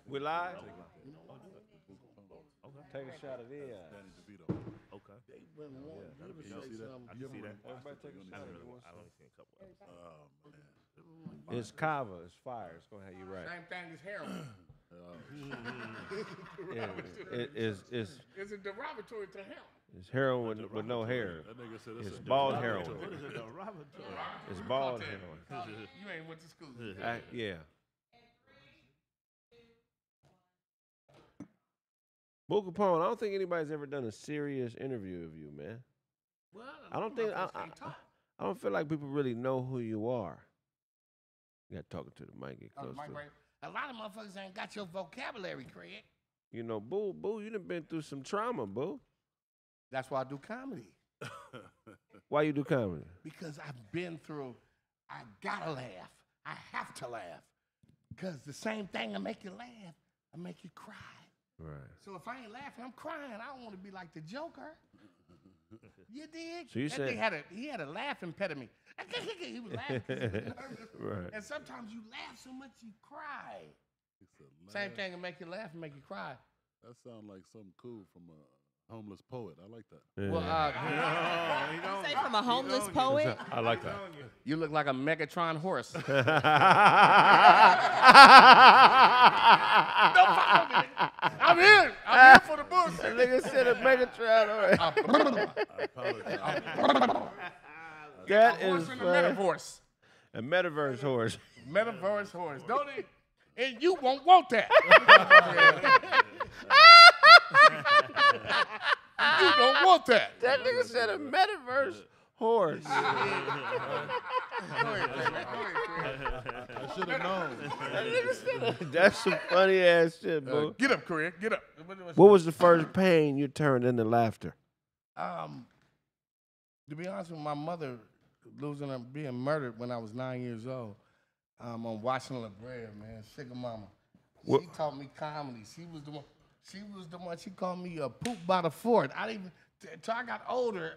We live? Okay. Take a shot of it. Okay. You see that? I can see that. Everybody take a shot. I only seen a couple episodes. It's kava. It's fire. It's gonna have you right. Same thing as heroin. It's a derogatory to heroin. It's heroin with no hair. That nigga said It's bald heroin. What is it, a derogatory? It's bald heroin. You ain't went to school. Yeah. Boo Kapone, I don't think anybody's ever done a serious interview of you, man. Well, I don't think I don't feel like people really know who you are. You got talking to the mic. Get close to it. A lot of motherfuckers ain't got your vocabulary, Kraig. You know, Boo, you done been through some trauma, Boo. That's why I do comedy. Why you do comedy? Because I've been through, I gotta laugh. I have to laugh. Because the same thing that make you laugh, I make you cry. Right. So if I ain't laughing, I'm crying. I don't want to be like the Joker. You dig? So you said he had a laugh impediment. He was laughing 'cause he was nervous. Right. And sometimes you laugh so much you cry. Same thing can make you laugh and make you cry. That sounds like something cool from a homeless poet. I like that. Yeah. Well, Say from a homeless poet. I like that. you look like a Megatron horse. Don't follow me. I'm here for the bullshit. That nigga said a Megatron. All right. I apologize. That A horse is and a funny. metaverse. A metaverse horse. Metaverse horse. Don't it? And you won't want that. You don't want that. That nigga said a metaverse horse. I should have known. That nigga said that's some funny ass shit, bro. Get up, Kraig. Get up. What was the first pain you turned into laughter? To be honest with you, my mother losing her, being murdered when I was 9 years old. On Washington La Brea, man, sugar mama. What? She taught me comedy. She was the one. She called me a poop by the fort. I didn't even till I got older.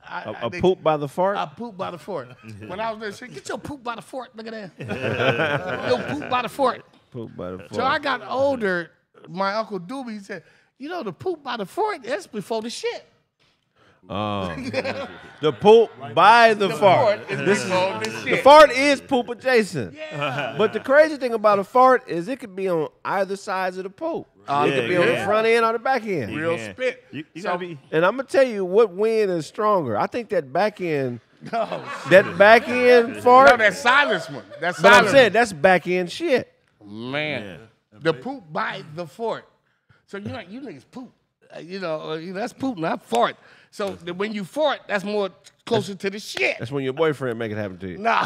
A poop by the fart? I poop by the fort. When I was there, she said, "Get your poop by the fort." Look at that. Your poop by the fort. Poop by the fart. So I got older. My uncle Doobie said, "You know the poop by the fort. That's before the shit." The poop by the fart. Is before the shit. The fart is poop adjacent. Yeah. But the crazy thing about a fart is it could be on either sides of the poop. It could be on the front end or the back end. Real spit. You gotta be. And I'm gonna tell you what wind is stronger. I think that back end, that back end fart. No, that silence one. That's But silence. I'm saying that's back end shit. Man, the poop by the fort. So you niggas poop. That's poop, not fart. So when you fart, that's more closer to the shit. That's when your boyfriend make it happen to you. Nah.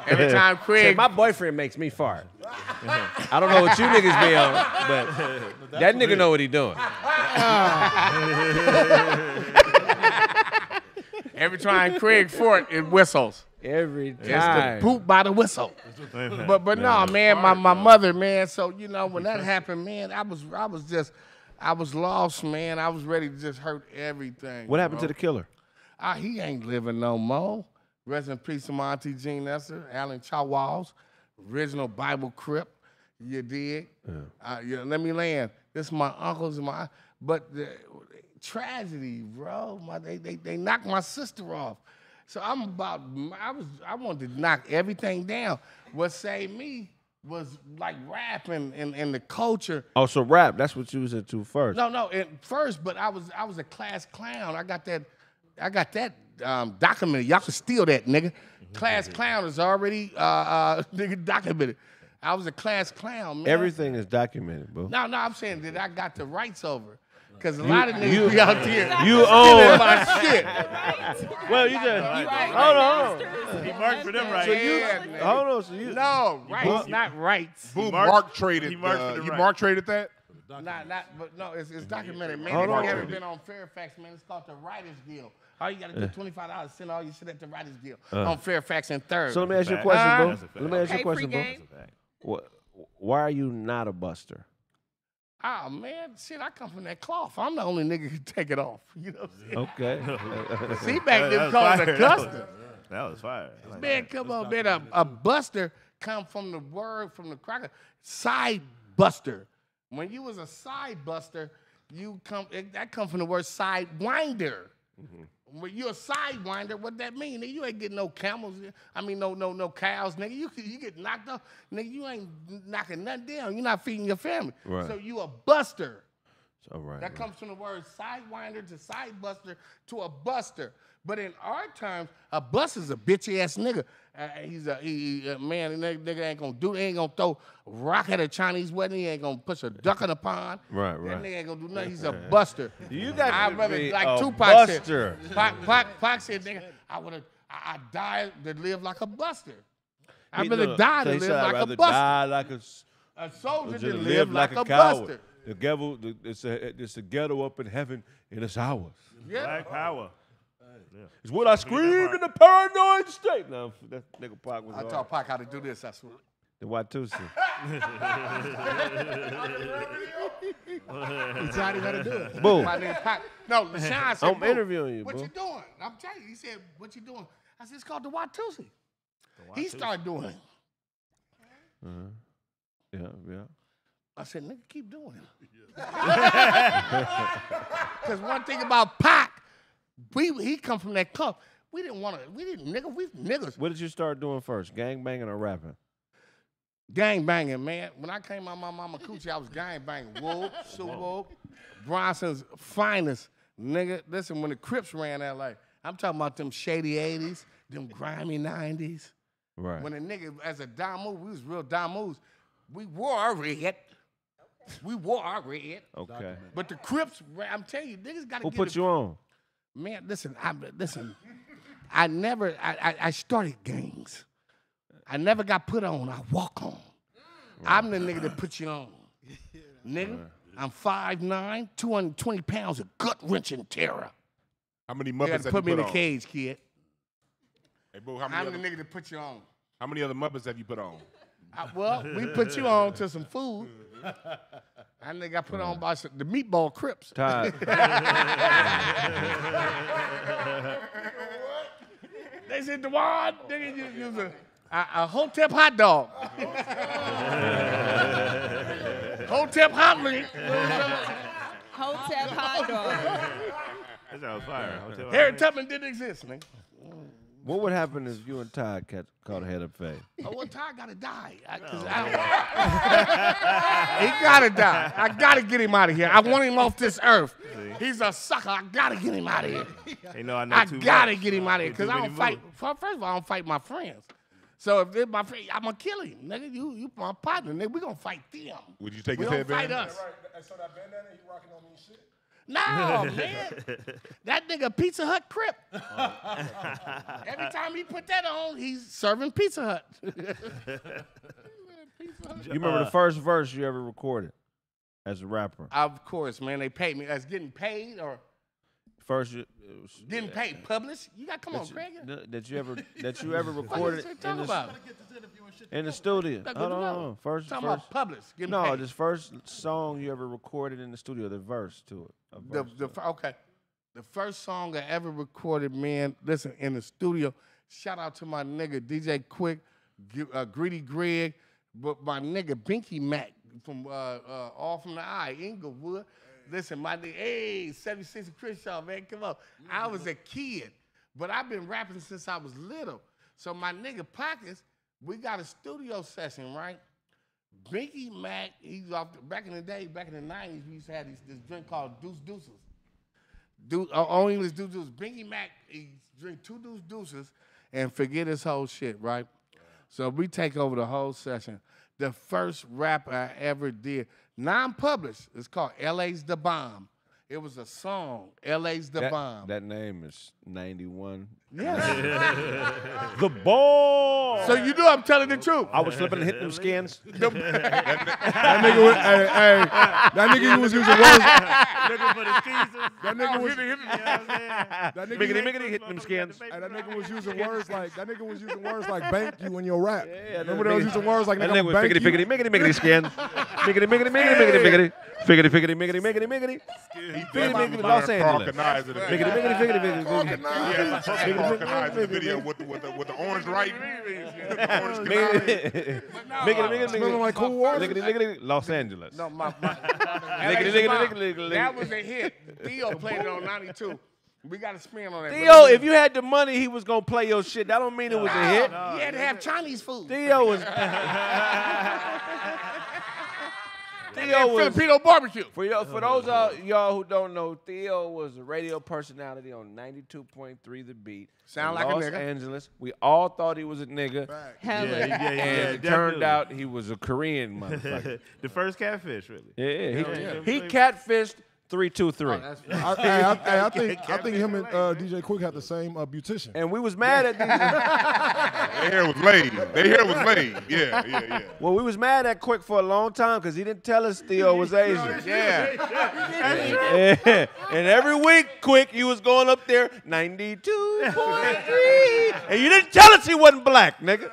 Every time Say, Kraig, my boyfriend makes me fart. I don't know what you niggas be on, but that nigga know what he doing. every time Kraig fart, it whistles. Every It's the time. poop by the whistle. But no, man, my mother, man. So when that happened, man, I was lost, man. I was ready to just hurt everything. What happened to the killer? He ain't living no more. Rest in peace to my auntie Jean Nestor, Alan Chawals, original Bible Crip. You dig? Yeah. Let me land. This is my uncles and but the tragedy, bro. They knocked my sister off. So I wanted to knock everything down. What saved me was like rap and the culture. Oh, so rap, that's what you was into first. No, at first, but I was a class clown. I got that documented. Y'all can steal that, nigga. Class clown is already nigga documented. I was a class clown, man. Everything is documented, bro. No, I'm saying that I got the rights over. Because a lot of niggas be out there You stealing own my shit. Well, you just hold on. He marked for them right. Hold on, so you No, rights, not rights. Boo marked- Mark traded. he marked for the You right. Mark traded that? But no, it's documented, man. Hold If on. you haven't been on Fairfax, man, it's called the Writers Guild. All you gotta do $25, send all your shit at the Writers Guild on Fairfax and Third. So let me ask you a That's a question, bro. fact. Let me ask you a Okay, question, bro. free game. Why are you not a buster? Oh man, shit, I come from that cloth. I'm the only nigga who can take it off. You know what I'm saying? Okay. See, back then That was called fire. a custom. That was fire. I like Man, come on, man. A buster come from the word, from the cracker, side buster. When you was a side buster, that come from the word side winder. When you're a side winder, what that mean? Nigga, you ain't getting no camels. I mean, no cows, nigga. You get knocked off. Nigga, you ain't knocking nothing down. You're not feeding your family. Right. So you a buster. So, right. That comes from the word sidewinder to side buster to a buster. But in our terms, a buster's a bitch-ass nigga. He's a man, that nigga ain't gonna do, he ain't gonna throw rock at a Chinese wedding, he ain't gonna push a duck in the pond. Right. That nigga ain't gonna do nothing, he's a buster. You got I'd to rather, be like a Tupac buster. said, Pac said, nigga, I died to live like a buster. I'd rather die to live like a buster. Die like A soldier to than live like a coward. buster. The devil, it's a ghetto up in heaven, and it's ours. Yeah. Black power. It's what I screamed in the paranoid state. Now that nigga Pac was I on. taught Pac how to do this, I swear. The Watusi. He taught him how to do it. Boom. My name Pac. No, LaShawn said, I'm "Boo, interviewing you, what bro. you doing?" I'm telling you. He said, "What you doing?" I said, "It's called the Watusi." He started doing it. Yeah. I said, "Nigga, keep doing it." Because one thing about Pac, he come from that club. We niggas. What did you start doing first? Gang banging or rapping? Gang banging, man. When I came out my mama coochie, I was gang banging. Whoop, Subo, Bronson's finest, nigga. Listen, when the Crips ran LA, I'm talking about them shady 80s, them grimy 90s. Right. When a nigga, as a dime move, we was real dime moves. We wore our red. Okay. But the Crips, I'm telling you, niggas got to Who get put you on? Man, listen. I started gangs. I never got put on. I walk on. I'm the nigga that put you on. Nigga, I'm 5'9", 220 pounds of gut-wrenching terror. How many You Muppets got have to you put me put in a on? cage, kid. Hey, boo, I'm the nigga that put you on. how many other Muppets have you put on? Well, we put you on to some food. That nigga got put on by the meatball Crips. Todd. They said, Dewan, nigga, you was a Hotep hot dog. Hotep hot link. Hotep hot dog. That sounds fire. Harry Tubman didn't exist, nigga. What would happen if you and Todd caught a head of fame? Oh, well, Ty gotta die. He gotta die. I gotta get him out of here. I want him off this earth. He's a sucker. I gotta get him out of here. Hey, no, I know I too gotta much. get him out of here because Too I many don't fight. moves. First of all, I don't fight my friends. So if they're my friend, I'm gonna kill him, nigga. You my partner, nigga. We gonna fight them. Would you take We his don't fight headband? us. So that bandana, he rocking on me and shit. No, man. That nigga Pizza Hut Crip. Every time he put that on, he's serving Pizza Hut. You remember the first verse you ever recorded as a rapper? Of course, man. They paid me. As getting paid or First, getting paid, published. You got come on, Craig. that you ever recorded What you talking about? in the studio. Like, Hold what you on. know? First, Talking about published. Getting no, paid. this first song you ever recorded in the studio, the verse to it. A verse to it. Okay. The first song I ever recorded, man, listen, in the studio, shout out to my nigga DJ Quick, Greedy Greg, but my nigga Binky Mac from All From the Eye, Inglewood. Listen, my nigga, hey, 76 Crenshaw, man, come on. I was a kid, but I've been rapping since I was little. So my nigga Pockets, we got a studio session, right? Binky Mac, he's off back in the day, back in the 90s, we used to have this drink called Deuce Deuces. Only English Deuce Deuces. Binky Mac, he drink 2 Deuce Deuces and forget his whole shit, right? So we take over the whole session. The first rap I ever did, non-published, it's called LA's the Bomb. It was a song, LA's the Bomb. That name is 91. Yes. The ball. So you knew I'm telling the truth. I was flipping and hitting them skins. That nigga was, that nigga was using words. Looking for the seasons. That nigga was, You know what I'm saying? that nigga, Miggity, hitting them skins. Hey, that nigga was using words like bank you in your rap. Yeah, Remember they was using words like That nigga nigga was bank figgity, you. figgity, miggity, miggity skins. Miggity, miggity, miggity, miggity, miggity. Figgity, figgity, miggity, miggity, miggity. Figgity, miggity, Los Angeles. Miggity, miggity, figgity, figgity, figgity. Yeah, football canals in the video with the orange right. The orange canal. Smelling like cool water. Los Angeles. No, my Lickety-lickety-lickety-lickety. that was a hit. Theo played it on 92. We got to spin on that. Theo, if you had the money, he was gonna play your shit. That don't mean it was a hit. He had to have Chinese food. Theo was Filipino barbecue. for those of y'all who don't know, Theo was a radio personality on 92.3 The Beat. Sound in like a Los nigga. Angeles. We all thought he was a nigga. Hella. And it turned out he was a Korean motherfucker. The first catfish, really. Yeah, he catfished 323. I think him and DJ Quick had the same beautician. And we was mad at these. Their hair was laid. Their hair was laid. Yeah. Well, we was mad at Quick for a long time because he didn't tell us Theo was Asian. Yeah. And every week, Quick, you was going up there, 92.3. And you didn't tell us he wasn't black, nigga.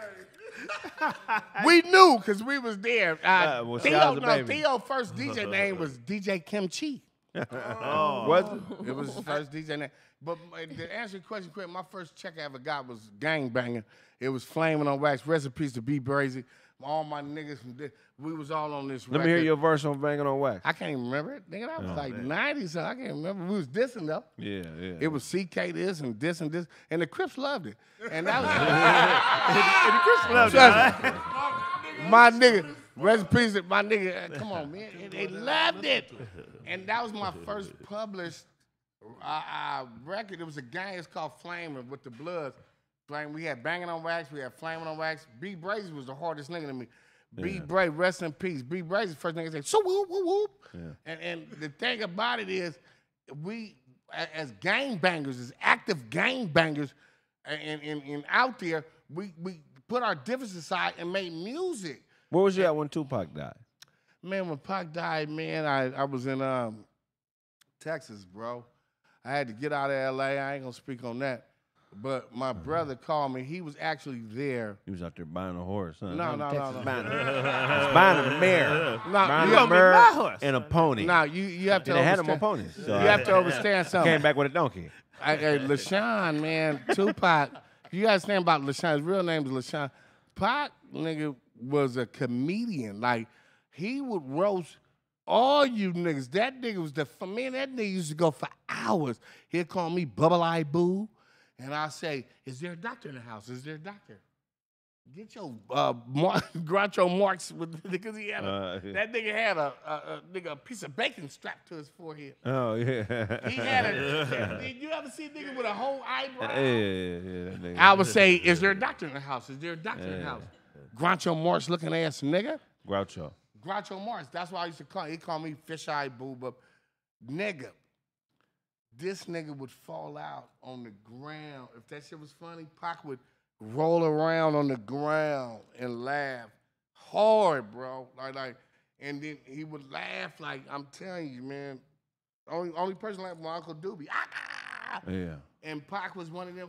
We knew because we was there. Well, see, I was a baby. Theo's first DJ name was DJ Kimchi. Was It was his first DJ name. But to answer your question quick, my first check I ever got was gangbanging. It was Flaming on Wax. Recipes to Be Brazy. All my niggas, we was all on this Let record. me hear your verse on Banging on Wax. I can't even remember it. Nigga, that was like 90, so I can't remember. We was dissing though. Yeah. It was CK this and this and this. And the Crips loved it. And that was The Chris loved it. my nigga. Recipes to my nigga. Come on, man. They loved it. And that was my first published record. It was a gang. It's called Flaming with the Bloods. We had Banging on Wax. We had Flaming on Wax. B. Brazy was the hardest nigga to me. B. Brazy, rest in peace. B. Brazy, first nigga said, so whoop, whoop, whoop. Yeah. And the thing about it is, we, as gangbangers, as active gangbangers, and out there, we put our differences aside and made music. Where was you at when Tupac died? Man, when Pac died, man, I was in Texas, bro. I had to get out of L.A. I ain't gonna speak on that. But my brother called me. He was actually there. He was out there buying a horse. Huh? No. Buying a mare. No, Buying a mare and a pony. Now you have to And they had understand. them on ponies. So You have to understand something. came back with a donkey. LaShawn, man, Tupac. You gotta understand about LaShawn. His real name is LaShawn. Pac, nigga, was a comedian. Like, he would roast all you niggas. That nigga was that nigga used to go for hours. He'd call me Bubble Eye Boo. And I'll say, is there a doctor in the house? Is there a doctor? Get your Groucho Marx because he had that nigga had a piece of bacon strapped to his forehead. Oh, yeah. He had did you ever see a nigga with a whole eyebrow? Yeah, that nigga. I would say, is there a doctor in the house? Is there a doctor in the house? Groucho Marx looking ass nigga. Groucho. Groucho Marx. That's why I used to call him. He called me Fish Eye Boo, but nigga. This nigga would fall out on the ground. If that shit was funny, Pac would roll around on the ground and laugh hard, bro. Like, and then he would laugh like, I'm telling you, man. Only person like my Uncle Doobie. Yeah. And Pac was one of them.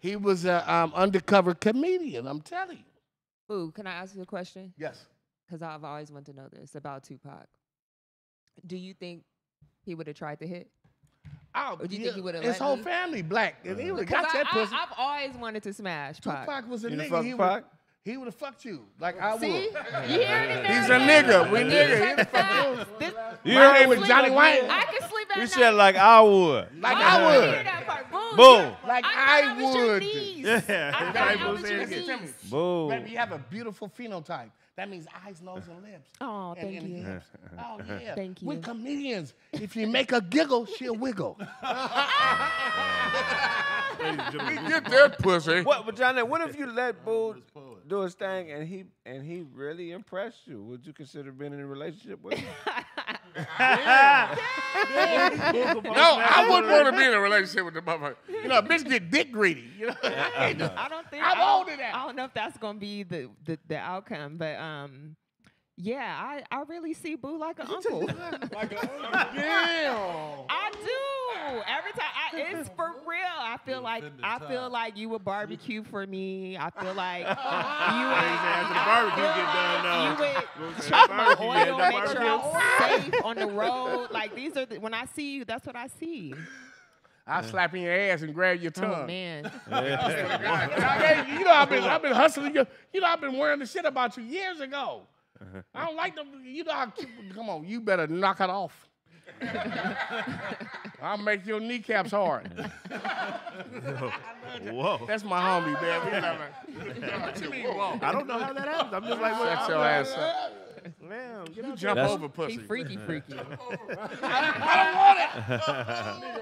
He was a undercover comedian. I'm telling you. Ooh, can I ask you a question? Yes. Because I've always wanted to know this about Tupac. Do you think he would have tried to hit? Oh, Or do you think he would've his let whole me? family black. And he would have Because got that pussy. I've always wanted to smash Pac. Tupac was a You done nigga. fuck Pac? He would have fucked you. Like I would. See? You hearing it now? He's a nigga. We nigga. He the fuck You My heard name me? was Johnny Wayne. I can sleep at You night. said like I would. Like I I hear would. that part. Boom. Boom. Like I I was your would. niece. Yeah. I Right, thought I Boo was said your it again. niece. Boom. Baby, you have a beautiful phenotype. That means eyes, nose, and lips. Oh, And thank you. hips. Oh, yeah. Thank We're you. comedians. If you make her giggle, she'll wiggle. We get that pussy. What, but Johnny, what if you let Boo do his thing and he really impressed you? Would you consider being in a relationship with him? No, I wouldn't want to be in a relationship with the motherfucker. You know, a bitch get dick greedy. You know? I don't think I'm I old to that. I don't know if that's gonna be the outcome, but yeah, I really see Boo like an uncle. Like damn. I do. Every time it's for real. I feel like you would barbecue for me. I feel like After the barbecue get done, you though. would check my Barbecue, oil, yeah, make sure I'm safe on the road. Like when I see you, that's what I see. I'll slap in your ass and grab your tongue. Oh man. You know, I've been hustling you. You know, I've been worrying the shit about you years ago. I don't like them. You know, come on, you better knock it off. I'll make your kneecaps hard. Whoa. That's my homie, man. I don't know how that happens. I'm just like, Shut your ass up. man, get You out jump over He pussy. freaky.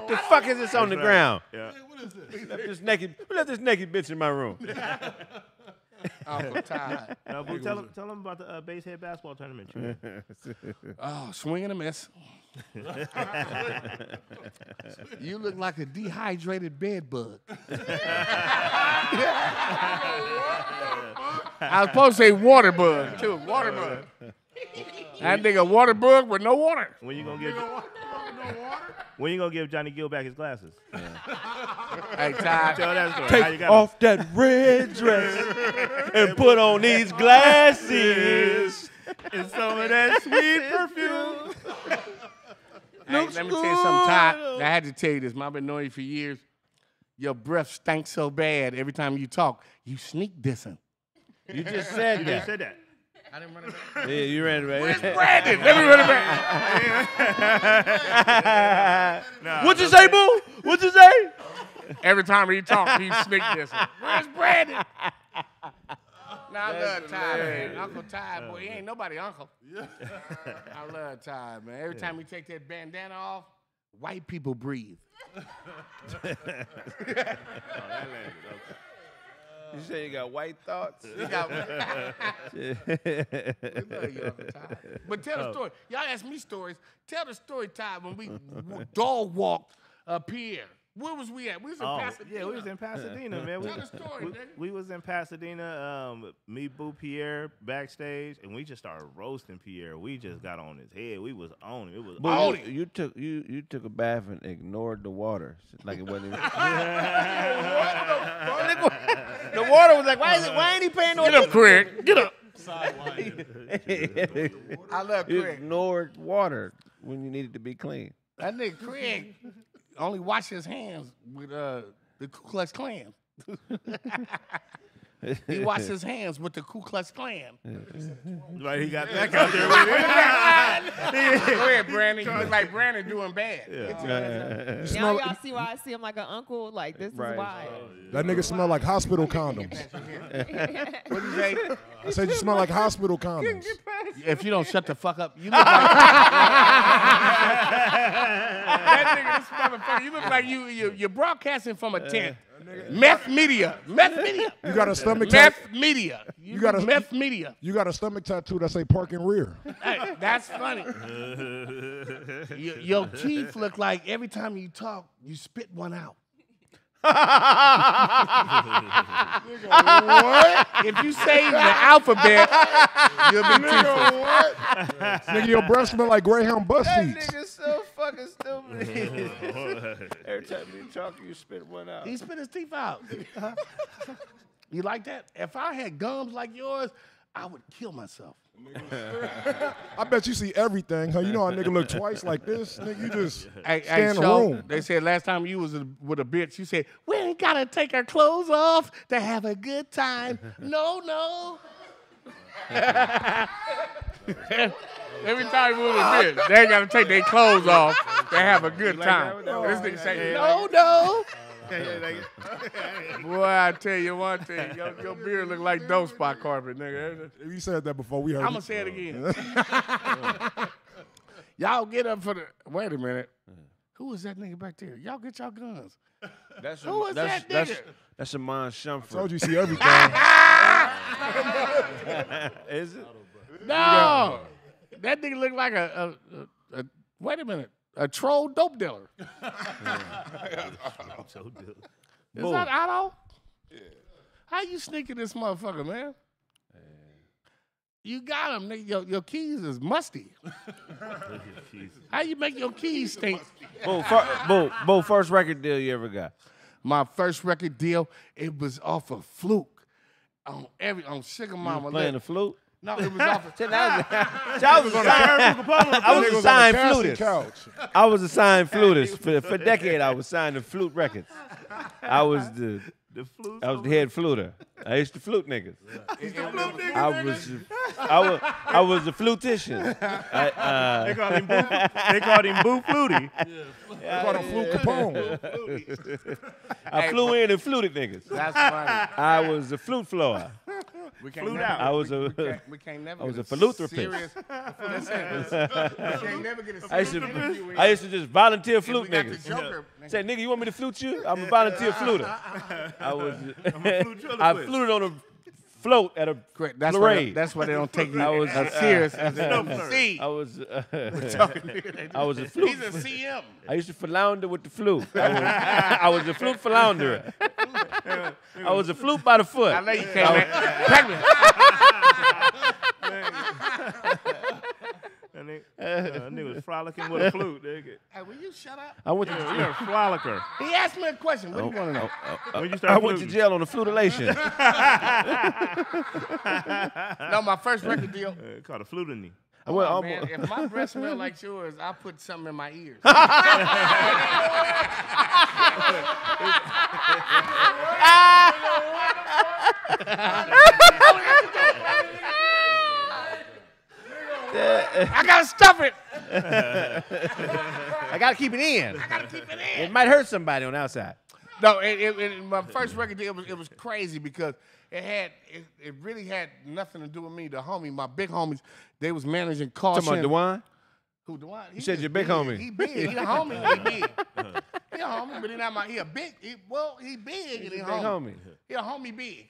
The fuck is this on the ground? Yeah. Who left this naked bitch in my room? Uncle Todd. No, Boo, tell him about the Basehead basketball tournament. Oh, swing and a miss. You look like a dehydrated bed bug. I was supposed to say water bug, too. Water bug. That nigga water bug with no water. When you gonna give Johnny Gill back his glasses? Hey, Todd. Tell that story. How you Take got off that red dress and put on these glasses. and some of that sweet perfume. Hey, let me tell you something, Todd. I had to tell you this, man. I've been knowing you for years. Your breath stinks so bad every time you talk, you sneak dissing. You just said You that. just said that. I didn't run it back. Yeah, you ran it Where's back. Brandyn? Let me run it back. What'd you say, boo? What'd you say? Every time he talks, he sneak dissing. Where's Brandyn? Nah, I love Ty, man. Uncle Ty, boy, he ain't nobody uncle. I love Ty, man. Every time he take that bandana off, white people breathe. You say you got white thoughts? We love you, Uncle Ty. But tell the story. Y'all ask me stories. Tell the story, Ty, when we dog walked up here. Where was we at? We was in Pasadena. Yeah, we was in Pasadena, man. Tell the story, nigga. We was in Pasadena, me, Boo, Pierre, backstage, and we just started roasting Pierre. We just got on his head. We was on him. It was Boo, you took a bath and ignored the water. Like it wasn't even. The water was like, why ain't he paying no Get up, Kraig. Get up. I love You Kraig. ignored water when you needed to be clean. That nigga Kraig only wash his hands with the Ku Klux Klan. He washed his hands with the Ku Klux Klan. Right, he got back out there with it. Go ahead, Brandyn. You look like Brandyn doing bad. Now y'all see why I see him like an uncle. Like this is why. That nigga smell like hospital condoms. What you say? I said you smell like hospital condoms. If you don't shut the fuck up, you look like that nigga. This motherfucker. You look like you're broadcasting from a tent. Meth media. You got a stomach Meth tattoo. media. You got got a- meth media. You got a stomach tattoo that say park and rear. Hey, that's funny. Your teeth look like every time you talk, you spit one out. What? If you say the alphabet, you'll be teethless. Nigga, your breath smell like Greyhound bus seats. Nigga's so fucking stupid. Every time you talk, you spit one out. He spit his teeth out. You like that? If I had gums like yours, I would kill myself. I bet you see everything, huh? You know how a nigga look twice like this? Nigga, you just Hey, stay in the Show, room. they said last time you was with a bitch, you said, we ain't got to take our clothes off to have a good time. No. Every time you with a bitch, they ain't got to take their clothes off to have a good time. This nigga say, no. Boy, I tell you one thing, your beard look like dope spot carpet, nigga. If you said that before, we heard I'm you. going to say it again. Y'all get up for the, wait a minute. Who is that nigga back there? Y'all get y'all guns. Who is that nigga? That's Amon Shumford. Told you see everything. Is it? No. That nigga look like a wait a minute, a troll dope dealer. Is that Otto? Yeah. How you sneaking this motherfucker, man? You got him, nigga. Your keys is musty. How you make your keys stink? Bo, first record deal you ever got? My first record deal, it was off of Fluke. On Sugar Mama. Playing the flute? No, it was off. I was a signed flutist. I was a signed flutist. For a decade, I was signed to flute records. I was the head fluter. I used to flute niggas. I was a flutician. They called him Boo Flutie. They called him Flute Kapone. I flew in and fluted niggas. That's funny. I was a flute flower. We can't Flute never, out. I was a we can't never I was get a philanthropist. serious- Listen, we can't never get a I used to just volunteer flute we got the niggas. Joker. Say, nigga, you want me to flute you? I'm a volunteer fluter. I fluted on a float at a parade. That's why they don't take you I was, as serious as they no do. flirt. See, I was a flute. he's a CM. I used to flounder with the flute. I was a flute flounderer. I was a flute by the foot. I know you can't make pregnant. That nigga was frolicking with a flute, nigga. Hey, will you shut up? I went to You're a frolicker. He asked me a question. What do you want to know? When you I start went to fluting. jail on a flutilation. No, my first record deal. Called a flutiny. I went Oh, man, if my breath smell like yours, I'll put something in my ears. I gotta stuff it. I gotta keep it in. It might hurt somebody on the outside. No, my first record deal it was crazy because it really had nothing to do with me. The homie, my big homies, they was managing Caution. Talking about DeWine? Who DeWine? You said your big homie. He big. He the homie. He big. He a homie, but he not my. He a big. He big. He's He a a big homie. He a homie big.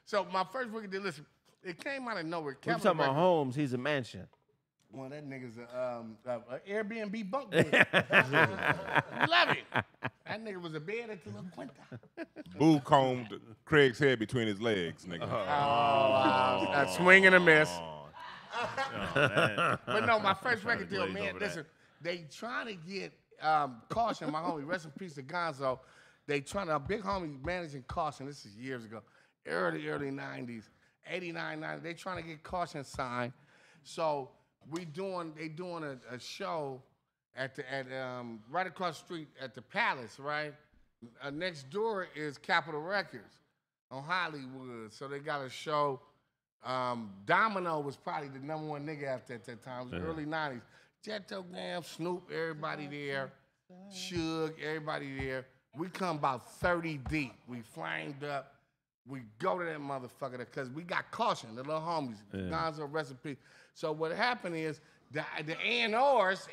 So my first record deal, listen, it came out of nowhere. We're talking about homes. He's a mansion. Well, that nigga's a Airbnb bunk bed. Love it. That nigga was a bed at the La Quinta. Boo combed Kraig's head between his legs, nigga. A swing and a miss. But no, my first record deal, glaze man, over listen, they trying to get Caution, my homie, rest in peace to Gonzo. They trying to, a big homie managing Caution, this is years ago, early 90s, 89, 90, they trying to get Caution signed. So they doing a show at right across the street at the Palace, right? Next door is Capitol Records on Hollywood. So they got a show. Domino was probably the #1 nigga after at that time. It was early 90s. Jetto Gam, Snoop, everybody there. Suge, everybody there. We come about 30 deep. We flamed up. We go to that motherfucker because we got Caution, the little homies. Gonzo, rest in peace. So what happened is the A&Rs,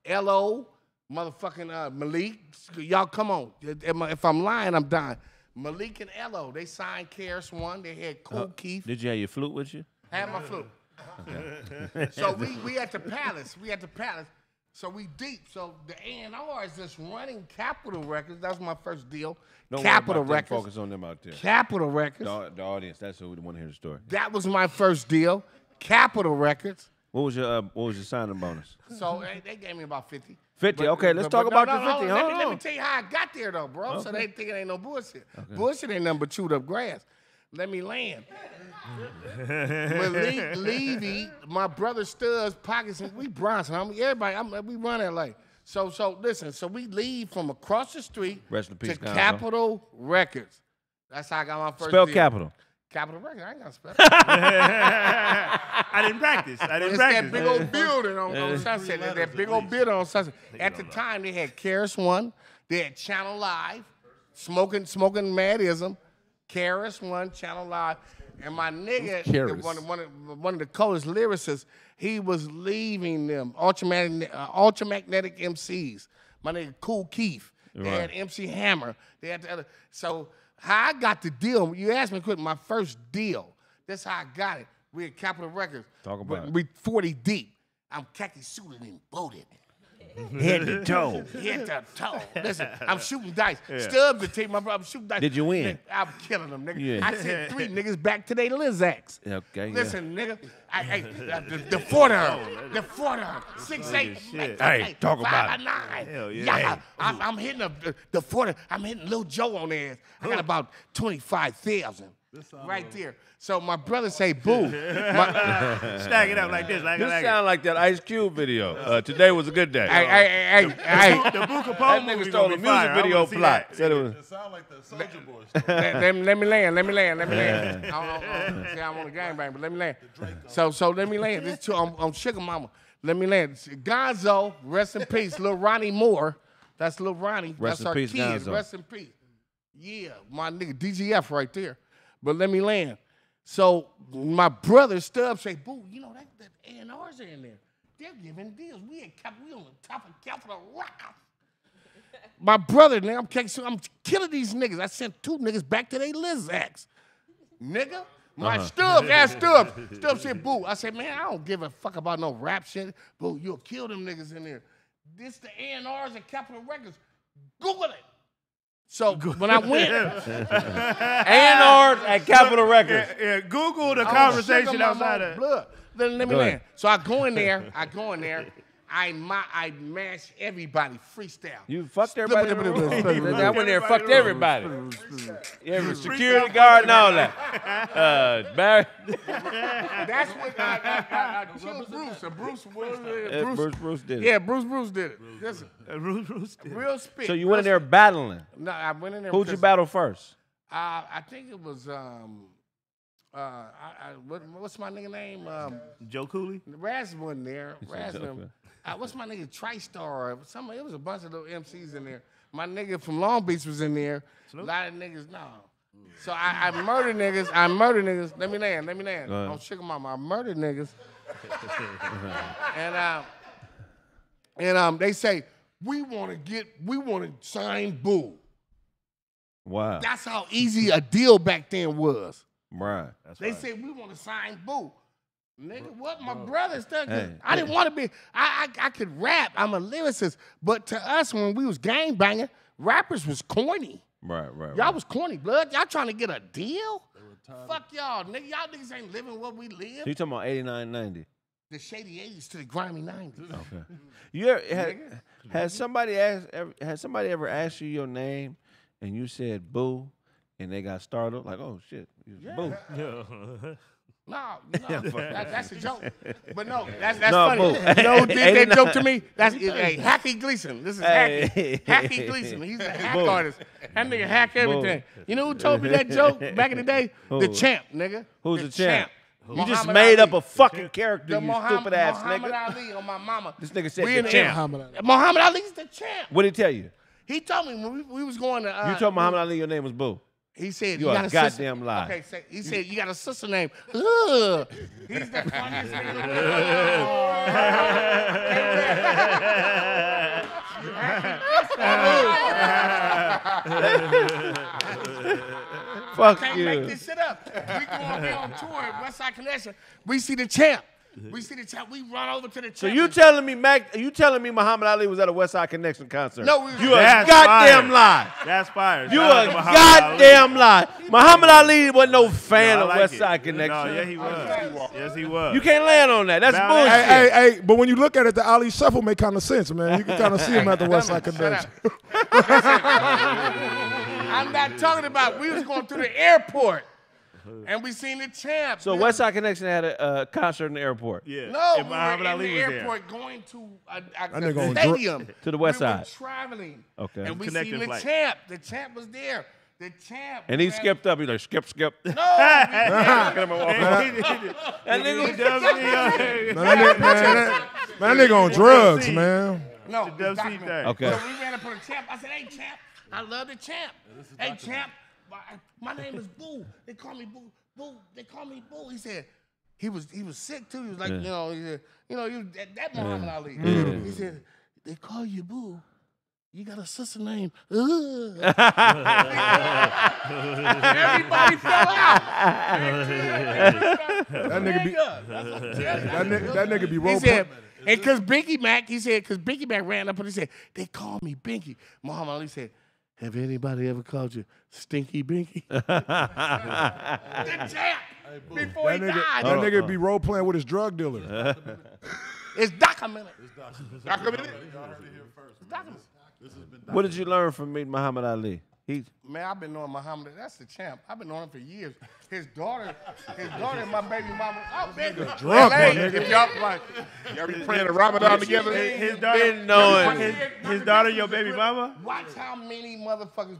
L.O., motherfucking Malik, y'all come on. If I'm lying, I'm dying. Malik and L.O., they signed KRS-One. They had Cool Keith. Did you have your flute with you? I had my flute. So we at the Palace. So we deep. So the A&R is just running Capitol Records. That was my first deal. Don't Capitol worry about them. Records. Focus on them out there. Capitol Records. The audience. That's who we want to hear the story. That was my first deal. Capitol Records. What was your signing bonus? So they gave me about 50. 50. Okay, let's talk about the 50. Let me tell you how I got there though, bro. Okay. So they think it ain't no bullshit. Okay. Bullshit ain't nothing but chewed up grass. Let me land. Malik Levy, my brother Studs, Pockets, we Bronson. We run LA. So listen. So we leave from across the street Rest in peace, to Capitol Records. That's how I got my first. Spell deal. Capitol. Capitol Records. I ain't gonna spell it. I didn't practice. It's that big old building on Sunset. That big old building on Sunset. At the time, they had KRS-One. They had Channel Live, smoking Madism. KRS-One, Channel Live. And my nigga, one of the coolest lyricists, he was leaving them. Ultramagnetic MCs. My nigga Cool Keith. They had MC Hammer. They had the other. So how I got the deal, you asked me quick, my first deal. That's how I got it. We at Capitol Records. Talk about it. We 40 deep. I'm khaki suited and booted. Head to toe. Head to toe. Listen, I'm shooting dice. Stubbs the team. I'm shooting dice. Did you win? I'm killing them, nigga. Yeah. I sent 3 niggas back to their Lizacs. Okay. Listen, nigga. The 4-turn. The 4-turn. 6'8". Hey, talk about it. 5'9". Hell yeah. Yeah. I'm hitting the 4-turn. I'm hitting Lil Joe on their ass. I got about 25,000. Right there. So my brother say, boo. Stack it up like this. This sound like that Ice Cube video. Today was a good day. Hey. The Boo That Kapone nigga movie stole gonna a be music fire. video plot. Said it was. It sound like the Soulja Boy story. let me land. See, I'm on the gangbang, but let me land. So let me land. This too, I'm Sugar Mama. Let me land. Gonzo, rest in peace. Lil Ronnie Moore. That's Lil Ronnie. Rest That's our in peace, kid. Gonzo. Rest in peace. Yeah, my nigga DGF right there. But let me land. So my brother Stubbs say, boo, you know that A&Rs are in there. They're giving deals. We on the top of Capitol Rock. My brother, now I'm killing these niggas. I sent 2 niggas back to their Lizzacks. Nigga. My Stubbs asked Stubbs. Stubbs said, boo. I said, man, I don't give a fuck about no rap shit. Boo, you'll kill them niggas in there. This the A&Rs and Capitol Records. Google it. So when I went, A&Rs at Capitol Records. Yeah, Google the conversation outside of blood. Let me land. So I go in there. I mash everybody freestyle. You fucked everybody. I went there and fucked everybody. Every security guard and all that. Barry. That's what I killed Bruce. Bruce did it. Yeah, Bruce did it. Listen, Bruce did. real spit. So you went in there battling. No, I went in there. Who'd you battle first? I think it was what's my nigga name? Joe Cooley? Raz wasn't there. Raz okay. what's my nigga TriStar? It was a bunch of little MCs in there. My nigga from Long Beach was in there. A lot of niggas, no. So I murdered niggas. Let me land. I'm Sugar Mama. I murdered niggas. and they say, we want to sign Boo. Wow. That's how easy a deal back then was. Right. They said, we want to sign Boo. Nigga, what? My brother stuck. I didn't want to be. I could rap. I'm a lyricist. But to us, when we was gangbanging, rappers was corny. Right. Y'all was corny, blood. Y'all trying to get a deal? Fuck y'all, nigga. Y'all niggas ain't living what we live. So you talking about 89, 90? The shady 80s to the grimy 90s. Okay. You has somebody ever asked you your name and you said Boo and they got startled? Like, oh shit, Boo. No, that's a joke. But no, that's No, funny. Boo. You know who did that joke to me? That's Hacky Gleason. This is Hacky. Hacky Gleason. He's a hack artist. That nigga hack everything. You know who told me that joke back in the day? Who? The Champ, nigga. Who's the champ? You just Muhammad made Ali. up a fucking character, The you Muhammad stupid ass Muhammad nigga. Ali on my mama. This nigga said We the in the champ. Muhammad Ali's the champ. What did he tell you? He told me when we was going to. You told Muhammad Ali your name was Boo. He said, You you a got a sister. goddamn lie. Okay, he said, you got a sister named. Ugh. He's the funniest Fuck Can't you. make this shit up. We going there on tour at Westside Connection. We see the champ. We run over to the champ. So you telling me Muhammad Ali was at a Westside Connection concert? No, we was You a That's goddamn fire. lie. That's fire. You Shout out a to Muhammad goddamn lie. Muhammad Ali wasn't no Ali. fan No, of I like Westside it. Connection. No, yeah, he was. Yes, he was. You can't land on that. That's Now, bullshit. Hey, but when you look at it, the Ali Shuffle make kind of sense, man. You can kind of see him at the Westside Convention. I'm not talking about. We was going through the airport, and we seen the champ. So Westside Connection had a concert in the airport. Yeah. No, And we were Muhammad in Ali the was airport going to a nigga on stadium. To the West We were side. traveling. Okay. And we Connecting seen the flight. champ. The champ was there. The champ. And he grabbed- skipped up. He's like, skip. No. That nigga Man, that nigga on drugs, man. No. The it's Dub C documented. thing. Okay. So we ran up on the champ. I said, hey, champ. I love the champ. Hey, champ. My name is Boo. They call me Boo. Boo. They call me Boo. He said, he was sick too. He was like, he said, that Muhammad Ali. He said, they call you Boo. You got a sister named. Everybody fell out. That nigga be He role said, and because Binky Mac ran up and he said, they call me Binky. Muhammad Ali said, have anybody ever called you Stinky Binky? The champ. Before he died. That nigga be role playing with his drug dealer. It's documented. Documented. It's documented. What did you learn from meeting Muhammad Ali? Man, I've been knowing Muhammad. That's the champ. I've been knowing him for years. His daughter, and my baby mama. I've been drunk, my nigga. If y'all like, Y'all be praying the Ramadan together? His daughter, your baby mama. Watch how many motherfuckers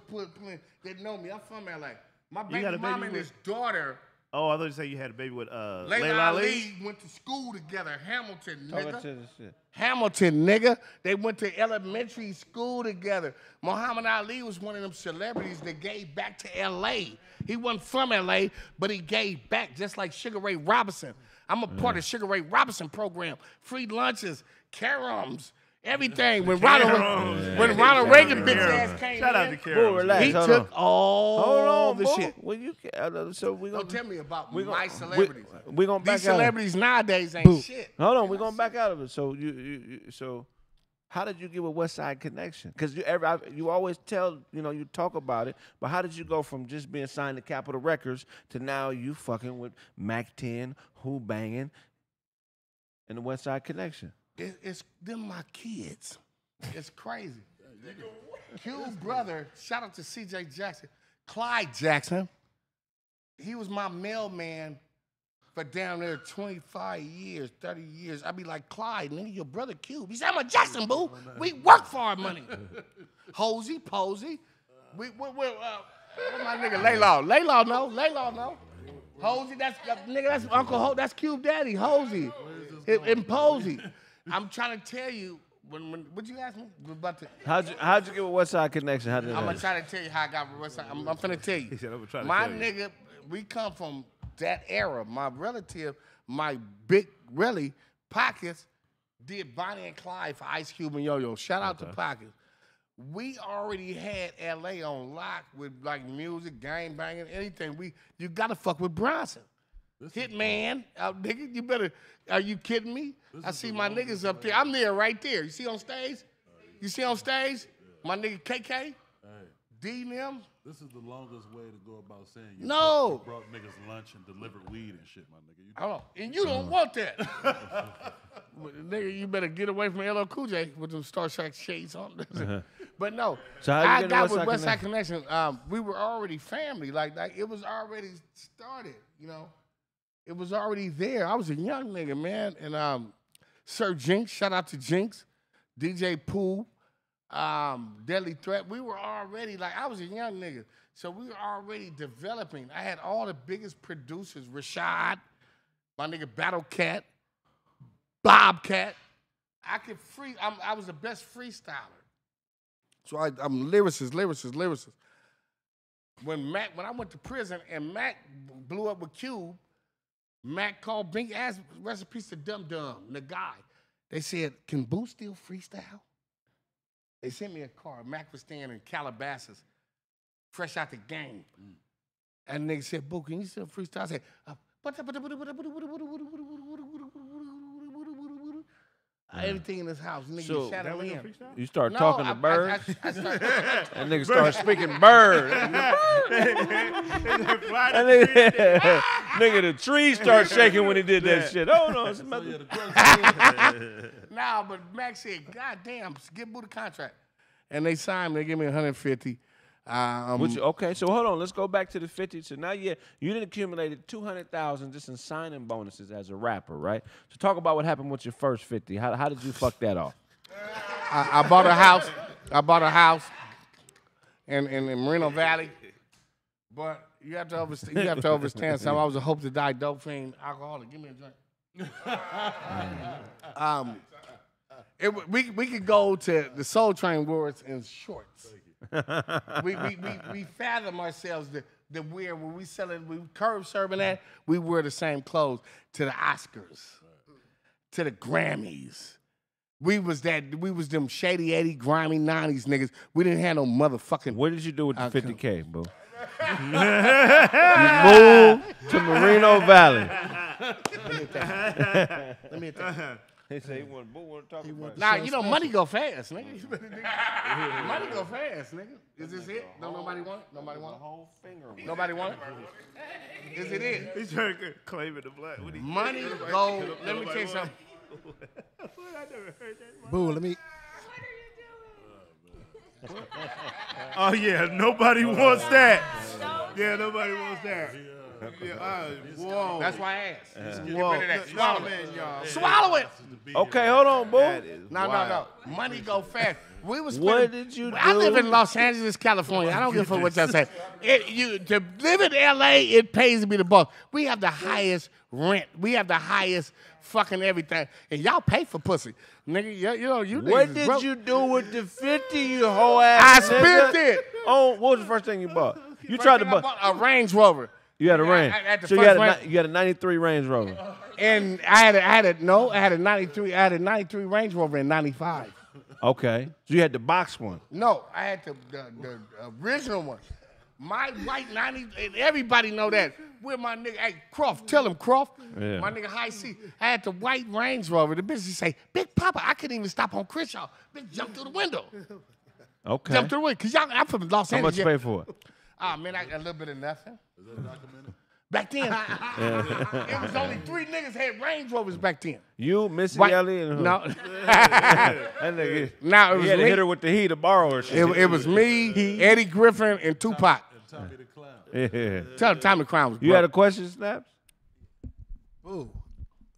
that know me. I'm from LA. My baby mama baby and with- his daughter. Oh, I thought you said you had a baby with Layla Ali went to school together. Hamilton, Talking nigga. to the shit. Hamilton, nigga. They went to elementary school together. Muhammad Ali was one of them celebrities that gave back to L.A. He wasn't from L.A., but he gave back just like Sugar Ray Robinson. I'm a part of Sugar Ray Robinson program. Free lunches, caroms, everything. When Ronald Reagan bitch ass came Shout out in, to Carol. Relax, he hold took on. all the boo. shit. Well, so we gonna Don't tell me about we my gonna- celebrities. we gonna back These out. celebrities nowadays ain't shit. Hold on, we're gonna back out of it. So so how did you get with West Side Connection? Because you always tell, you talk about it, but how did you go from just being signed to Capitol Records to now you fucking with Mac 10, Who Banging, and the West Side Connection? It's them my kids. It's crazy. Q's brother, shout out to C.J. Jackson, Clyde Jackson. He was my mailman for down there 25 years, 30 years. I'd be like, Clyde, nigga, your brother Q. He said, I'm a Jackson, boo. We work for our money. Hosey, Posey. What my nigga Laylaw? Laylaw know. Hosey, that's Uncle Ho. That's Cube Daddy, Hosey. And Posey. I'm trying to tell you, what you ask me? How'd you get with West Side Connection? How did I'm gonna try to tell you how I got with West Side. I'm finna tell you. He said, "I'm gonna try to My tell you." nigga, we come from that era. My relative, my big really Pockets, did Bonnie and Clyde for Ice Cube and Yo-Yo. Shout out to Pockets. We already had LA on lock with like music, gang banging, anything. You gotta fuck with Bronson. Hitman, nigga, you better. Are you kidding me? I see my niggas up there. I'm there, right there. You see on stage? You see on stage? My nigga KK, D them. This is the longest way to go about saying you brought niggas lunch and delivered weed and shit, my nigga. Hold on. And you don't want that. Nigga, you better get away from LL Cool J with them Star Trek shades on. But no, So how you I get got the with West Side Connection. We were already family. Like it was already started, It was already there. I was a young nigga, man. And Sir Jinx, shout out to Jinx, DJ Pooh, Deadly Threat. We were already, I was a young nigga. So we were already developing. I had all the biggest producers, Rashad, my nigga Battle Cat, Bobcat. I was the best freestyler. So I'm lyricist. When I went to prison and Mac blew up with Cube, Mac called Bink, asked recipes to Dum Dum, the guy. They said, can Boo still freestyle? They sent me a car. Mac was staying in Calabasas, fresh out the game. And nigga said, Boo, can you still freestyle? I said, everything in this house, nigga, So, shadow in. You start talking to birds. I started, That nigga start speaking bird. Nigga, the trees start shaking when he did that shit. Oh no, it's Nah, but Max said, God damn, give Boo the contract. And they signed me, they gave me 150. Okay, so hold on, let's go back to the 50. So now you done accumulated 200,000 just in signing bonuses as a rapper, right? So talk about what happened with your first 50. How did you fuck that off? I bought a house. In Moreno Valley. But you have to understand something. I was a hope to die dope fiend alcoholic. Give me a drink. We could go to the Soul Train Wars in shorts. we fathom ourselves that when we selling, we curb serving that, we wear the same clothes to the Oscars, to the Grammys. We was them shady 80, grimy 90s niggas. We didn't have no motherfucking. What did you do with the 50K, bro? You moved to Moreno Valley. Let me hit that. They say he want to talk about it. Nah, money go fast, nigga. Money go fast, nigga. Is this it? No, nobody want it? Nobody want it? Whole finger. Nobody want it? Is it it? He's trying to claim it the black. Money go. Let me tell you something. I never heard that. Boo, let me. Oh yeah, nobody wants that. Yeah, nobody wants that. Yeah, whoa. That's why I asked. Get Whoa. rid of that. No, Swallow man, it. y'all. Swallow it. Okay, hold on, boo. No. Money go fast. We was What spending- did you I live do? in Los Angeles, California. I don't give a fuck what y'all say. To live in LA, it pays to be the boss. We have the highest rent. We have the highest fucking everything. And y'all pay for pussy. Nigga, you What niggas did broke. you do with the 50, you whole ass I nigga? spent it. Oh, what was the first thing you bought? You First tried to thing I buy. bought a Range Rover. You had a Range. at the So you first had, Range- you had a 93 Range Rover. And I had a 93. I had a 93 Range Rover in 95. Okay. So you had the box one. No, I had the original one. My white 90, and everybody know that. Where my nigga, hey, Croft, tell him, Croft. Yeah. My nigga High C. I had the white Range Rover. The bitch say, Big Papa, I couldn't even stop on Crenshaw. Bitch jumped through the window. Okay. Jumped through the window. Because I'm from Los How Angeles. much you pay for it? Ah, man, a little bit of nothing. Is that documented? Back then, it was only 3 niggas had Range Rovers back then. You, Missy White- Elliott, and who? No. That nigga. Now, it He was had to me. hit her with the heat to borrow her shit. It was me, Eddie Griffin, and Tupac. Tommy the Clown. Yeah. Tell Tommy Crown was You had a question, Snaps? Ooh.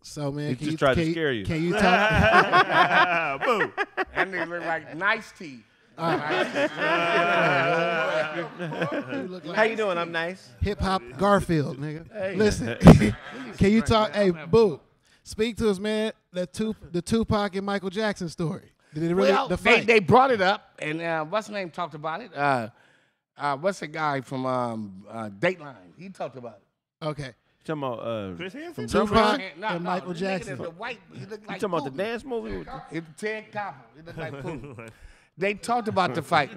So man, He can just you, tried to can you- scare you. Can you talk? Boo. That nigga look like Nice Tea. You look like How you doing? I'm nice. hip hop Garfield, nigga. Listen, can you talk? Hey, Boo, speak to us, man. The Tupac and Michael Jackson story. Did it really Well, the fight? they brought it up, and what's the name talked about it? What's the guy from Dateline? He talked about it. Okay, You talking about Chris Hansen? from Tupac Jump and Michael the nigga Jackson. The white, he looked You like talking about the Putin. dance movie? With the- It's Ted Koppel. He looked like Putin. They talked about the fight.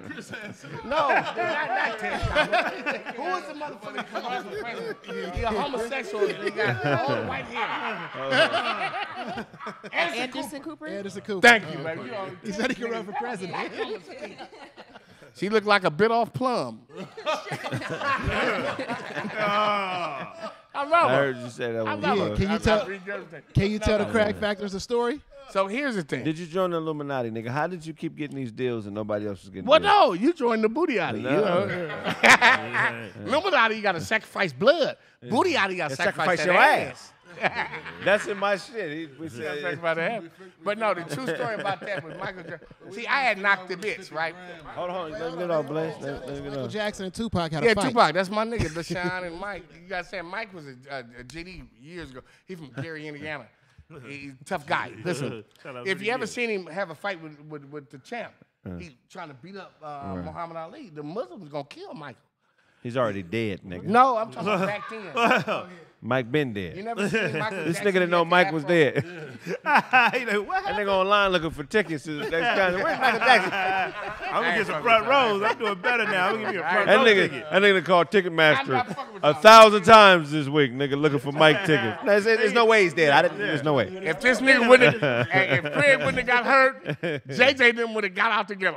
No, not Ted Koppel. Who was the motherfucker that come out as president? He a homosexual. He got all the white hair. Anderson Cooper. Anderson Cooper. Thank you, baby. He said he could run for president. She looked like a bit off plum. I love I her. heard you say that I one. love Yeah, her. can you I'm tell- not regurgitating. Can you tell the Kraig Factors the story? So here's the thing. Did you join the Illuminati, nigga? How did you keep getting these deals and nobody else was getting Well, deals? no, you joined the Bootyati. No. You know? Illuminati, you got to sacrifice blood. Bootyati, you got to sacrifice your that ass. That's in my shit. We You gotta said, sacrifice that ass. But no, the true story about that was Michael Jackson. See, I had knocked the bitch, right? hold on, let me get off, Blaze. Let me get Michael off. Jackson and Tupac had a Yeah, fight. Tupac, that's my nigga, LaShawn and Mike. You gotta say Mike was a GD years ago. He's from Gary, Indiana. He's a tough guy. Listen, Shout out if to you the ever kid. seen him have a fight with the champ, he's trying to beat up Muhammad Ali. The Muslims gonna kill Michael. He's already dead, nigga. No, I'm talking about back then. Mike been You dead. never seen Michael This Jackson nigga didn't know get the Mike was afro? dead. He like, what? That nigga online looking for tickets to the next time. Where's Michael Jackson? I'm gonna get some front rows. I'm doing better now. I'm gonna give me a front That row nigga, ticket. that nigga called I'm Ticketmaster not fucking with 1,000 times this week, nigga, looking for Mike tickets. No, there's no way he's dead. There's no way. If this nigga wouldn't have, if Kraig wouldn't have got hurt, JJ them would have got out together.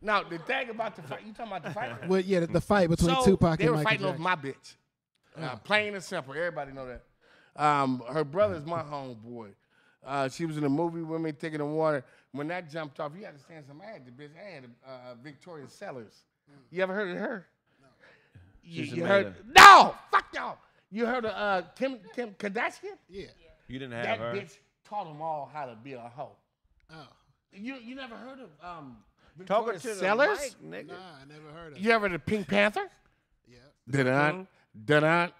Now, the thing about the fight, you talking about the fight? Well, yeah, the fight between So, Tupac they and were Michael fighting over Jackson. my bitch. Plain and simple. Everybody know that. Her brother's my homeboy. She was in a movie with me, taking the water. When that jumped off, you understand something. I had the bitch. I had Victoria Sellers. You ever heard of her? No. She's You a heard? maiden. No, fuck y'all. You heard of Kim Kardashian? Yeah. You didn't That have her. bitch taught them all how to be a hoe. Oh. You never heard of Talking Victoria to the Sellers? mic, nigga. Nah, I never heard of it. You ever heard of Pink Panther? Yeah. Dun dun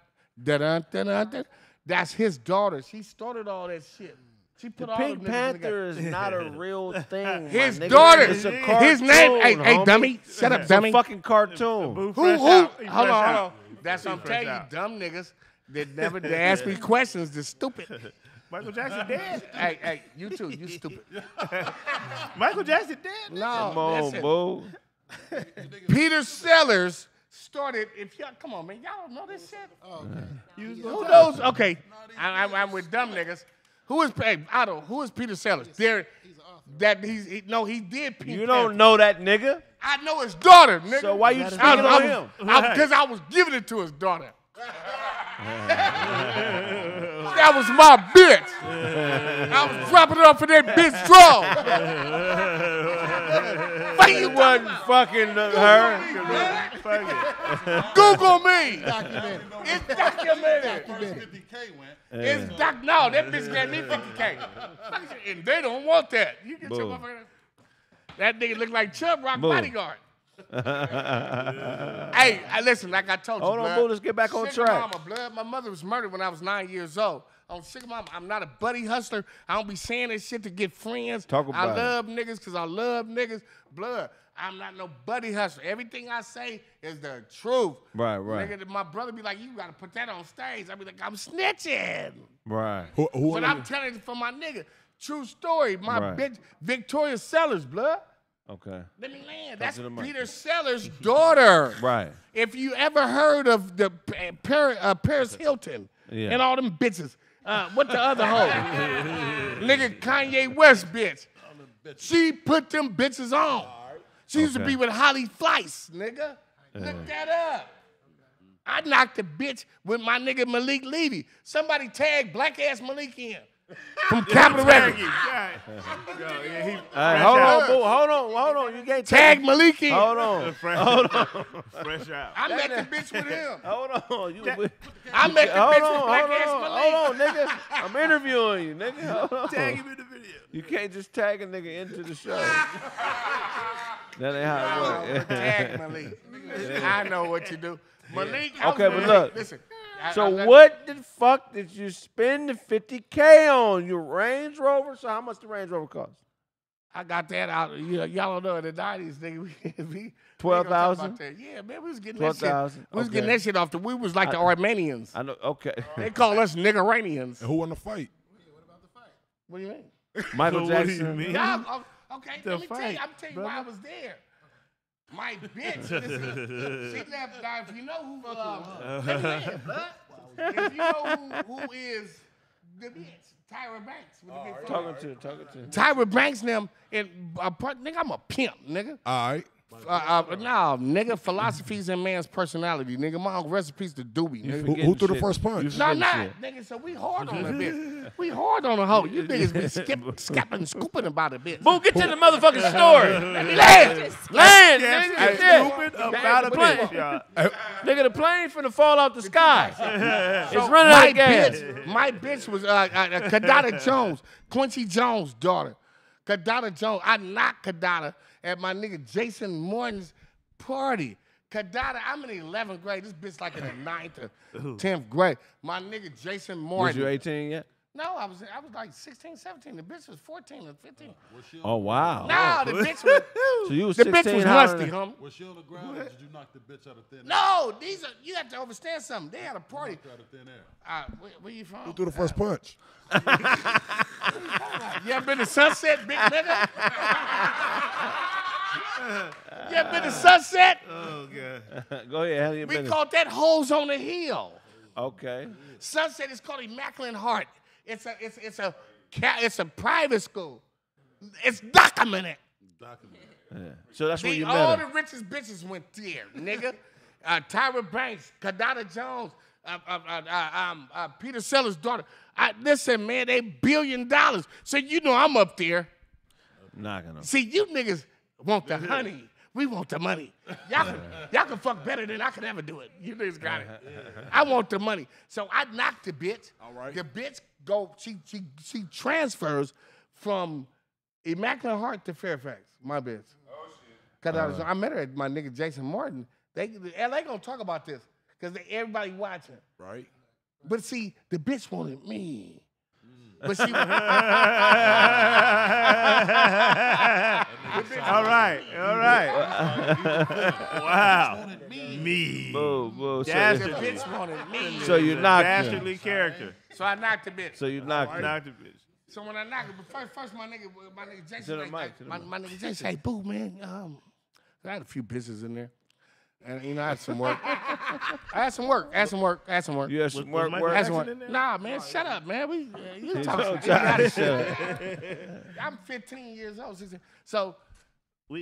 dun dun. That's his daughter. She started all that shit. She put all Pink them niggas Panther is not a real thing. His my nigga. daughter. It's a cartoon, His name. Hey, homie. dummy. Shut up, It's a dummy. fucking cartoon. Who? Fresh Hold out. He on, fresh hold out. on. That's what I'm Fresh telling you, out. dumb niggas that never they ask me questions. They're stupid. Michael Jackson dead. Hey, you too. You stupid. Michael Jackson dead. No, Come on, listen. boo. Peter Sellers started. If y'all come on, man, y'all don't know this shit. Oh, Who knows? Okay, I'm with dumb niggas. Who is Otto? Who is Peter Sellers? There, that he did. Pink You Panther. don't know that nigga? I know his daughter, nigga. So why you speaking on him? Because I was giving it to his daughter. That was my bitch. I was dropping it off for that bitch draw. You wasn't fucking her. Google me. Documented. It's documented. Documented. 50K went. No, that bitch gave me 50K. And they don't want that. You get your Boom. motherfucker. That nigga look like Chubb Rock Boom. bodyguard. Hey, listen, like I told you, Hold on, blood, boo, let's get back on single track. Mama, blood. My mother was murdered when I was 9 years old. I'm single mama. I'm not a buddy hustler. I don't be saying this shit to get friends. Talk about I it. love niggas because I love niggas. Blood. I'm not no buddy hustler. Everything I say is the truth. Right, right. Nigga, my brother be like, you got to put that on stage. I be like, I'm snitching. Right. Who But I'm telling it for my nigga. True story. My Right. bitch, Victoria Sellers, blood. Okay. Let me land. That's to the mic. Peter Sellers' daughter. Right. If you ever heard of the Paris Hilton Yeah. and all them bitches, what the other hoe? Nigga, Kanye West bitch. She put them bitches on. She used to Okay. be with Holly Fleiss, nigga. Look that up. I knocked the bitch with my nigga Malik Levy. Somebody tag black ass Malik in. From Capitol Records. Hold on, boo. Hold on. You can't Tag Malik in. Hold on. Fresh out. I met the bitch with him. Hold on. I met the Hold bitch on, with black hold ass on, Malik. hold on, nigga. I'm interviewing you, nigga. Hold on. Tag him in the video. You can't just tag a nigga into the show. That ain't how it works. Tag Malik. I know what you do. Malik, I was Okay, but with look. Malik. Listen. So what the fuck did you spend the 50K on? Your Range Rover? So how much the Range Rover cost? I got that out. Y'all don't know in the 90s, nigga. We 12,000? Yeah, man, we was getting that shit. 12,000. We was getting that shit off the. We was like the Armenians. I know. Okay. They call us Niggeranians. And who won the fight? What do you mean? Michael What do you Jackson. mean? Yeah, okay, The let me tell you. fight, I'm telling you why I was there. My bitch, listen, she left. Now, if you know who, let me land, blood. If you know who is the bitch, Tyra Banks. With the big phone. Talking to. Tyra Banks, them, and nigga, I'm a pimp, nigga. All right. Nah, nigga, philosophies and man's personality, nigga. My uncle recipes to doobie, nigga. Who threw the first punch? No, not, nigga. So we hard on a bitch. We hard on a hoe. You niggas be skipping, scooping about a bitch. Boo, get to the motherfucking story. Land. Land, nigga. Stupid about a bitch, y'all. Nigga, the plane finna fall out the sky. It's So running out of gas. My bitch was Kadada Jones, Quincy Jones' daughter. Kadada Jones. I knocked Kadada at my nigga Jason Morton's party. Kadada, I'm in the 11th grade. This bitch like in the 9th or 10th grade. My nigga Jason Morton. Was you 18 yet? No, I was like 16, 17. The bitch was 14 or 15. Oh, wow. No, the bitch was So you was the 16. bitch was how lusty, old? homie. Was she on the ground or did you knock the bitch out of thin air? No, these are you have to understand something. They had a party. Knocked her out of thin air. Where you from? Who threw the first punch? You ever been to Sunset, big nigga? You ever been to Sunset? Oh, God. Go ahead. How you We been? called that Hoes on the Hill. Okay. Sunset is called Immaculate Heart. It's a private school. It's documented. So that's where you All met the her. richest bitches went there, nigga. Tyra Banks, Kadada Jones, Peter Sellers' daughter. Listen, man, they $1 billion. So you know I'm up there. Knocking them. See, you niggas want the honey. We want the money. Y'all can fuck better than I could ever do it. You niggas got it. I want the money. So I knocked the bitch. All right. The bitch she transfers from Immaculate Heart to Fairfax. My bitch. Oh shit. Cause I met her at my nigga Jason Martin. LA gonna talk about this because everybody watching. Right. But see, the bitch wanted me. But she. All right. Wow. Me. Boo, boo. The bitch wanted me. So you knocked her. Dastardly character. So I knocked the bitch. So you knocked her. Knocked the bitch. So when I knocked it, but first my nigga Jason, To the mic, to the my nigga Jason, hey, boo, man, I had a few bitches in there, and you know I had some work. I had some work. You had some work. I had some Michael work. Jackson in there? Nah, man, shut up, man. You talk shit. I'm 15 years old. 16. So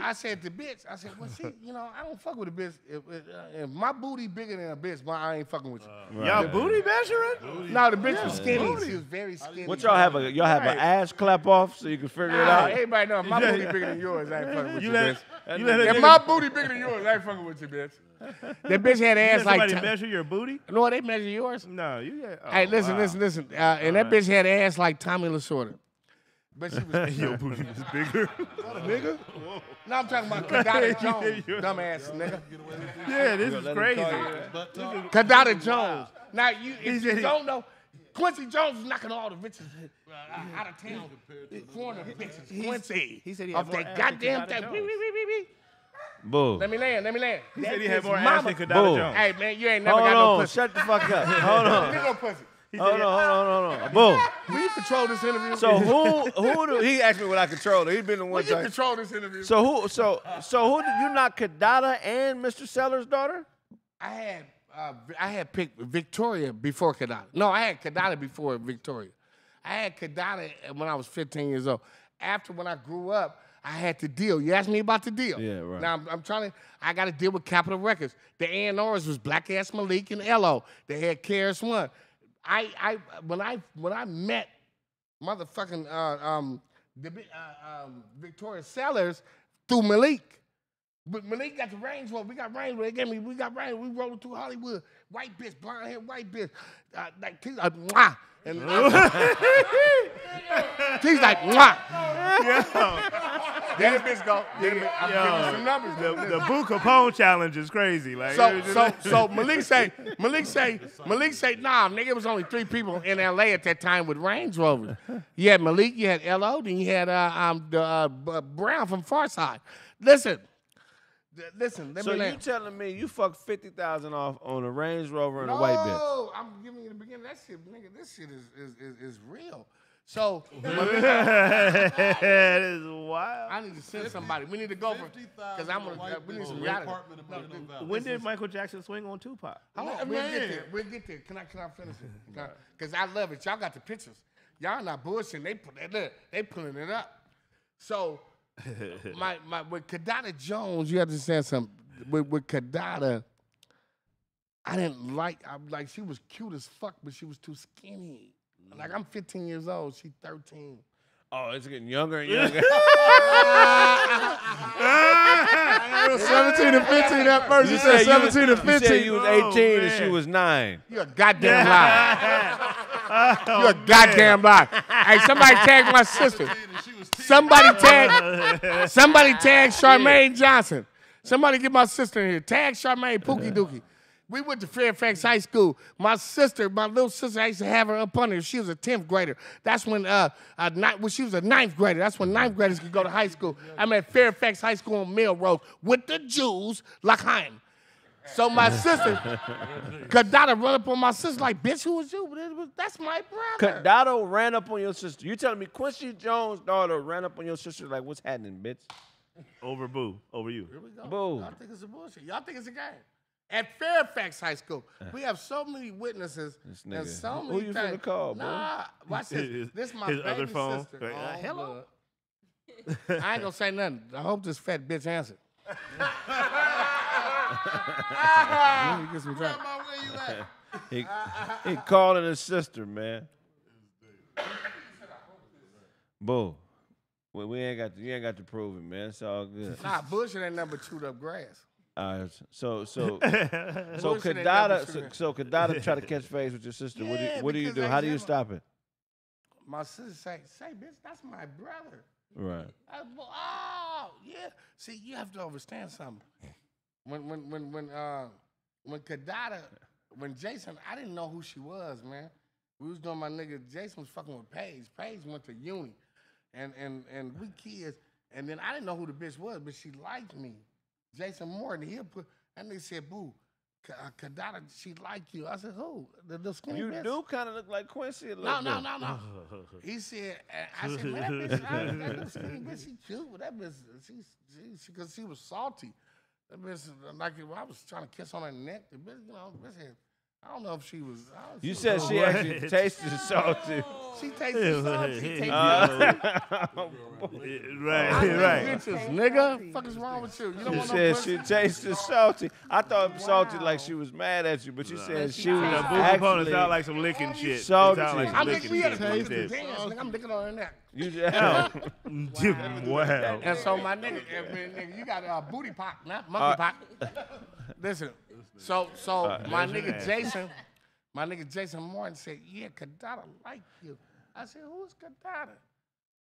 I said the bitch. I said, well, see, I don't fuck with a bitch. If my booty bigger than a bitch, I ain't fucking with you. Right. Y'all booty measuring? No, the bitch was skinny. She was very skinny. What y'all have? Y'all have an ass clap off so you can figure it out? Everybody know if my booty bigger than yours, I ain't fucking with you, bitch. If my booty bigger than yours, I ain't fucking with you, bitch. That bitch had ass like. Somebody measure your booty? No, they measure yours. No, you got. Hey, listen. And that bitch had ass like Tommy Lasorda. But she was. Your booty was bigger. Nigga? No, I'm talking about Gardena Jones, dumbass nigga. Yeah, this is crazy. Gardena Jones. Now, if you don't know, Quincy Jones is knocking all the bitches out of town. Foreigner bitches. Quincy. He said he had more that ass goddamn than thing. Boo. Let me land. He said he had more ass than Gardena Jones. Hey, man, you ain't never got no pussy. Shut the fuck up. Hold on. No pussy. Hold on. Boom. Will you control this interview? So who do he asked me what I control? He's been the one. Will you control this interview? So who did you not Gardena and Mr. Sellers' daughter? I had picked Victoria before Gardena. No, I had Gardena before Victoria. I had Gardena when I was 15 years old. After when I grew up, I had to deal. You asked me about the deal. Yeah, right. Now I got to deal with Capitol Records. The A&Rs was Black Ass Malik and L.O. They had KRS-One. When I met motherfucking Victoria Sellers through Malik. But Malik got the Range Rover. We got Range Rover. We got Range Rover. We rolling through Hollywood. White bitch, blonde hair, white bitch. Mwah. And he's like, mwah. There the bitch go. I'm giving you some numbers. The Boo Kapone challenge is crazy. Like so Malik say, nah, nigga, it was only 3 people in LA at that time with Range Rovers. You had Malik, you had L.O., then you had Brown from Farside. Listen, let so me you telling me you fucked 50,000 off on a Range Rover and a white bitch? No, I'm giving you the beginning. That shit, nigga, this shit is real. So that is wild. I need to send somebody. We need to go for because we need some reality. When did Michael Jackson swing on Tupac? We'll get there. Can I finish it? Because I love it. Y'all got the pictures. Y'all not bullshitting. They pulling it up. So my with Gardena Jones, you understand something. With Gardena, I didn't like. She was cute as fuck, but she was too skinny. Like, I'm 15 years old. She's 13. Oh, it's getting younger and younger. 17 and 15 at first. You said 17 and 15. You said you was 18 and she was 9. You're a goddamn liar. You're a goddamn liar. Hey, somebody tag my sister. Somebody tag Charmaine Johnson. Somebody get my sister in here. Tag Charmaine Pookie Dookie. We went to Fairfax High School. My little sister, I used to have her up under her. She was a 10th grader. That's when she was a 9th grader. That's when 9th graders could go to high school. I'm at Fairfax High School on Melrose with the Jews, L'chaim. So my sister, Gardena run up on my sister like, bitch, who was you? That's my brother. Gardena ran up on your sister. You telling me Quincy Jones' daughter ran up on your sister like, what's happening, bitch? Over Boo. Over you. Here we go. Boo. Y'all think it's a bullshit. Y'all think it's a game. At Fairfax High School, we have so many witnesses and so many Who you finna call, bro? Nah, watch this. This is my baby other phone. sister. Hello? I ain't gonna say nothing. I hope this fat bitch answered. Let me get some drink. He calling his sister, man. Boo. Well, you ain't got to prove it, man. It's all good. Nah, bullshit ain't nothing but chewed up grass. So Gardena try to catch phase with your sister. What do you do? How do you stop it? My sister say, bitch, that's my brother. Right. Oh, yeah. See, you have to understand something. When Jason, I didn't know who she was, man. We was doing my nigga. Jason was fucking with Paige. Paige went to uni, and we kids. And then I didn't know who the bitch was, but she liked me. Jason Morton, and they said, boo, Gardena, she like you. I said, who? The skinny bitch? You do kind of look like Quincy a little bit. No. He said, I said, man, that bitch, that skinny bitch, she cute. That bitch, because she was salty. That bitch, like, I was trying to kiss on her neck. The bitch, bitch had I don't know if she was. You said she actually tasted salty. She tasted salty. Right. Bitches, nigga. Fuck is wrong with you? You don't You want said no pussy? she tasted salty. I thought salty like she was mad at you, but you said she was Boo Kapone actually sound like some licking shit. It salty. sound like some I'm licking licking shit. your dance, nigga. I'm licking on her neck. You just, Wow. And so my nigga, you got a booty pop, not monkey pop. Listen, so my nigga Jason Martin said, yeah, Gardena like you. I said, who's Gardena?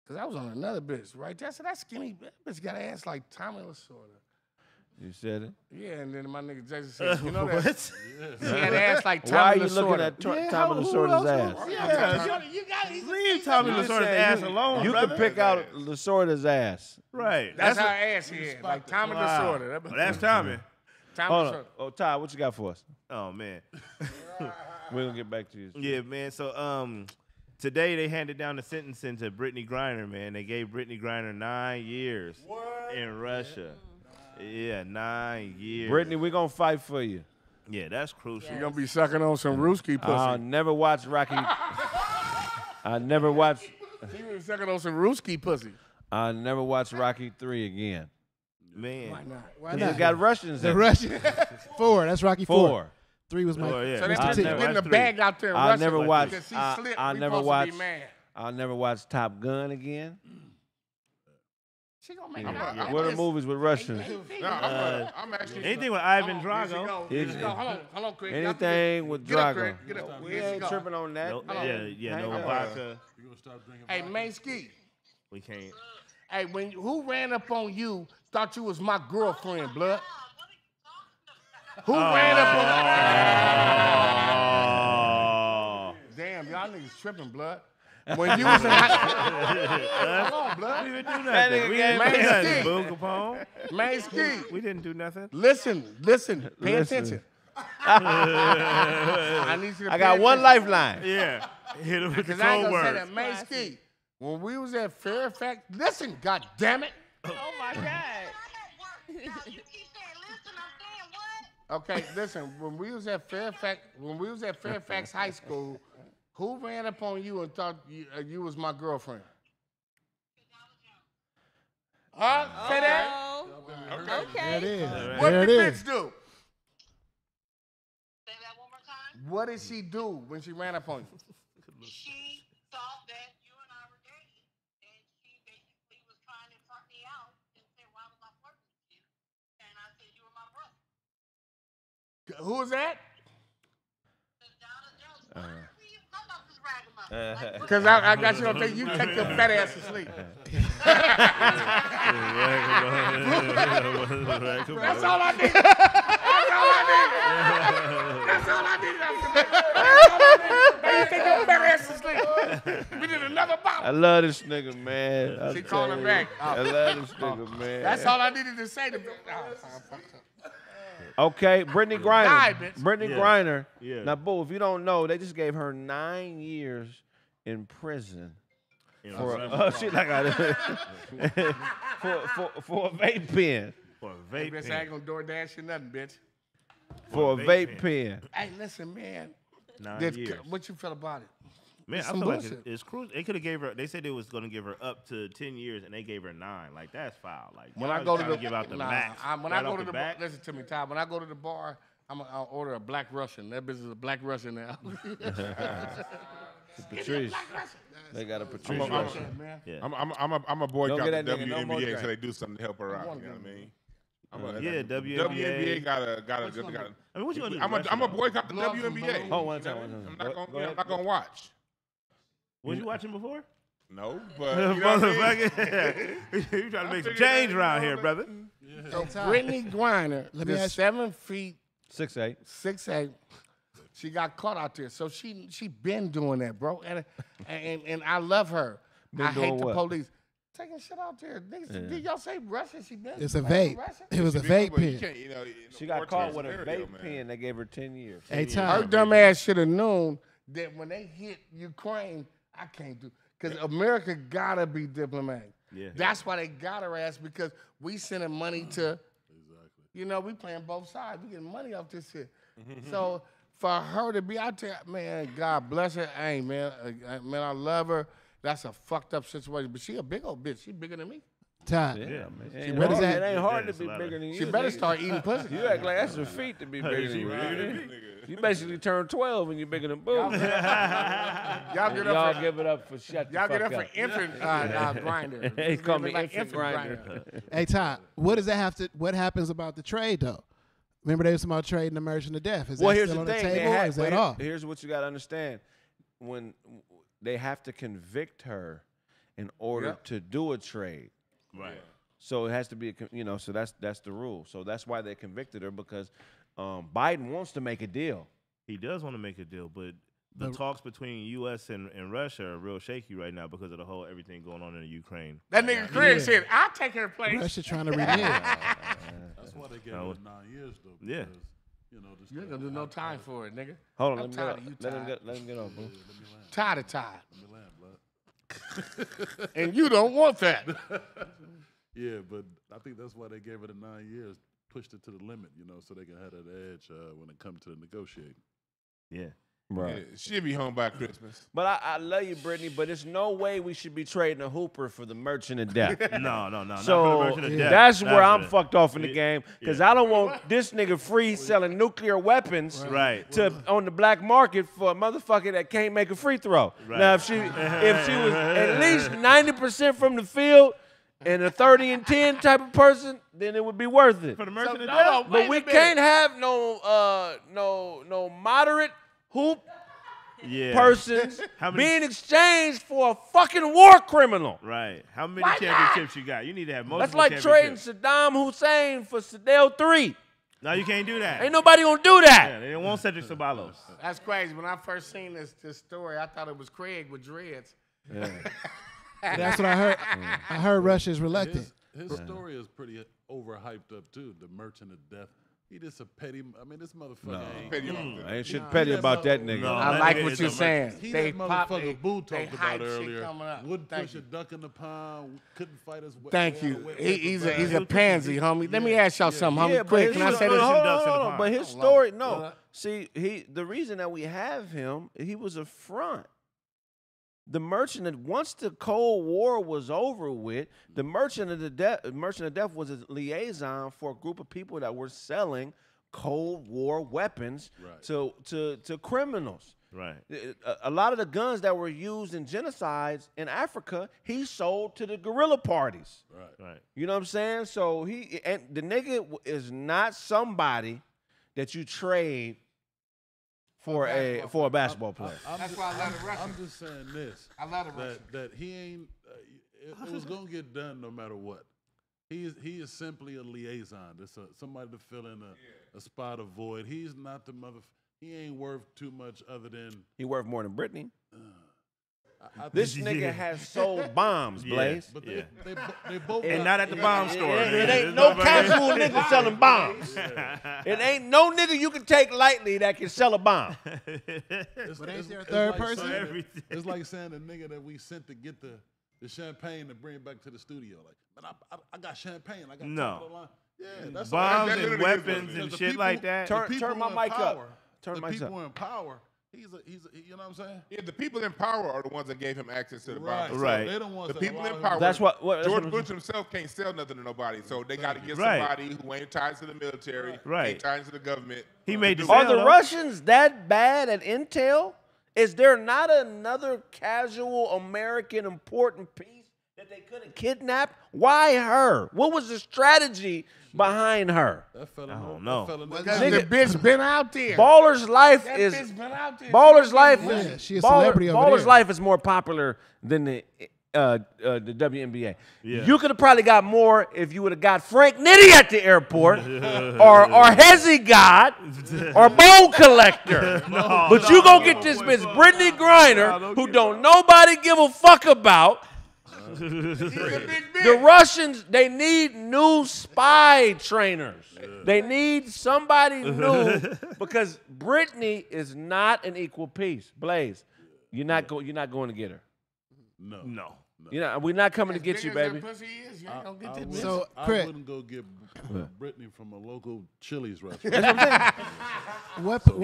Because I was on another bitch, right there. I said, that skinny bitch got an ass like Tommy Lasorda. you said it. Yeah, and then my nigga Jason said, you know that? She had an ass like Tommy Lasorda. Why are you looking at Tommy Lasorda's ass? Yeah, you got it. Leave Tommy Lasorda's ass alone, You brother. can pick out Lasorda's ass. Right. That's how ass he had, like Tommy Lasorda. Well, that's Tommy. Tommy Hold on. Lasorda. Oh, Ty, what you got for us? Oh, man. We're going to get back to you. Yeah, man. So today they handed down the sentencing to Brittany Griner, man. They gave Brittany Griner 9 years in Russia. Yeah, 9 years. Brittany, we're going to fight for you. Yeah, that's crucial. You gonna be sucking on some Ruski pussy. I'll never watch Rocky. I never watch. You been sucking on some Ruski pussy. I'll never watch Rocky 3 again. Man. Why not? Why It's not? got Russians The in it. Russian 4. That's Rocky 4. 4. 3 was my. Oh, yeah. So That's that's never- getting the that's bag out there in I'll Russia. never watch. Because she I'll slipped. I'll We never supposed watch. to be mad. I'll never watch Top Gun again. She gonna make What are movies with Russians? No, I'm actually. Anything with Ivan Drago. Hold on, Craig. Anything with Get up, Drago. Craig. Get up. We Here she ain't go. tripping on that. No, Hang no on. vodka. You gonna stop drinking? Hey, Main Ski. We can't. Hey, who ran up on you? Thought you was my girlfriend, blood. Who ran up on? Damn, y'all niggas tripping, blood. When you was in high hold on, blood. We didn't do nothing. We didn't Man, do nothing, Ski. Boo Kapone. Main Ski. We didn't do nothing. Listen. Pay Listen. attention. I need you to I pay got one attention. lifeline. Yeah. Hit him with the Because I ain't cold gonna say word. that. Main Ski. When we was at Fairfax, listen, God damn it. Oh my God. Okay, listen. When we was at Fairfax High School, who ran up on you and thought you was my girlfriend? Huh? Say that. Oh, There it okay. is. What There did it the is. bitch do? What did she do when she ran up on you? She thought that you and I were dating, and she basically was trying to front me out and say, why was I flirting with you? And I said, you were my brother. Who was that? Because I got you on tape. You take your fat ass to sleep. That's all I need. That's all I need. You take your fat ass to sleep. We did another I bottle. love this nigga, man. I'm She calling telling back. you. I love this nigga, man. That's all I needed to say to Okay, Brittany Griner. Die, bitch. Brittany Yeah. Griner. Yeah. Now, Boo, if you don't know, they just gave her 9 years in prison for shit like for a vape pen. For a vape Bitch, I ain't gonna DoorDash you nothing, bitch. For a vape pen. Hey, listen, man. 9 years. What you feel about it? Man, It's I some feel like bullshit. it's crucial. They could have gave her. They said they was going to give her up to 10 years, and they gave her 9. Like that's foul. Like When y'all I go to trying the give out the nah, max. when I right go off to the bar, back. listen to me, Ty. When I go to the bar, I'll order a black Russian. That bitch is a black Russian now. Patrice. They got a Patrice. I'm a- Russian. man. Yeah. I'm a boycott Don't get the that nigga no more WNBA drink. until they do something to help her out. You know what I mean? Yeah, WNBA. WNBA gotta. I mean, what you gonna do? I'm a boycott the Gloves and WNBA. balloons. Oh, one time. I'm not gonna watch. Was you watching before? No, but you know what I mean? Motherfucker. You trying to make some figured change that, around you here, know, brother. So Brittany Griner, Let me the ask- 7 feet 6'8". 6'8", she got caught out there. So she been doing that, bro. And I love her. Been I hate doing the what? police. Taking shit out there. Niggas, did y'all say Russia? She been? It's a playing vape. Russia? It was a But vape you pen. can't, She got caught with a scenario, vape man. pen. They gave her 10 years. Hey, Her Tom. dumb ass should have known that when they hit Ukraine, I can't do. Because America gotta be diplomatic. Yeah. That's why they got her ass, because we sending money to, you know, we playing both sides. We getting money off this shit. So for her to be out there, man, God bless her. Hey, man, man, I love her. That's a fucked up situation, but she a big old bitch. She bigger than me. Todd. Yeah, man. It It ain't hard to be bigger than you. She better nigga. start eating pussy. You act like that's a feat to be bigger than you. You basically turn 12 and you're bigger than Boo. Y'all give it up for shut the Y'all fuck get up up. for infant grinder. They call me Like infant grinder. Hey, Todd, what does that have to? What happens about the trade though? Remember they was talking about trading the merch and the death. Is that Here's still the on thing. the table? Or is that off? Here's what you got to understand. When they have to convict her in order to do a trade. Right. So it has to be, so that's the rule. So that's why they convicted her, because Biden wants to make a deal. He does want to make a deal, but the talks between U.S. and Russia are real shaky right now because of the whole everything going on in the Ukraine. That nigga Kraig said, I'll take her place. Russia trying to renege. That's why they gave her 9 years, though. Yeah. Because, this You ain't gonna do no time for it, nigga. Hold on, I'm tired of you, let him Todd. get on, boo. Tired of Todd. Let me land, blood. And you don't want that. Yeah, but I think that's why they gave her the 9 years, pushed it to the limit, so they can have that edge when it comes to the negotiating. Yeah. Right. Yeah, she'll be home by Christmas. But I love you, Brittany, but there's no way we should be trading a hooper for the merchant of death. No. So not for the merchant of death. that's where I'm it. fucked off in the game, because I don't want this nigga free selling nuclear weapons on the black market for a motherfucker that can't make a free throw. Right. Now, if she was at least 90% from the field and a 30 and 10 type of person, then it would be worth it. For the merchant of death? But we can't have no moderate hoop persons being exchanged for a fucking war criminal. Right. How many championships you got? You need to have multiple That's like trading championships. Saddam Hussein for Sadel 3. No, you can't do that. Ain't nobody gonna do that. Yeah, they don't want Cedric Ceballos. That's crazy. When I first seen this story, I thought it was Kraig with dreads. Yeah. That's what I heard. I heard Russia's reluctant. His story is pretty overhyped up, too. The merchant of death. He just a petty. I mean, this motherfucker ain't. Petty ain't shit petty about that nigga. No, I that like nigga what is you're a saying. He They that pop. motherfucker Boo talked about hype shit earlier. coming up. Wouldn't Thank push you. a duck in the pond. Couldn't fight his way. Thank you. He's a pansy, homie. Let me ask y'all something, homie. Yeah, Quick, but can I say hold this? on, but his story, See, the reason that we have him, he was a front. The merchant, once the Cold War was over with, the merchant of death was a liaison for a group of people that were selling Cold War weapons to criminals. Right. A lot of the guns that were used in genocides in Africa, he sold to the guerrilla parties. Right. You know what I'm saying? So the nigga is not somebody that you trade for a basketball player. That's why I love the Russian. I'm just saying this. I love the Russian. That he ain't. It was gonna get done no matter what. He is simply a liaison. It's somebody to fill in a spot of void. He's not the mother. He ain't worth too much other than. He worth more than Brittany. This nigga has sold bombs, Blaze. But they both. And not at the bomb store. It ain't no casual nigga selling bombs. It ain't no nigga you can take lightly that can sell a bomb. But ain't there a third person? It's like saying the nigga that we sent to get the champagne to bring back to the studio. Like, man, I got champagne. I got top of the line. Yeah, that's bombs that's and weapons and shit like that. Turn my mic up. The people in power. He's you know what I'm saying? Yeah, the people in power are the ones that gave him access to the bomb. Right. So they don't want The people in power. That's what George Bush himself can't sell nothing to nobody, so they got to get somebody who ain't tied to the military, ain't tied to the government. He made the Are the Russians that bad at intel? Is there not another casual American important piece that they could have kidnapped? Why her? What was the strategy behind her? That fella, I don't know. Because the bitch been out there. Baller's life That is bitch been out there. Baller's life Yeah, is she a celebrity over Baller's there. life is more popular than the WNBA. Yeah. You could have probably got more if you would have got Frank Nitti at the airport, or Hezzy God, or Bone Collector. But you gonna get this bitch Brittany Griner, who don't nobody give a fuck about. The Russians, they need new spy trainers. They need somebody new because Brittany is not an equal piece. Blaze, you're not going to get her. No. No. You know, we're not coming to get you, baby. So, I Kraig, wouldn't go get Brittany from a local Chili's restaurant. how much of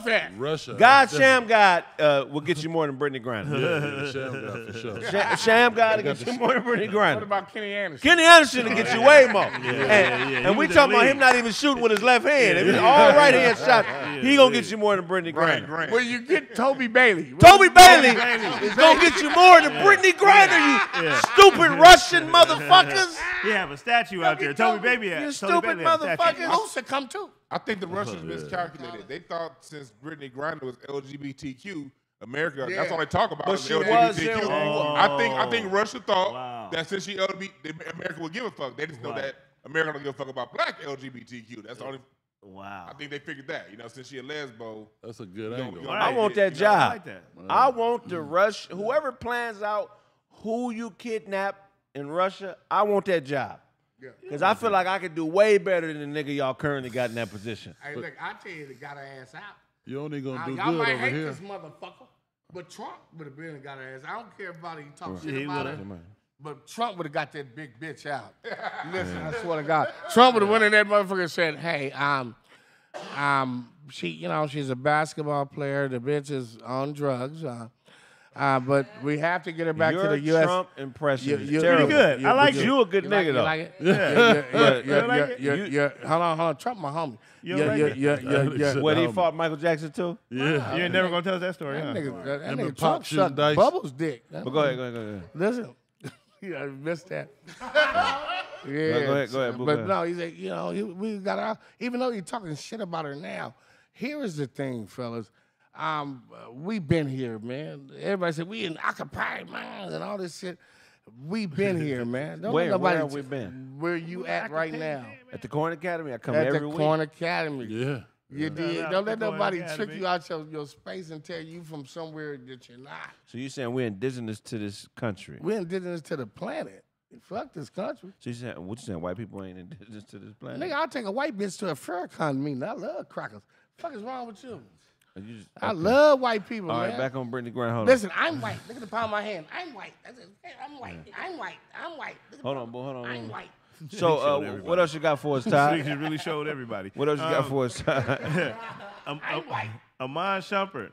a- Russia. God, Sham God will get you more than Brittany Griner. Yeah, Sham God for sure. Sham God will get you more than Brittany Griner. What about Kenny Anderson? Kenny Anderson will get you way more. And we talking about him not even shooting with his left hand. If it's all right hand shot, he gonna get you more than Brittany Griner. Well, you get Toby Bailey. Toby Bailey is gonna get you more than Brittany Griner, you stupid Russian motherfuckers. He have a statue out there. Toby Baby. You stupid motherfuckers. Also come too. I think the Russians miscalculated. They thought since Brittany Griner was LGBTQ, America, that's all they talk about. But is she LGBTQ. was I think Russia thought that since she LGBT, America would give a fuck. They just know that America don't give a fuck about black LGBTQ. That's the only. Wow. I think they figured that. You know, since she a lesbo. That's a good angle. I want that job. I want the Rush. Whoever plans out who you kidnap in Russia, I want that job. Because I feel like I could do way better than the nigga y'all currently got in that position. Hey, look, I tell you, they got her ass out. You only gonna do Y'all good might over hate here. this motherfucker, but Trump would have been and got her ass. I don't care about it. You talk shit about it. But Trump would have got that big bitch out. Listen, I swear to God, Trump would have went in that motherfucker and said, "Hey, she, you know, she's a basketball player. The bitch is on drugs. But we have to get her back to the U.S." Trump impression is Pretty terrible. good. I like You a good nigga, though. Like it? Hold on. Trump, my homie. What, he fought Michael Jackson, too? Yeah. You ain't never going to tell us that story, huh? That Him nigga and Trump Pop shooting sucked dice. Bubbles' dick. But go ahead. Listen. I missed that. Yeah. Go ahead, Boo, But go ahead. no, he's like, you know, we got her, even though you're talking shit about her now, here is the thing, fellas. We've been here, man. Everybody said we in occupied minds and all this shit. We've been here, man. Don't let nobody where have we been? Where you at right now? At the Corn Academy. I come At every the week. Corn Academy. Yeah. You did. out Don't the let Corn nobody Academy. trick you out your space and tell you from somewhere that you're not. So you saying we're indigenous to this country? We're indigenous to the planet. Fuck this country. So you saying, what you saying, white people ain't indigenous to this planet? Nigga, I'll take a white bitch to a Farrakhan meeting. I love crackers. Fuck is wrong with you? I love white people, All man. right, back on Brittany Griner. Hold Listen, I'm white. Look at the palm of my hand. I'm white. That's it. I'm white. I'm white. I'm white. Look at Hold the- on, boo. Hold on. I'm white. So what else you got for us, Ty? He really showed everybody. What else you got for us, Ty? Amon Shumpert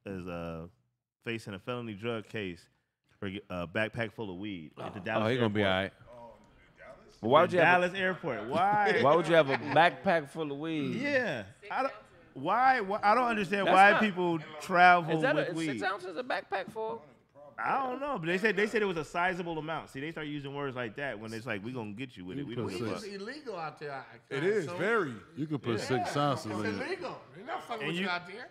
is facing a felony drug case for a backpack full of weed at the Dallas Oh, he gonna be all airport. right. But why would you have Dallas airport. Why? Why would you have a backpack full of weed? Yeah. Why? I don't understand why people travel Is that with a weed. 6 ounces a backpack full? I don't know, but they said it was a sizable amount. See, they start using words like that when it's like we gonna get you with it. We don't give a It's fuck. illegal out there. It is very. You could put 6 ounces It's in it. illegal. They're not fucking with you out there.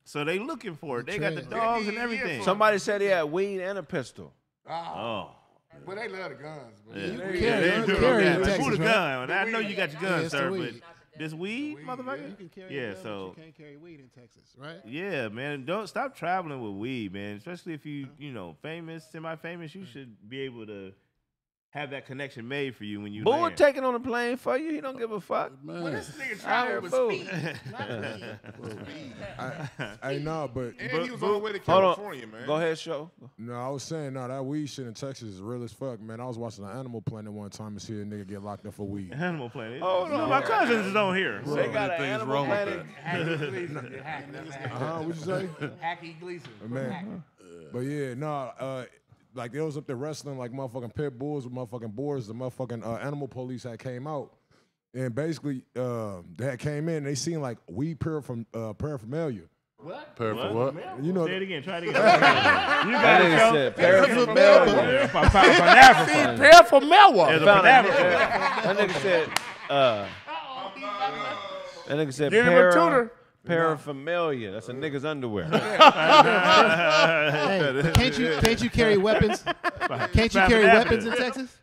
So they looking for it. They got the dogs and everything. Somebody said he had weed and a pistol. Oh. But they love the guns. But Yeah. carry They it. do. Carry it in Yeah, Texas, Who the right? gun? I know you got your gun, it's the sir, but weed. this weed, motherfucker? You can carry Yeah, a gun, but so you can't carry weed in Texas, right? yeah, man, don't stop traveling with weed, man. Especially if you famous, semi-famous, you should be able to have that connection made for you when you Boo land. taking on a plane for you. He don't give a fuck. Well, this nigga I travel heard with boo. speed. Not weed. Hey, no, but And he was on the way to Hold on. California, man. Go ahead, show. no, I was saying no. That weed shit in Texas is real as fuck, man. I was watching the Animal Planet one time and see a nigga get locked up for weed. Animal Planet. Oh, no. My cousins is on here. They got an things Animal wrong with Planet. Hacky Gleason. What you say? Hacky Gleason. Man. But yeah, no, like they was up there wrestling like motherfucking pit bulls with motherfucking boars. The motherfucking animal police had came out. And basically, they had came in and they seen like weed paraphernalia. What? Pair for what? You know, Say it again. Try it again. You That got it, nigga Joe. said paraphernalia. Panafrican. Pair for Melwa. There's a Found a- Panafrican. That nigga said, that nigga said Give him a tutor. paraphernalia. That's a nigga's underwear. Hey, can't you carry weapons? Can't you carry weapons in Texas?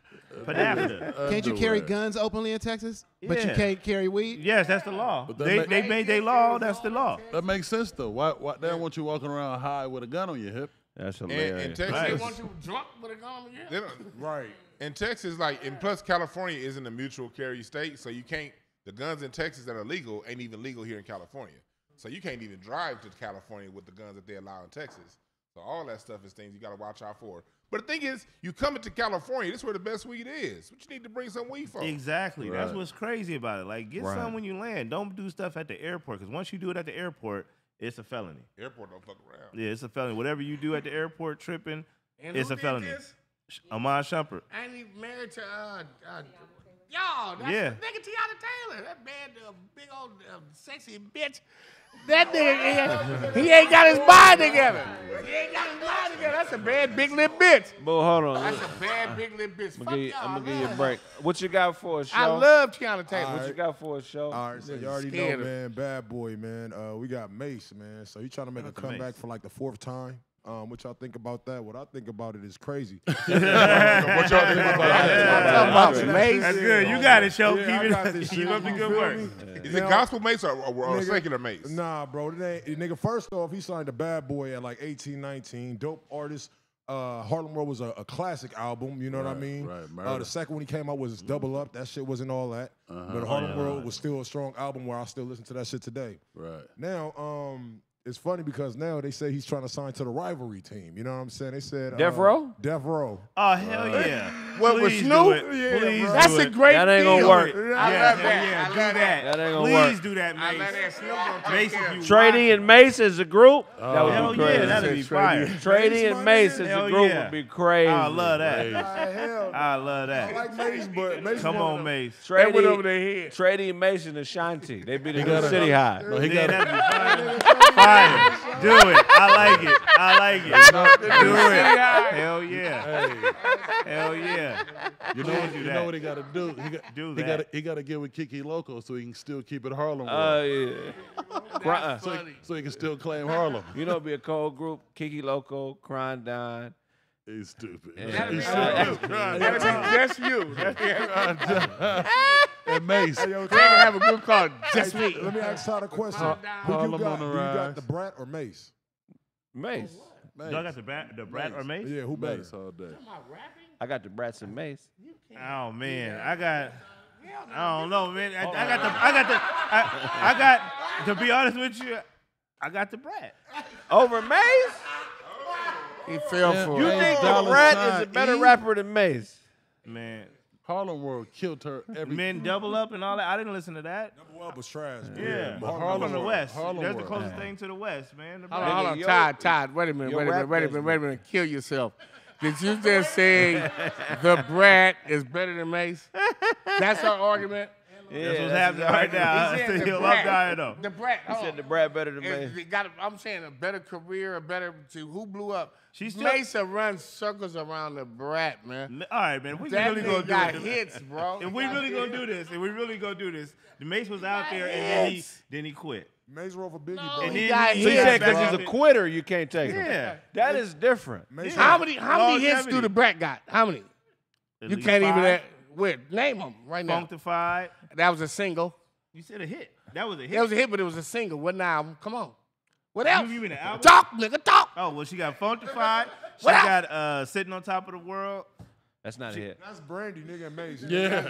Panafrican. Can't you carry guns openly in Texas? But you Yeah. can't carry weed? Yes, that's the law. that They make- made their law. That's the law. That makes sense though. Why they don't want you walking around high with a gun on your hip? That's In hilarious. They Texas, want you drunk with a gun on your they head? don't- right. in Texas, like, and plus California isn't a mutual carry state, so you can't. The guns in Texas that are legal ain't even legal here in California. So you can't even drive to California with the guns that they allow in Texas. So all that stuff is things you got to watch out for. But the thing is, you coming to California, this is where the best weed is. What you need to bring some weed for? Exactly. Right. That's what's crazy about it. Like, get some when you land. Don't do stuff at the airport, because once you do it at the airport, it's a felony. Airport don't fuck around. Yeah, it's a felony. Whatever you do at the airport tripping, it's a felony. Ahmad Shumpert. I ain't even married to y'all. That's the nigga Tiana Taylor. That bad, big old sexy bitch. That nigga, he ain't got his mind together. He ain't got his mind together. That's a bad big lip bitch. But hold on. That's a bad big lip bitch. I'm gonna give you a break. What you got for us, show? I love Tiana Taylor. What you got for us, show? All right, so you already know, man. Bad boy, man. We got Mace, man. So he trying to make a comeback for like the 4th time. What y'all think about that? What I think about it is crazy. What y'all think about that? That's good. You got it, show. Keep up the good work. Is it gospel Mace or secular Mace? Nah, bro. Nigga, first off, he signed a Bad Boy at like 18, 19. Dope artist. Harlem World was a classic album, you know what I mean? Right, the second one he came out was Double Up. That shit wasn't all that. But Harlem World was still a strong album where I still listen to that shit today. Right. Now, it's funny because now they say he's trying to sign to the rivalry team. You know what I'm saying? They said Death Row? Death Row. Oh, hell yeah. What, with Snoop? Yeah, please that's a great deal. That ain't gonna work. I love that. Do that. That ain't gonna work. Please do that, Mace. I love that. Snoop gonna take Mace, care if of you it. Trady and Mace as a group? That would Hell be crazy. yeah, that'd be fire. Trady and Mace as a group would be crazy. I love that. Hell, I love I that. like Mace, but Mace Come on, Mace. That went over their head. Trady and Mace and Ashanti. They be the new City High. No, he Man, got that'd be fire. Fire. Do it. I like it. I like it. Do it. Hell yeah. Hell yeah. You know what he got to do? He got to get with Kiki Loco so he can still keep it Harlem. Yeah. So he can still claim Harlem. You know, it'd be a cold group. Kiki Loco, Crying Don. He's stupid. That's you. And Mace. They can have a group called Just Me. Let me ask Todd a question. Who you got? Do you got the Brat or Mace? Mace. Do I got the Brat or Mace? Yeah, who better? Mace all day. I got the Brats and Mace. Oh man, I don't know, man. I got. To be honest with you, I got the Brat. Over Mace? He fell for You it. think the Brat is a better rapper than Mace? Man, Harlem World killed her every. Men Double Up and all that. I didn't listen to that. Double Up was trash. Yeah, But I'm from the West. Harlem That's the World. closest thing to the West, man. The Hold Brat. on, Todd. Wait a minute. Kill yourself. Did you just say the Brat is better than Mace? That's our argument. Yeah, That's what's happening right now. He said the He'll Brat. die though. The Brat. He said the Brat better than Mace. I'm saying a better career, a better to who blew up. She's still- Mace runs circles around the Brat, man. All right, man. If we That really gonna nigga do got it. hits, bro. If we really gonna do this, the Mace was out there and then he quit. Mace wrote for Biggie, No, bro. And he then got So you hits, said bro. because he's a quitter, you can't take him. Yeah. That is different. Mace How many hits Longevity. do the Brat got? How many? At You least can't 5. even name them right now. Functified. That was a single. You said a hit. That was a hit. That was a hit, but it was a single. What an album? Come on. What else? You mean an album? Talk, nigga, talk. Oh, well, she got Functified. She What else? got Sitting on Top of the World. That's not a hit. That's Brandy, nigga, and Mace. Yeah.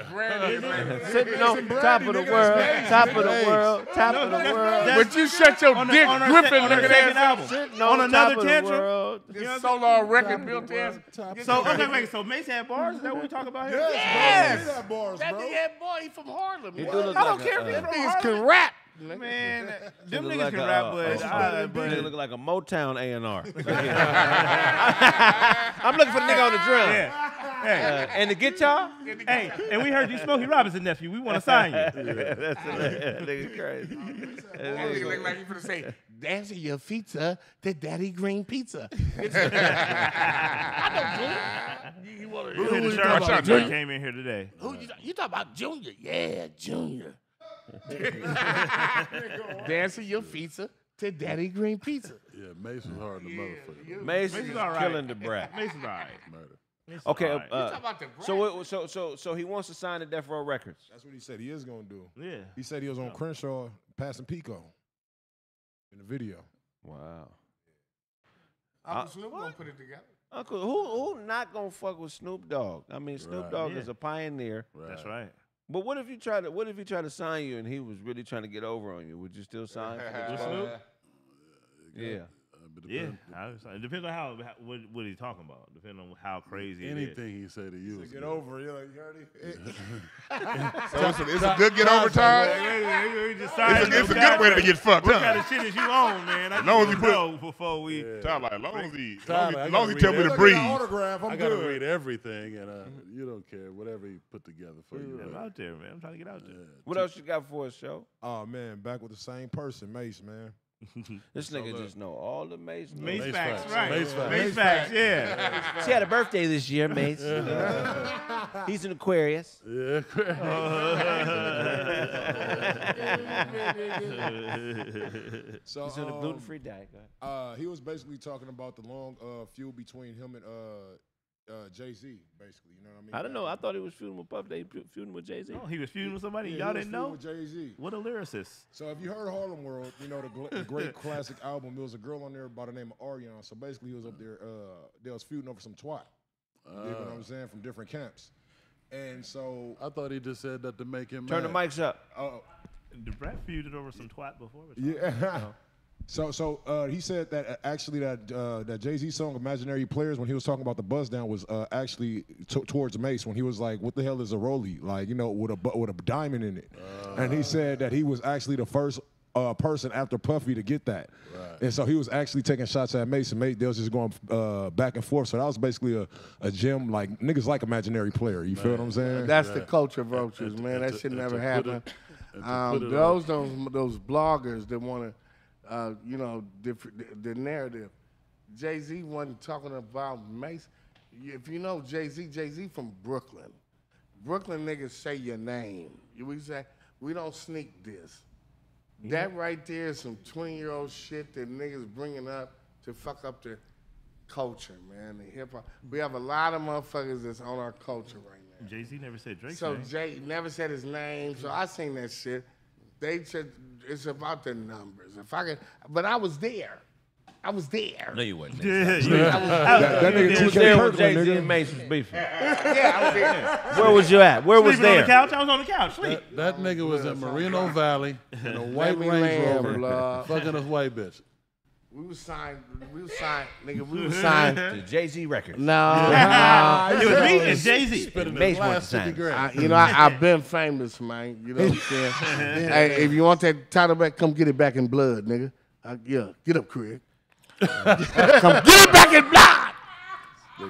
Sitting on top of the world, top of the world, top of the world. But you shut your dick gripping, on her nigga. second That album. Sitting On on another top of the tantrum. world. this solo record built in. So, okay, wait. So Mace had bars? Is that what we talk about here? Yes. That bars, That bro. nigga had boy, he from Harlem. He man. do look I don't like care a, if uh, these niggas can rap. Man, them Look niggas like can a, rap, They but look like a Motown A&R. I'm looking for the nigga on the drum. yeah. Hey, And the guitar? hey, and we heard you Smokey Robinson nephew. We want to sign you. That's that nigga crazy. That nigga look like you finna say, dancing your pizza to Daddy Green Pizza. Who hit the Sherman shot that came in here today? Who you talking about Junior? Yeah, Junior. Dancing your pizza to Daddy Green Pizza. Yeah, Mace was hard to motherfucker. Mace is all right. killing the Brat. Mace is all right. Murder. Okay, all right. Talking about the Brat. so he wants to sign to Death Row Records. That's what he said he is going to do. Yeah. He said he was on Crenshaw passing Pico in the video. Wow. Uncle Snoop gonna put it together. Uncle, who not gonna fuck with Snoop Dogg? I mean, Snoop Right. Dogg Yeah. is a pioneer. That's right. But what if you tried to sign you and he was really trying to get over on you? Would you still sign? for the With spot? Snoop? Yeah. Yeah, it depends on what he's talking about. Depending on how crazy anything he say to you. To get over, you heard it? So it's a good get over time. It's a good way to get fucked, What huh? kind of shit is you on, man? As long as you know before we. Tyler, as long as he Tyler, tell me to breathe. Autograph, I gotta read everything, and you don't care whatever he put together for you. I'm out there, man. I'm trying to get out there. What else you got for us, show? Oh man, back with the same person, Mace, man. This nigga just know all the Mace. Mace Mace facts, facts. right? Mace facts. Mace facts, yeah. She had a birthday this year, Mace. He's an Aquarius. Yeah. So He's on a gluten-free diet. he was basically talking about the long feud between him and Jay-Z, basically. You know what I mean? I don't know. I thought he was feuding with Puff Daddy, feuding with Jay-Z. Oh, he was feuding with somebody. Yeah, Y'all he was didn't feuding know? with Jay-Z. What a lyricist. So if you heard Harlem World, you know the great classic album. There was a girl on there by the name of Ariana. So basically, he was up there. They was feuding over some twat. You know what I'm saying? From different camps. And so I thought he just said that to make him Turn the mad. mics up. The Brett feuded over some twat before. Yeah. So he said that actually that Jay-Z song "Imaginary Players" when he was talking about the buzz down was actually towards Mace when he was like, "What the hell is a rollie?" Like, you know, with a diamond in it. And he said that he was actually the first person after Puffy to get that. Right. And so he was actually taking shots at Mace, and they was just going back and forth. So that was basically a gem. Like, niggas like Imaginary Player. You feel what I'm saying? That's the culture vultures, man. That shit never happened. Those bloggers that want to, the narrative. Jay-Z wasn't talking about Mace. If you know Jay-Z from Brooklyn. Brooklyn niggas say your name. We say, we don't sneak this. That right there is some 20-year-old shit that niggas bringing up to fuck up the culture, man, the hip-hop. We have a lot of motherfuckers that's on our culture right now. Jay-Z never said Drake's So name. Jay never said his name, so I seen that shit. They said it's about the numbers. But I was there. I was there. No, you wasn't. Yeah, That nigga You was TK there when Kirkland, Jay-Z nigga. and Mace was beefing. Yeah, I was there. Where was you at? Where was Sleeping on there? the couch? I was on the couch. Sleep. That nigga was in Merino Valley in a white me Range land, Rover, blood. fucking this white bitch. We was signed, nigga, we was signed. To Jay-Z Records. No. It was me and Jay-Z. Spending Mace his wanted last to sign 50 grand. You know, I've been famous, man. You know what I'm saying? Hey, if you want that title back, come get it back in blood, nigga. Yeah, get up, Kraig. Come get it back in blood.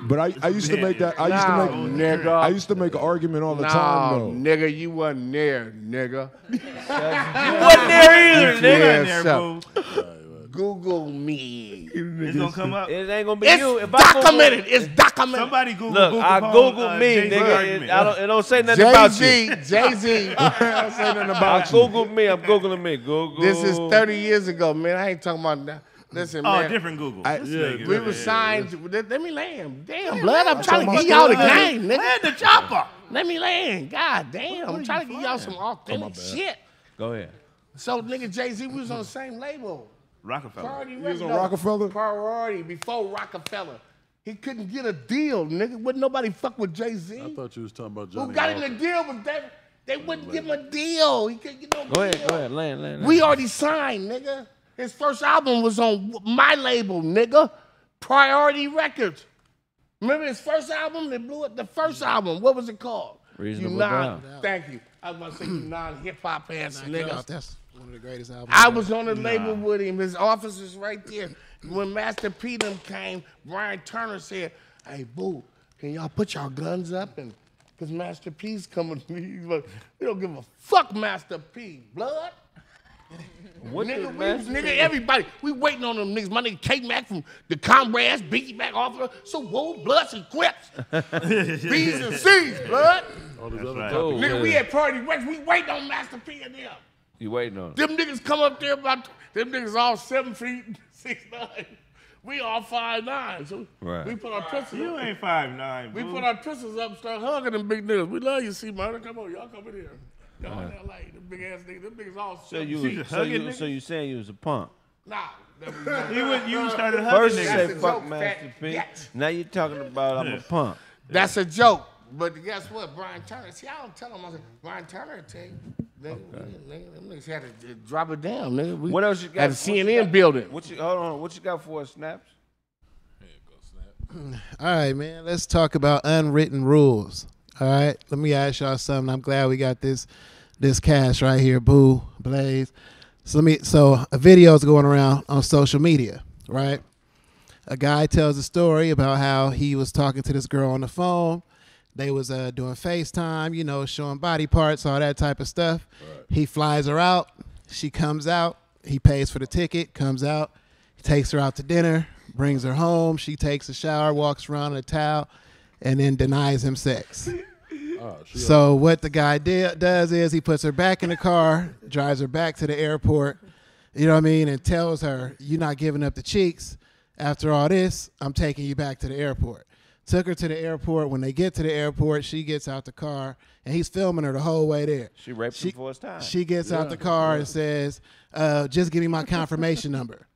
But I used to make that. I used to make an argument all the time, though. Nigga, you wasn't there, nigga. You wasn't there either, nigga. Yeah, There, so, Google me. It's gonna come up. It ain't gonna be It's you. If I documented. It's documented. Somebody Google. Look, I Googled me, nigga. It don't say nothing about you. Jay-Z. I don't say nothing I about you. Googled me. I'm Googling me. Google. This is 30 years ago, man. I ain't talking about that. Listen, Oh, man. different Google. We were signed. Let me land. Damn, blood. I'm trying to give y'all the game, nigga. Land the chopper. Let me land. God damn. I'm trying to give y'all some authentic shit. Go ahead. So, nigga, Jay-Z, we was on the same label. Rockefeller. Priority was on Records. Rockefeller? Priority before Rockefeller. He couldn't get a deal, nigga. Wouldn't nobody fuck with Jay-Z? I thought you was talking about Johnny Who got Walker. in the deal with that? They wouldn't give him a deal. He couldn't get no Go deal. ahead. Land. We already signed, nigga. His first album was on my label, nigga. Priority Records. Remember his first album? They blew up the first album. What was it called? Reasonable You Doubt. Thank you. I was about to say you non-hip-hop ass nigga. That's one of the greatest albums. I was on the label with him. His office is right there. When Master P them came, Brian Turner said, "Hey, boo, can y'all put y'all guns up?" And because Master P's coming to me, he's like, "We don't give a fuck, Master P, blood." What the Nigga, everybody, we waiting on them niggas. My nigga K-Mac from the Comrades, Biggie Mac officer, so whoa, Bloods and Crips, B's and C's, blood. All those other right. topics. Nigga, we at Party Records, we waiting on Master P and them. You waiting on it. Them niggas come up there about, them niggas all 7 feet, 6'9". We all 5'9". So Right. we put our pistols You up. ain't 5'9". We boo. put our pistols up and start hugging them big niggas. We love you, C-Murder. Come on, y'all come in here. Y'all in LA, them big ass niggas, them niggas all So 7 you feet. was, hugging so you saying you was a punk? Nah. that was- You started hugging First you niggas. say That's a fuck joke, Master fat P. bitch. Now you talking about I'm a punk. That's a joke. But guess what? Brian Turner. See, I don't tell him. I say, Brian Turner will tell you. Them niggas had to drop it down, nigga. What else you got? At the CNN building. Hold on. What you got for us, Snaps? All right, man. Let's talk about unwritten rules. All right. Let me ask y'all something. I'm glad we got this cash right here. Boo, Blaze. So a video is going around on social media, right? A guy tells a story about how he was talking to this girl on the phone. They was doing FaceTime, showing body parts, all that type of stuff. Right. He flies her out. She comes out. He pays for the ticket, comes out. He takes her out to dinner, brings her home. She takes a shower, walks around in a towel, and then denies him sex. So what the guy does is he puts her back in the car, drives her back to the airport, and tells her, you're not giving up the cheeks. After all this, I'm taking you back to the airport. Took her to the airport. When they get to the airport, she gets out the car, and he's filming her the whole way there. She raped him for his time. She gets out the car and says, just give me my confirmation number.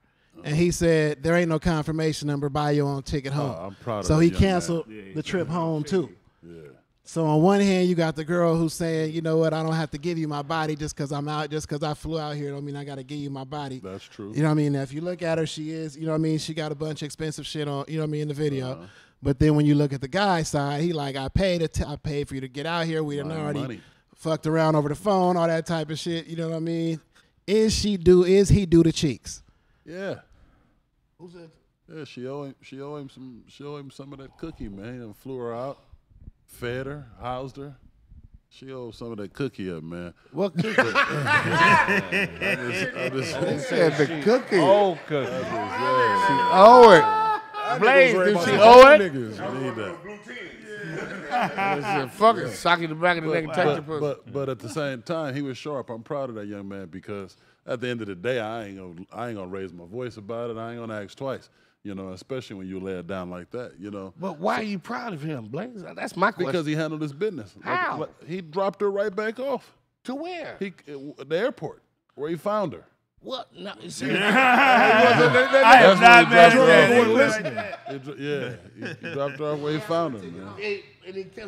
And he said, there ain't no confirmation number. Buy your own ticket home. I'm proud of so that he young canceled man. the trip home, too. Yeah. So on one hand, you got the girl who's saying, you know what, I don't have to give you my body just because I'm out, just because I flew out here. Don't mean I got to give you my body. That's true. You know what I mean? Now, if you look at her, she is, she got a bunch of expensive shit on, in the video. But then when you look at the guy's side, he like, I paid for you to get out here. We done already fucked around over the phone, all that type of shit. You know what I mean? Is he do the cheeks? Yeah. Who's that? Yeah, she owe him some of that cookie, man. He done flew her out, fed her, housed her. She owed some of that cookie up, man. What cookie? I just said the cookie. Old cookie. She owe it. Blaze, did she owe it? I need that. Fuck it. Sock in the back of the neck and touch your pussy. But at the same time, he was sharp. I'm proud of that young man because at the end of the day, I ain't gonna raise my voice about it. I ain't gonna ask twice. Especially when you lay it down like that, But why are you proud of him, Blaze? That's my question. Because he handled his business. How? He dropped her right back off. To where? The airport, where he found her. What? No, I am not mad at that. Yeah, he dropped her off where he found her, man.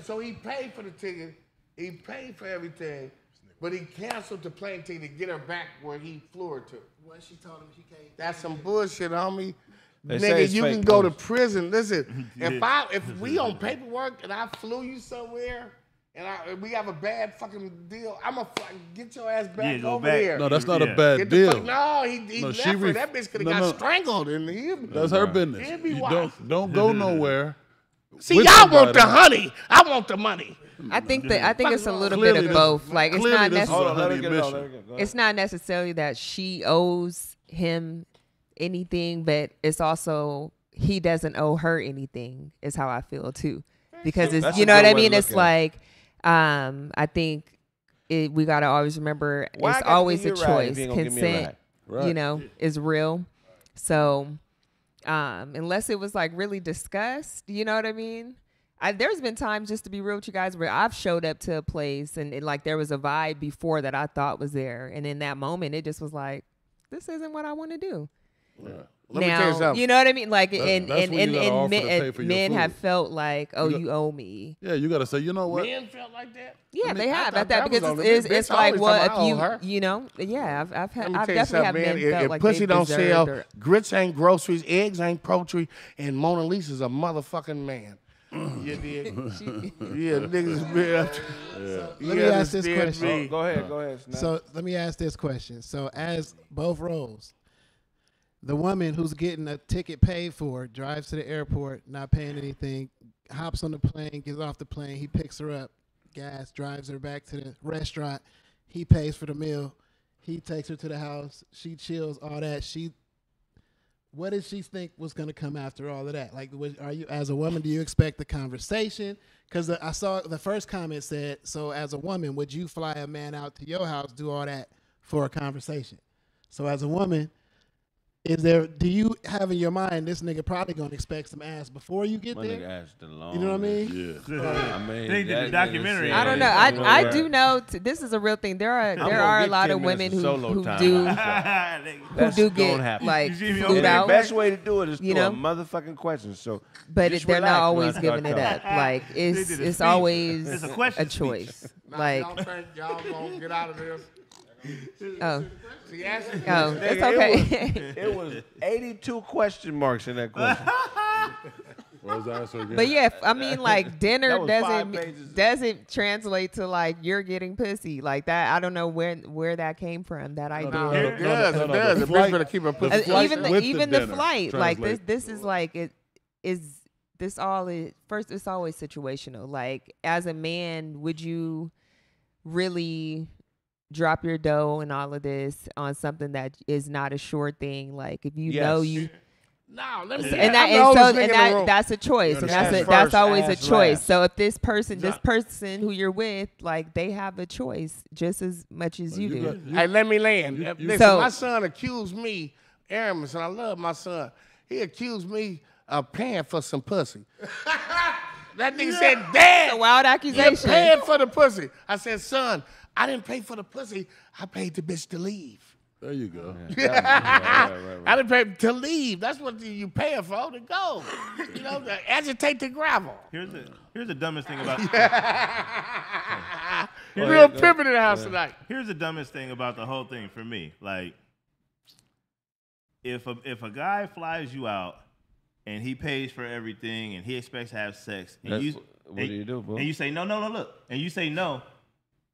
So he paid for the ticket. He paid for everything. But he canceled the plane ticket to get her back where he flew her to. When she told him she can't. That's some bullshit, homie. They say Nigga, it's you fake can go to news. prison. Listen, if we on paperwork and I flew you somewhere and we have a bad fucking deal, I'm gonna get your ass back over there. No, that's not a bad deal. No, he left her. That bitch could have got strangled in the That's her business. You don't go nowhere. See, y'all want the honey. I want the money. I think it's a little bit of both. Like it's not necessarily. It's not necessarily that she owes him anything, but it's also he doesn't owe her anything. Is how I feel too, because it's you know what I mean. It's like I think we gotta always remember it's always a choice. Consent, is real. So unless it was like really discussed, you know what I mean. There's been times, just to be real with you guys, where I've showed up to a place and like there was a vibe before that I thought was there, and in that moment it just was like, this isn't what I want to do. Yeah. Let me tell you something. You know what I mean? Like, and men men have felt like, oh, you owe me. Yeah, you got to say, you know what? Men felt like that? Yeah, they have at that because it's like, well, if I've definitely have men felt like pussy they don't sell, deserved grits ain't groceries, eggs ain't poultry, and Mona Lisa's a motherfucking man. You did? Yeah, niggas been up to. Let me ask this question. Go ahead. Snap. So let me ask this question. So as both roles, the woman who's getting a ticket paid for drives to the airport, not paying anything, hops on the plane, gets off the plane, he picks her up, gas, drives her back to the restaurant, he pays for the meal, he takes her to the house, she chills, all that. What did she think was going to come after all of that? Like, are you, as a woman, do you expect the conversation? Because I saw the first comment said, so as a woman, would you fly a man out to your house, do all that for a conversation? So as a woman, do you have in your mind this nigga probably gonna expect some ass before you get there? Nigga asked alone. You know what I mean? Yeah. They did the documentary. I don't know. I do know this is a real thing. There are a lot of women who do get like flued out. The best way to do it is through a motherfucking question. So, but they're not always giving it up. Like it's always a choice. Like, y'all think y'all gonna get out of this? oh, See, Ashley, it's okay. It was 82 question marks in that question. What was the answer again? But yeah, I mean, like dinner That was 5 pages. doesn't translate to like you're getting pussy like that. I don't know where that came from. That idea. no, it does. no, It the does. The flight- bitch better keep her pussy. the flight Even with the dinner flight, like translate. this is like it is. This all is first. It's always situational. Like as a man, would you really drop your dough and all of this on something that is not a sure thing? Like if you know you. No, let me. And that's a choice, and that's always a choice. So if this person who you're with, like they have a choice just as much as you do. Hey, let me land. Listen, my son accused me, Aramis, and I love my son. He accused me of paying for some pussy. That nigga said, "Dad, It's a wild accusation. you're paying for the pussy." I said, "Son, I didn't pay for the pussy. I paid the bitch to leave." There you go. I didn't pay to leave. That's what you paying for, to go. You know, to agitate the gravel. Here's the dumbest thing about Real pimping in the house tonight. Here's the dumbest thing about the whole thing for me. Like, if a guy flies you out and he pays for everything and he expects to have sex, and What do you do, bro? And you say no, look, and you say no,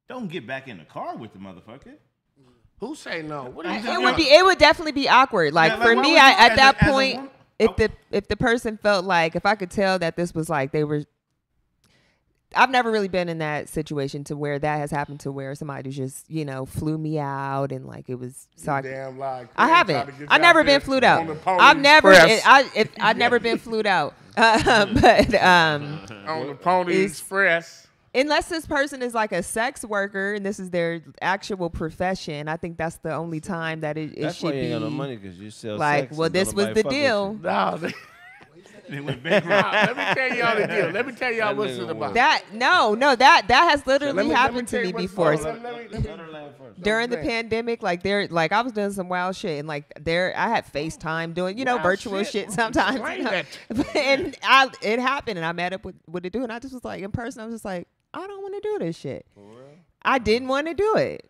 don't get back in the car with the motherfucker. Who say no? What do you It would definitely be awkward. Like Yeah, for like, me, why would you, at that as a point, woman- if the person felt like if I could tell that this was like they were. I've never really been in that situation to where that has happened to where somebody just flew me out and like it was. So damn lie. I haven't. I've never been flued out. I've never. I've never been flued out. But on the Pony Express. Unless this person is like a sex worker and this is their actual profession, I think that's the only time that it That's why should you be. ain't got no money because you sell Like, sex. well, and this was nobody the fuck with deal. you. No, They went bankrupt. let me tell y'all the deal. Let me tell y'all what's it about. That that has literally Let me happened tell to you me what's before. going on. Let me- During the pandemic, like I was doing some wild shit, and like I had FaceTime doing Wild virtual shit? shit sometimes, Explain that. and it happened, and I met up with the dude, and I just was like in person, I was just like, I don't want to do this shit. I didn't want to do it.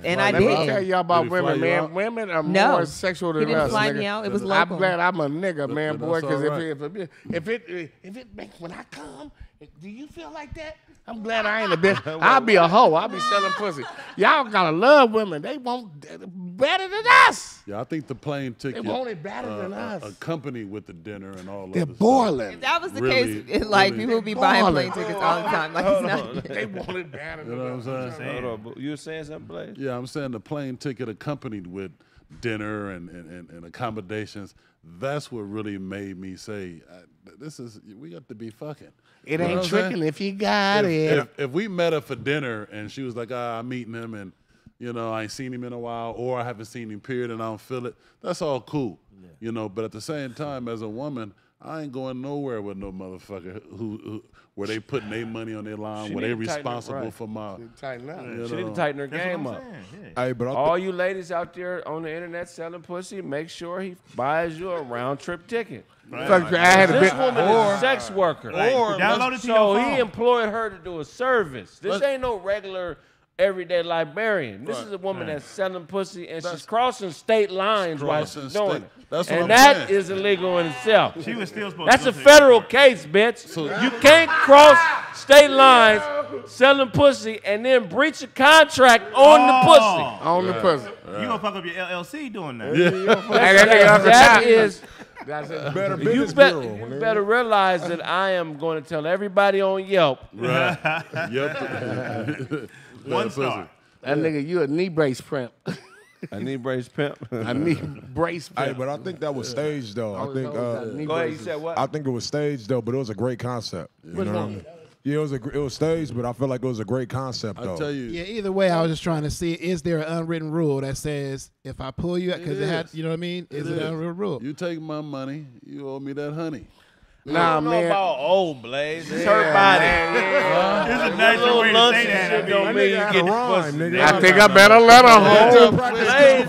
And I Let me did. tell y'all about Did he fly women, you man. out? Women are No. more sexual than He didn't us. fly nigga. me out. It was I'm local. glad I'm a nigga, man, But boy. that's Because all right. if it makes when I come, do you feel like that? I'm glad I ain't a bitch. I'll be a hoe. I'll be selling pussy. Y'all gotta love women. They want better than us. Yeah, I think the plane ticket want it better than us. accompanied with the dinner and all They're other stuff. boiling. If that was the Really, case, like really. people be buying Balling. plane tickets all the time. Like it's not. They want it better You know than what us. I'm saying? Hold on, but you were saying something, Blaze? Yeah, I'm saying the plane ticket accompanied with dinner and accommodations. That's what really made me say, we got to be fucking. It You know ain't what I'm saying? tricking if you got it. If we met her for dinner and she was like, I'm meeting him and, I ain't seen him in a while or I haven't seen him, period, and I don't feel it, that's all cool. But at the same time, as a woman, I ain't going nowhere with no motherfucker who where they putting their money on their line, She where they need to tighten up, responsible right. for my. Tighten up. She need to tighten her game up. Hey, but All you ladies out there on the internet selling pussy, make sure he buys you a round trip ticket. Fuck, I had a This bit. woman is a sex worker. Download it to your So phone. he employed her to do a service. This ain't no regular everyday librarian. This is a woman that's selling pussy and she's crossing state lines while she's Crossing doing state- it. that's what and I'm that saying. is illegal in itself. She was still supposed That's to a go to federal case, bitch. You can't cross state lines selling pussy and then breach a contract on the pussy. On the pussy. You gonna fuck up your LLC doing that? Hey, that nigga Uncle That Tom. is, That's it. Better you Business Bureau. better realize that I am going to tell everybody on Yelp. Right. Yep. One star. That nigga, you a knee brace pimp. I need brace pimp. A knee brace Hey, pimp. but I think that was staged though. I think Go ahead, you said what? I think it was staged though, but it was a great concept. You know what I mean? Yeah, it was staged, but I feel like it was a great concept though. I tell you, Yeah, either way, I was just trying to see, is there an unwritten rule that says if I pull you out, because it had, is. you know what I mean? Is it an unwritten rule? you take my money, you owe me that honey. Nah, I don't know man. about old Blaze. It's her body. There's a nicer way to say that. Shit don't mean you get the pussy. I think I better let her hold. Blaze.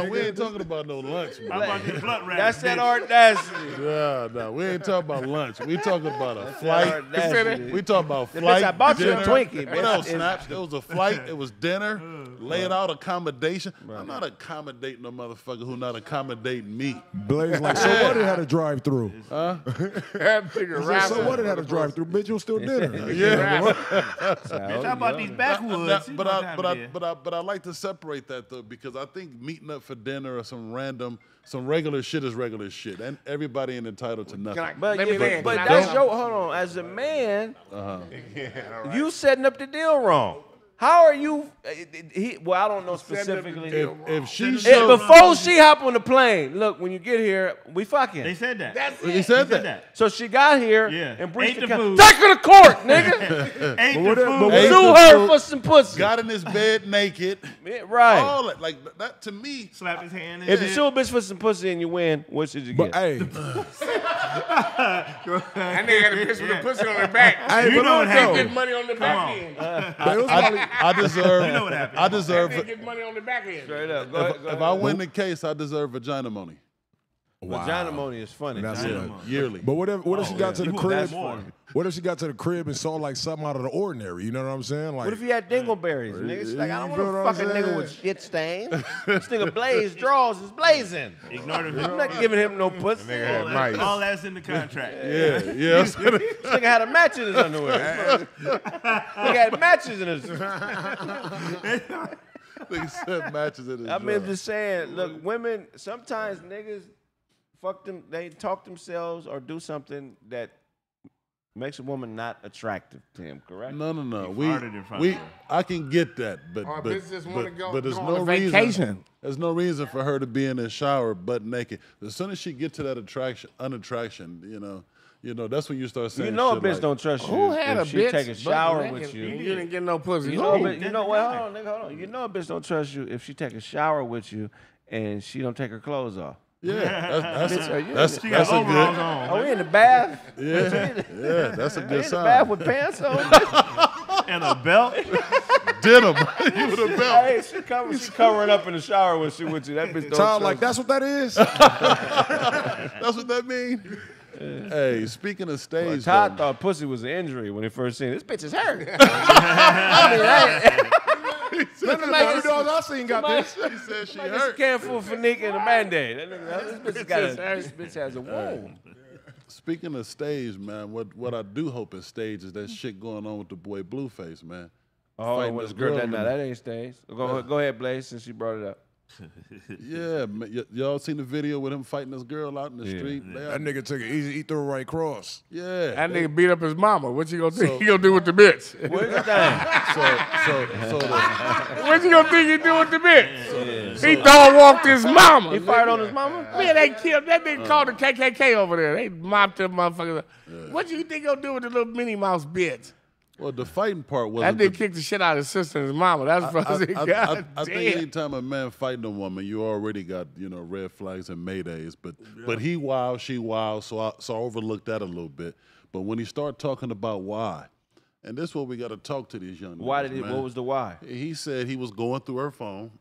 No, we ain't talking about no lunch, man. How about this blunt wrap? That's that audacity. No, we ain't talking about lunch. We talking about a flight. Audacity. We talking about Bitch, flight. I bought you a dinner. Twinkie, What bitch. else, Snaps? It was a flight. It was dinner. Laid out accommodation. I'm not accommodating a motherfucker who not accommodating me. Blaze like, so what? It had a drive through. That nigga So rapping. what? It had a drive through. Bitch, you'll still dinner. Yeah. Bitch, how about these backwoods? You know what time it is. But I like to separate that though, because I think meeting up for dinner or some regular shit is regular shit, and everybody ain't entitled to nothing. But, Let me yeah, land. but Can I that's go? your, hold on, as a man, you setting up the deal wrong. How are you, well, I don't know specifically. If she Hey, showed, before she hop on the plane, look, when you get here, we fucking. They said that. he said that. So she got here Yeah. and breached Ate the the food. Take her to court, nigga. Ain't what the if- food. but Ate Sue the her food, for some pussy. got in his bed naked. Yeah, right. All that, like that to me. Slap his hand. If you sue a bitch for some pussy and you win, what should you But get? hey, That nigga had a bitch with a pussy on their back. hey, You but know what look, They though, get money on the back end. but it was probably, I deserve. You know what happened. I deserve. They get money on the back end. Straight up. Go ahead, go If ahead. I win the case, I deserve vagina money Vagina money is funny. That's Vagina what- money. yearly. But what if she got to the You want crib? that more. What if she got to the crib and saw like something out of the ordinary? You know what I'm saying? Like, What if you had dingleberries? Nigga, she's like, I don't You want feel to what fuck a I'm nigga saying? with shit stain. This nigga Blaze draws is blazing. Ignore the I'm not giving him no pussy. all that's in the contract. Yeah. This nigga had a match in his underwear. Nigga had matches in his. They said matches in his I mean, I'm drawer. just saying, look, women, sometimes niggas fuck them, they talk themselves or do something that makes a woman not attractive to him, correct? No. farted in front of her. I can get that, but Or but, bitches just wanna go but there's on no a reason. vacation. There's no reason for her to be in the shower butt naked. As soon as she get to that unattraction, you know, that's when you start saying. You know a shit bitch like, don't trust you Who had a if she bitch? take a butt shower naked with you. and You didn't get no pussy. You know, Who? but you know what? Hold on, nigga, hold on. You know a bitch don't trust you if she take a shower with you and she don't take her clothes off. Yeah, that's She a got overalls good. on. Are we in the bath? Yeah, that's a We good in the bath sign. with pants on? And a belt. Denim. You with a belt. Hey, she covering up in the shower when she with you. That bitch don't Child, trust like that's what that is. That's what that means. Hey, speaking of you. stage, Todd though, thought pussy was an injury when he first seen it. This bitch is hurt. I None of the baby dogs I seen got this. she said she mean, like it's a hurt. can full of Fanique and a Band-Aid. This bitch has a wound. Speaking of stage, man, what I do hope is stage is that shit going on with the boy Blueface, man. Oh, Fighting what this is girl? girl That ain't stage. Go ahead, Blaze, since you brought it up. Yeah, man, y'all seen the video with him fighting this girl out in the street? That nigga took it easy. He threw a right cross. Yeah. That nigga beat up his mama. What you gonna think he gonna do with the bitch? What's the thing? What you gonna think he do with the bitch? He dog walked his mama. He fired on his mama? Man, they killed that nigga called the KKK over there. They mopped them motherfuckers. What you think gonna do with the little Minnie Mouse bitch? Well, the fighting part That wasn't. nigga kicked the shit out of his sister and his mama. That's I think anytime a man fighting a woman, you already got red flags and maydays. But he wild, she wild, so I overlooked that a little bit. But when he start talking about why, and this is what we got to talk to these young. Why niggas, did he? man. What was the why? He said he was going through her phone.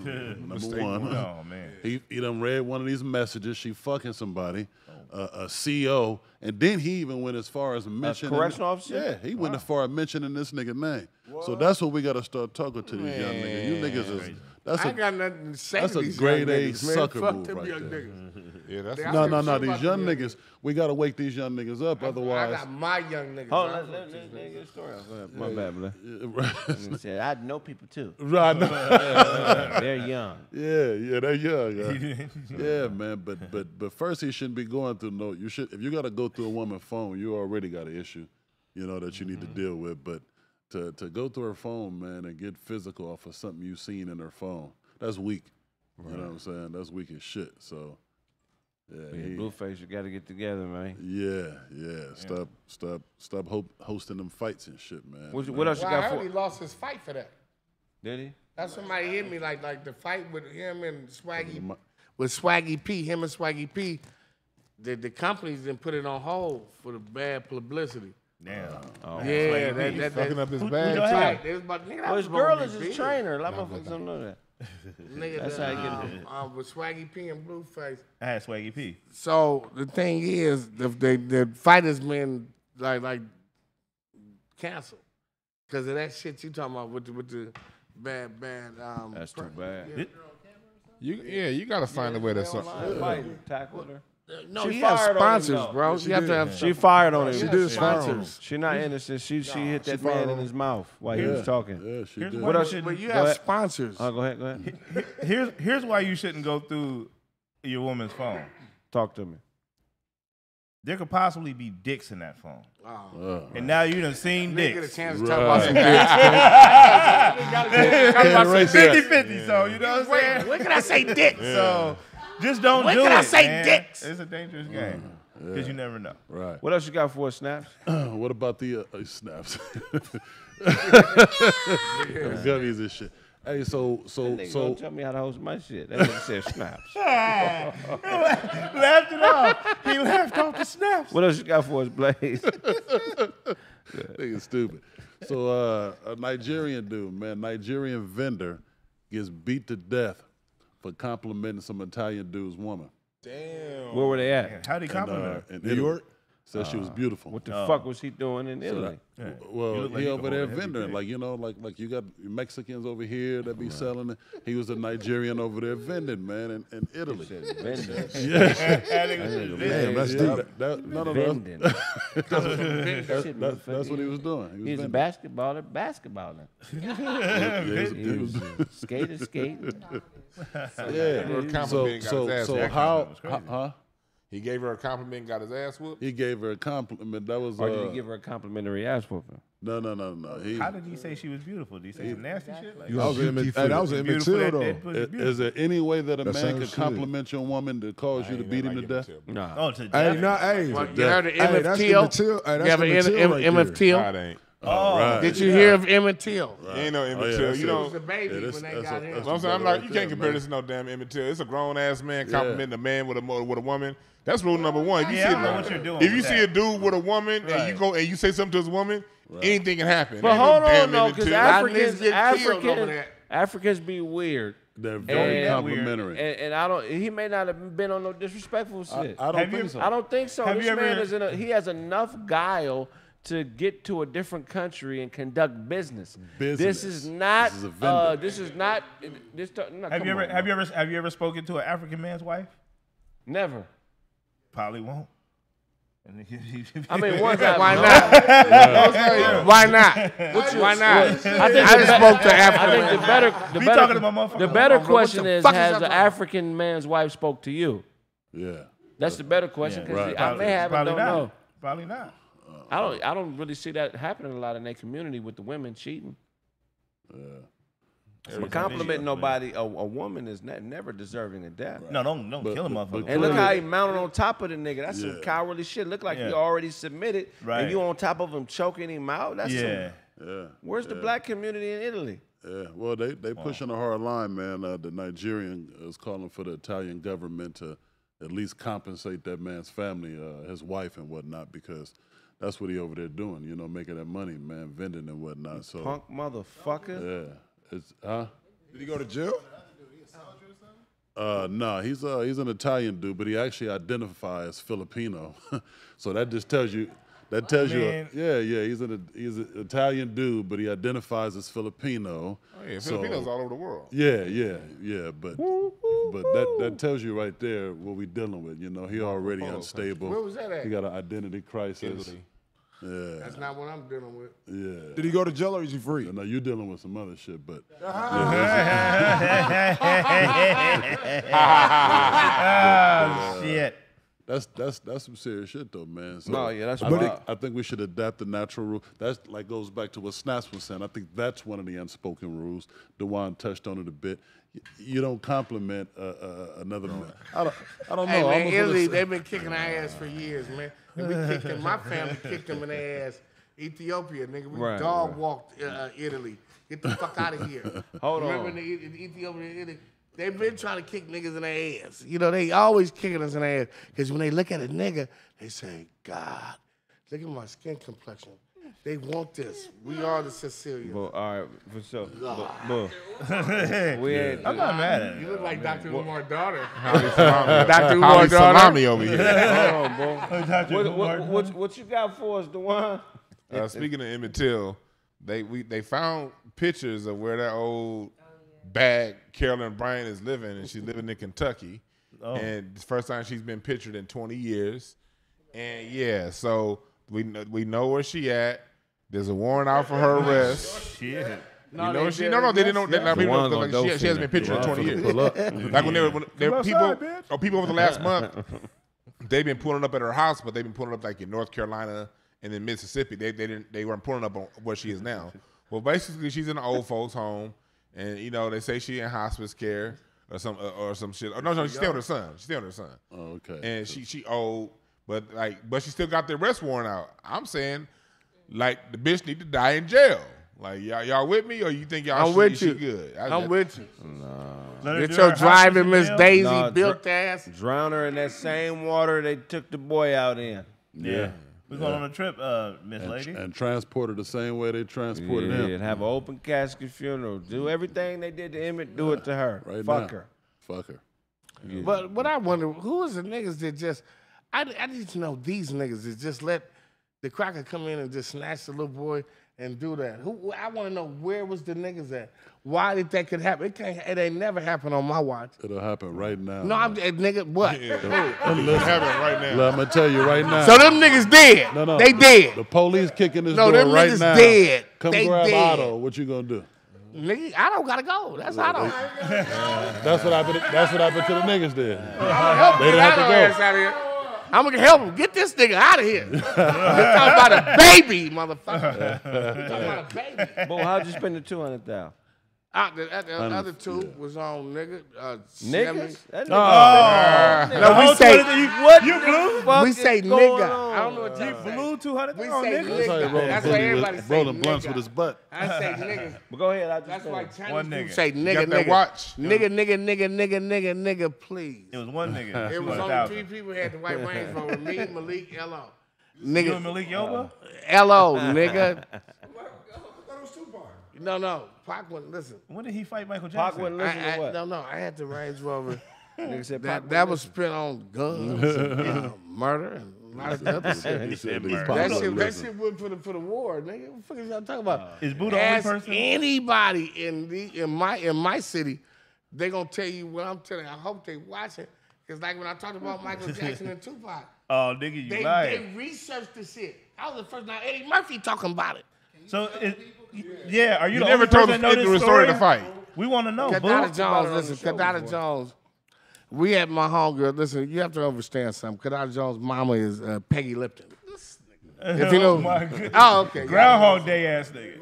Number one. Oh, man. He done read one of these messages. She fucking somebody, a CEO, and then he even went as far as mentioning correctional officer? Yeah, he went as far as mentioning this nigga name. So that's what we got to start talking to these young niggas. You niggas is that's I a got nothing to say that's to a these grade young A niggas, man. sucker Fuck move them right young there. niggas. Yeah, that's I no. don't care These about young them niggas, we got to wake these young niggas up. I Otherwise, got my young niggas. Hold I on, fuck let these me niggas. get a story. Go ahead. My bad, Blaze. right, He said, I know people too. right. They're young. Yeah, they're young. Yeah, man. But first, he shouldn't be going through no. You should if you got to go through a woman's phone, you already got an issue, that you need to deal with. But to go through her phone, man, and get physical off of something you seen in her phone, that's weak. You know what I'm saying? That's weak as shit. So, yeah, Blueface, you got to get together, man. yeah. Stop hosting them fights and shit, man. What else you Well, I got heard for? he lost his fight for that. Did he? That's somebody hit me like the fight with him and Swaggy, My- with Swaggy P, him and Swaggy P. The companies didn't put it on hold for the bad publicity. Damn. Yeah, that fucking up his That's bag. right. They was about, nigga, that Well, was his girl gonna is be his big. trainer. A lot of motherfuckers don't know that. Nigga, That's how you get with Swaggy P and Blueface. I had Swaggy P. So the thing is, the fighters been like canceled because of that shit you talking about with the bad. That's too bad. You gotta find a way to Tackle her. No, She he has fired on him, sponsors, though. bro. She You have to did. have. She fired on him. She did fire on him. sponsors. She not innocent. She hit that fired man on in him. his mouth while he was talking. Yeah, she Here's did. what else? But you Go have ahead. sponsors. Oh, go ahead. Here's why you shouldn't go through your woman's phone. Talk to me. There could possibly be dicks in that phone. Oh. And now you done seen Didn't get a dicks. chance to talk about some dicks. 50-50, so you know what I'm saying? When can I say dicks? So just don't When do can it, I say man. dicks? It's a dangerous game because you never know. Right. What else you got for us, Snaps? What about the snaps? Gummies and shit. Hey, so Don't tell me how to host my shit. That nigga said Snaps. Laughed it off. He laughed off the snaps. What else you got for us, Blaze? nigga stupid. So a Nigerian dude, man, Nigerian vendor gets beat to death for complimenting some Italian dude's woman. Damn. Where were they at? How'd he compliment her? In New Italy. York? Said she was beautiful. What the fuck was he doing in Italy? Well, look like he you over can there hold a heavy vending, bag. like you know, like you got Mexicans over here that be selling it. He was a Nigerian over there vending, man, in Italy. Vending. Damn, that's deep. No, Vending. that's what he was doing. He was He's a vending. basketballer. He was Skating. yeah. So how? He gave her a compliment and got his ass whooped? He gave her a compliment. That was Or did he give her a complimentary ass whooping? no. How did he say she was beautiful? Did he say some nasty shit? Like, That was an beautiful, immature, that though. pussy's beautiful. Is there any way that a That man same could shit. compliment your woman to cause you to beat him to death? Nah. Oh, to Hey, death. nah, hey. You heard of Hey, Emmett that's Till? immature. Hey, You that's have an immature right Emmett there. Till? Nah, it ain't. Right. Did you hear of Emmett Till? You ain't no Emmett yeah, Till. that's You it. He know, was a baby Yeah, when that's- they that's got a- him. that's I'm a saying, I'm brother like, you right can't there, compare man. this to no damn Emmett Till. It's a grown ass man complimenting a man with a woman. That's rule number one. If you Yeah, see I know what you're doing If you with see that. a dude with a woman and you go and you say something to his woman, anything can happen. But Ain't no hold on, damn though, Emmett because Till. Africans be weird. They're very And- complimentary. And I don't. He may not have been on no disrespectful shit. I don't think so. I don't think so. Have This you man ever- he has enough guile to get to a different country and conduct business. This Business. is not. This is a vendor. This is not. This. No, Have you ever spoken to an African man's wife? Never. Probably won't. I mean, once I. Why not? Why not? Why not? I just spoke to Africa. I think talking to my motherfucker. the better What the question is: fuck is has that an about? African man's wife spoke to you? Yeah. That's the better question because right. I may have, Probably don't not. know. Probably not. I don't really see that happening a lot in their community with the women cheating. But complimenting nobody, a woman is never deserving of death. No, don't kill a motherfucker. And look how he mounted on top of the nigga. That's some cowardly shit. Look like he Yeah. already submitted, Right. and you on top of him choking him out. That's Yeah. Where's the black community in Italy? Yeah, well, they pushing a hard line, man. The Nigerian is calling for the Italian government to at least compensate that man's family, his wife and whatnot, because that's what he over there doing, you know, making that money, man, vending and whatnot. So, Punk motherfucker. yeah, it's huh? Did he go to jail? No, he's an Italian dude, but he actually identifies as Filipino. So that just tells you. That tells Man. he's an Italian dude, but he identifies as Filipino. Oh, yeah, So- Filipinos all over the world. Yeah, but that tells you right there what we dealing with. You know, he already unstable. Where was that at? He got an identity crisis. Italy. Yeah, That's not what I'm dealing with. yeah. Did he go to jail or is he free? Now you're dealing with some other shit, but Oh, shit. that's some serious shit though, man. So No, yeah, that's I think we should adapt the natural rule. That's like goes back to what Snaps was saying. I think that's one of the unspoken rules. DeJuan touched on it a bit. You don't compliment another man. I don't know. Hey, man, I'm gonna Italy, say- they've been kicking our ass for years, man. And we kicked them. My family kicked them in their ass. Ethiopia, nigga. We Right, dog walked Italy. Get the fuck out of here. Hold Remember on. in Ethiopia, Italy? They've been trying to kick niggas in their ass. You know, they always kicking us in their ass. Because when they look at a nigga, they say, God, look at my skin complexion. They want this. We are the Sicilians. Well, all right, for sure. But, we ain't. I'm not mad at it. You look like Dr. Umar's daughter. Dr. Umar's salami over here. Hold on, bro. What you got for us, DeJuan? Speaking of Emmett Till, they found pictures of where that old bag Carolyn Bryant is living, and she's living in Kentucky. Oh. And it's the first time she's been pictured in 20 years. And yeah, so we know where she at. There's a warrant out for her arrest. Shit. They didn't know. She hasn't been pictured in 20 years. Like when there were people over the last month, they've been pulling up at her house, but they've been pulling up like in North Carolina and in Mississippi. They weren't pulling up on where she is now. Well, basically, she's in an old folks' home, and they say she in hospice care or some shit. Oh, no, she's staying with her son. Oh, okay. And she old, but she still got the arrest warrant out. I'm saying, like, the bitch need to die in jail. Like, y'all with me, or you think she good? I'm with you. No. Get your driving, Miss Daisy, built ass. Drown her in that same water they took the boy out in. Yeah. We're going on a trip, Miss Lady. And transport her the same way they transported him. And have an open casket funeral. Do everything they did to Emmett, do it to her. Right Fuck now. her. Fuck her. Yeah. But I wonder, who is the niggas that just, I need to know these niggas that just let the cracker come in and just snatch the little boy and do that. I want to know, where was the niggas at? Why did that could happen? It ain't never happened on my watch. It'll happen right now. No, nigga, what? It'll happen right now. I'm gonna tell you right now. So them niggas dead. No, they dead. The police kicking this No, door them right niggas now. dead. Come They grab dead. Otto. What you gonna do? Nigga, I don't gotta go. That's Otto. That's what happened to the niggays then. They didn't have to go. Out of here. I'm gonna help him. Get this nigga out of here. We're talking about a baby, motherfucker. We're talking about a baby. Boy, how'd you spend the 200,000? The other two was on nigga. Niggas? No, we say what? You blue? We say nigga. I don't know what you blue 200. We Oh, say niggas. nigga. That's why everybody say rolling blunts nigga. with his butt. I say niggas. But go ahead. That's why Chinese One people nigga. say You nigga, got that nigga. watch? Nigga, please. It was one nigga. It was only 1,000. 3 people had the white Range Rover. Me, Malik, L.O. You and Malik Yoba? L.O., nigga. No. Pac wouldn't listen. When did he fight Michael Pac Jackson? wouldn't listen to what? No. I had the Range Rover. Nigga said Pac That was spent on guns and murder and a lot of other shit. He said these That Pablo shit listen. went for the war, nigga. What the fuck is y'all talking about? Is Buddha the only Ask person? anybody in my city, they gonna tell you what I'm telling you. I hope they watch it. Cause like when I talked about Michael Jackson and Tupac, Oh, nigga, you they lying. researched the shit. I was the first. Now Eddie Murphy talking about it. So, yeah, are you You the never only told person the that know this story of the fight. We want to know, Gardena boo. Jones, listen, Gardena Jones. We had my homegirl. Listen, you have to understand something. Gardena Jones' mama is Peggy Lipton. If you know. Oh, my goodness. Oh, okay. Groundhog Day ass nigga.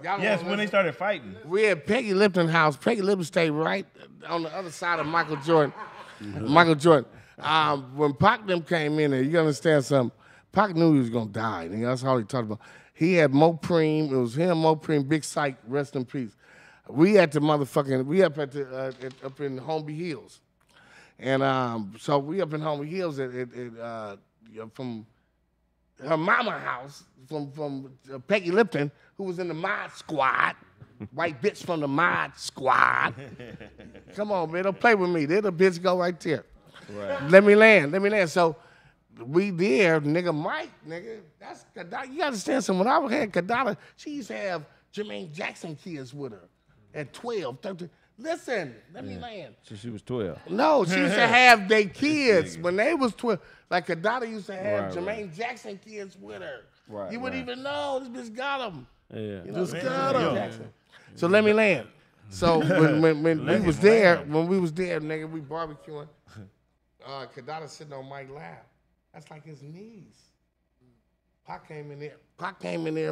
Y'all Yes, know when they this? started fighting. We had Peggy Lipton house. Peggy Lipton stayed right on the other side of Michael Jordan. Michael Jordan. When Pac them came in there, you understand something? Pac knew he was gonna die. Nigga. That's all he talked about. He had Mopreme. It was him, Mopreme, Big Psych, rest in peace. We at the motherfucking. We up at the up in Homeby Hills, and so we up in Homeby Hills from her mama house from Peggy Lipton, who was in the Mod Squad. White bitch from the Mod Squad. Come on, man, don't play with me. There the bitch go right there. Right. Let me land. So we there, nigga Mike, nigga. That's Gardena. You understand something? When I had Gardena, she used to have Jermaine Jackson kids with her at 12, 13. Listen, let me land. So she was 12. No, she used to have their kids when they was 12. Like Gardena used to have Right, Jermaine Jackson kids with her. Right, You wouldn't even know. This bitch got them. Yeah. You know, Jackson. So let me land. So when we was there, nigga, we barbecuing. Gardena sitting on Mike's lap. That's like his knees. Pac came in there,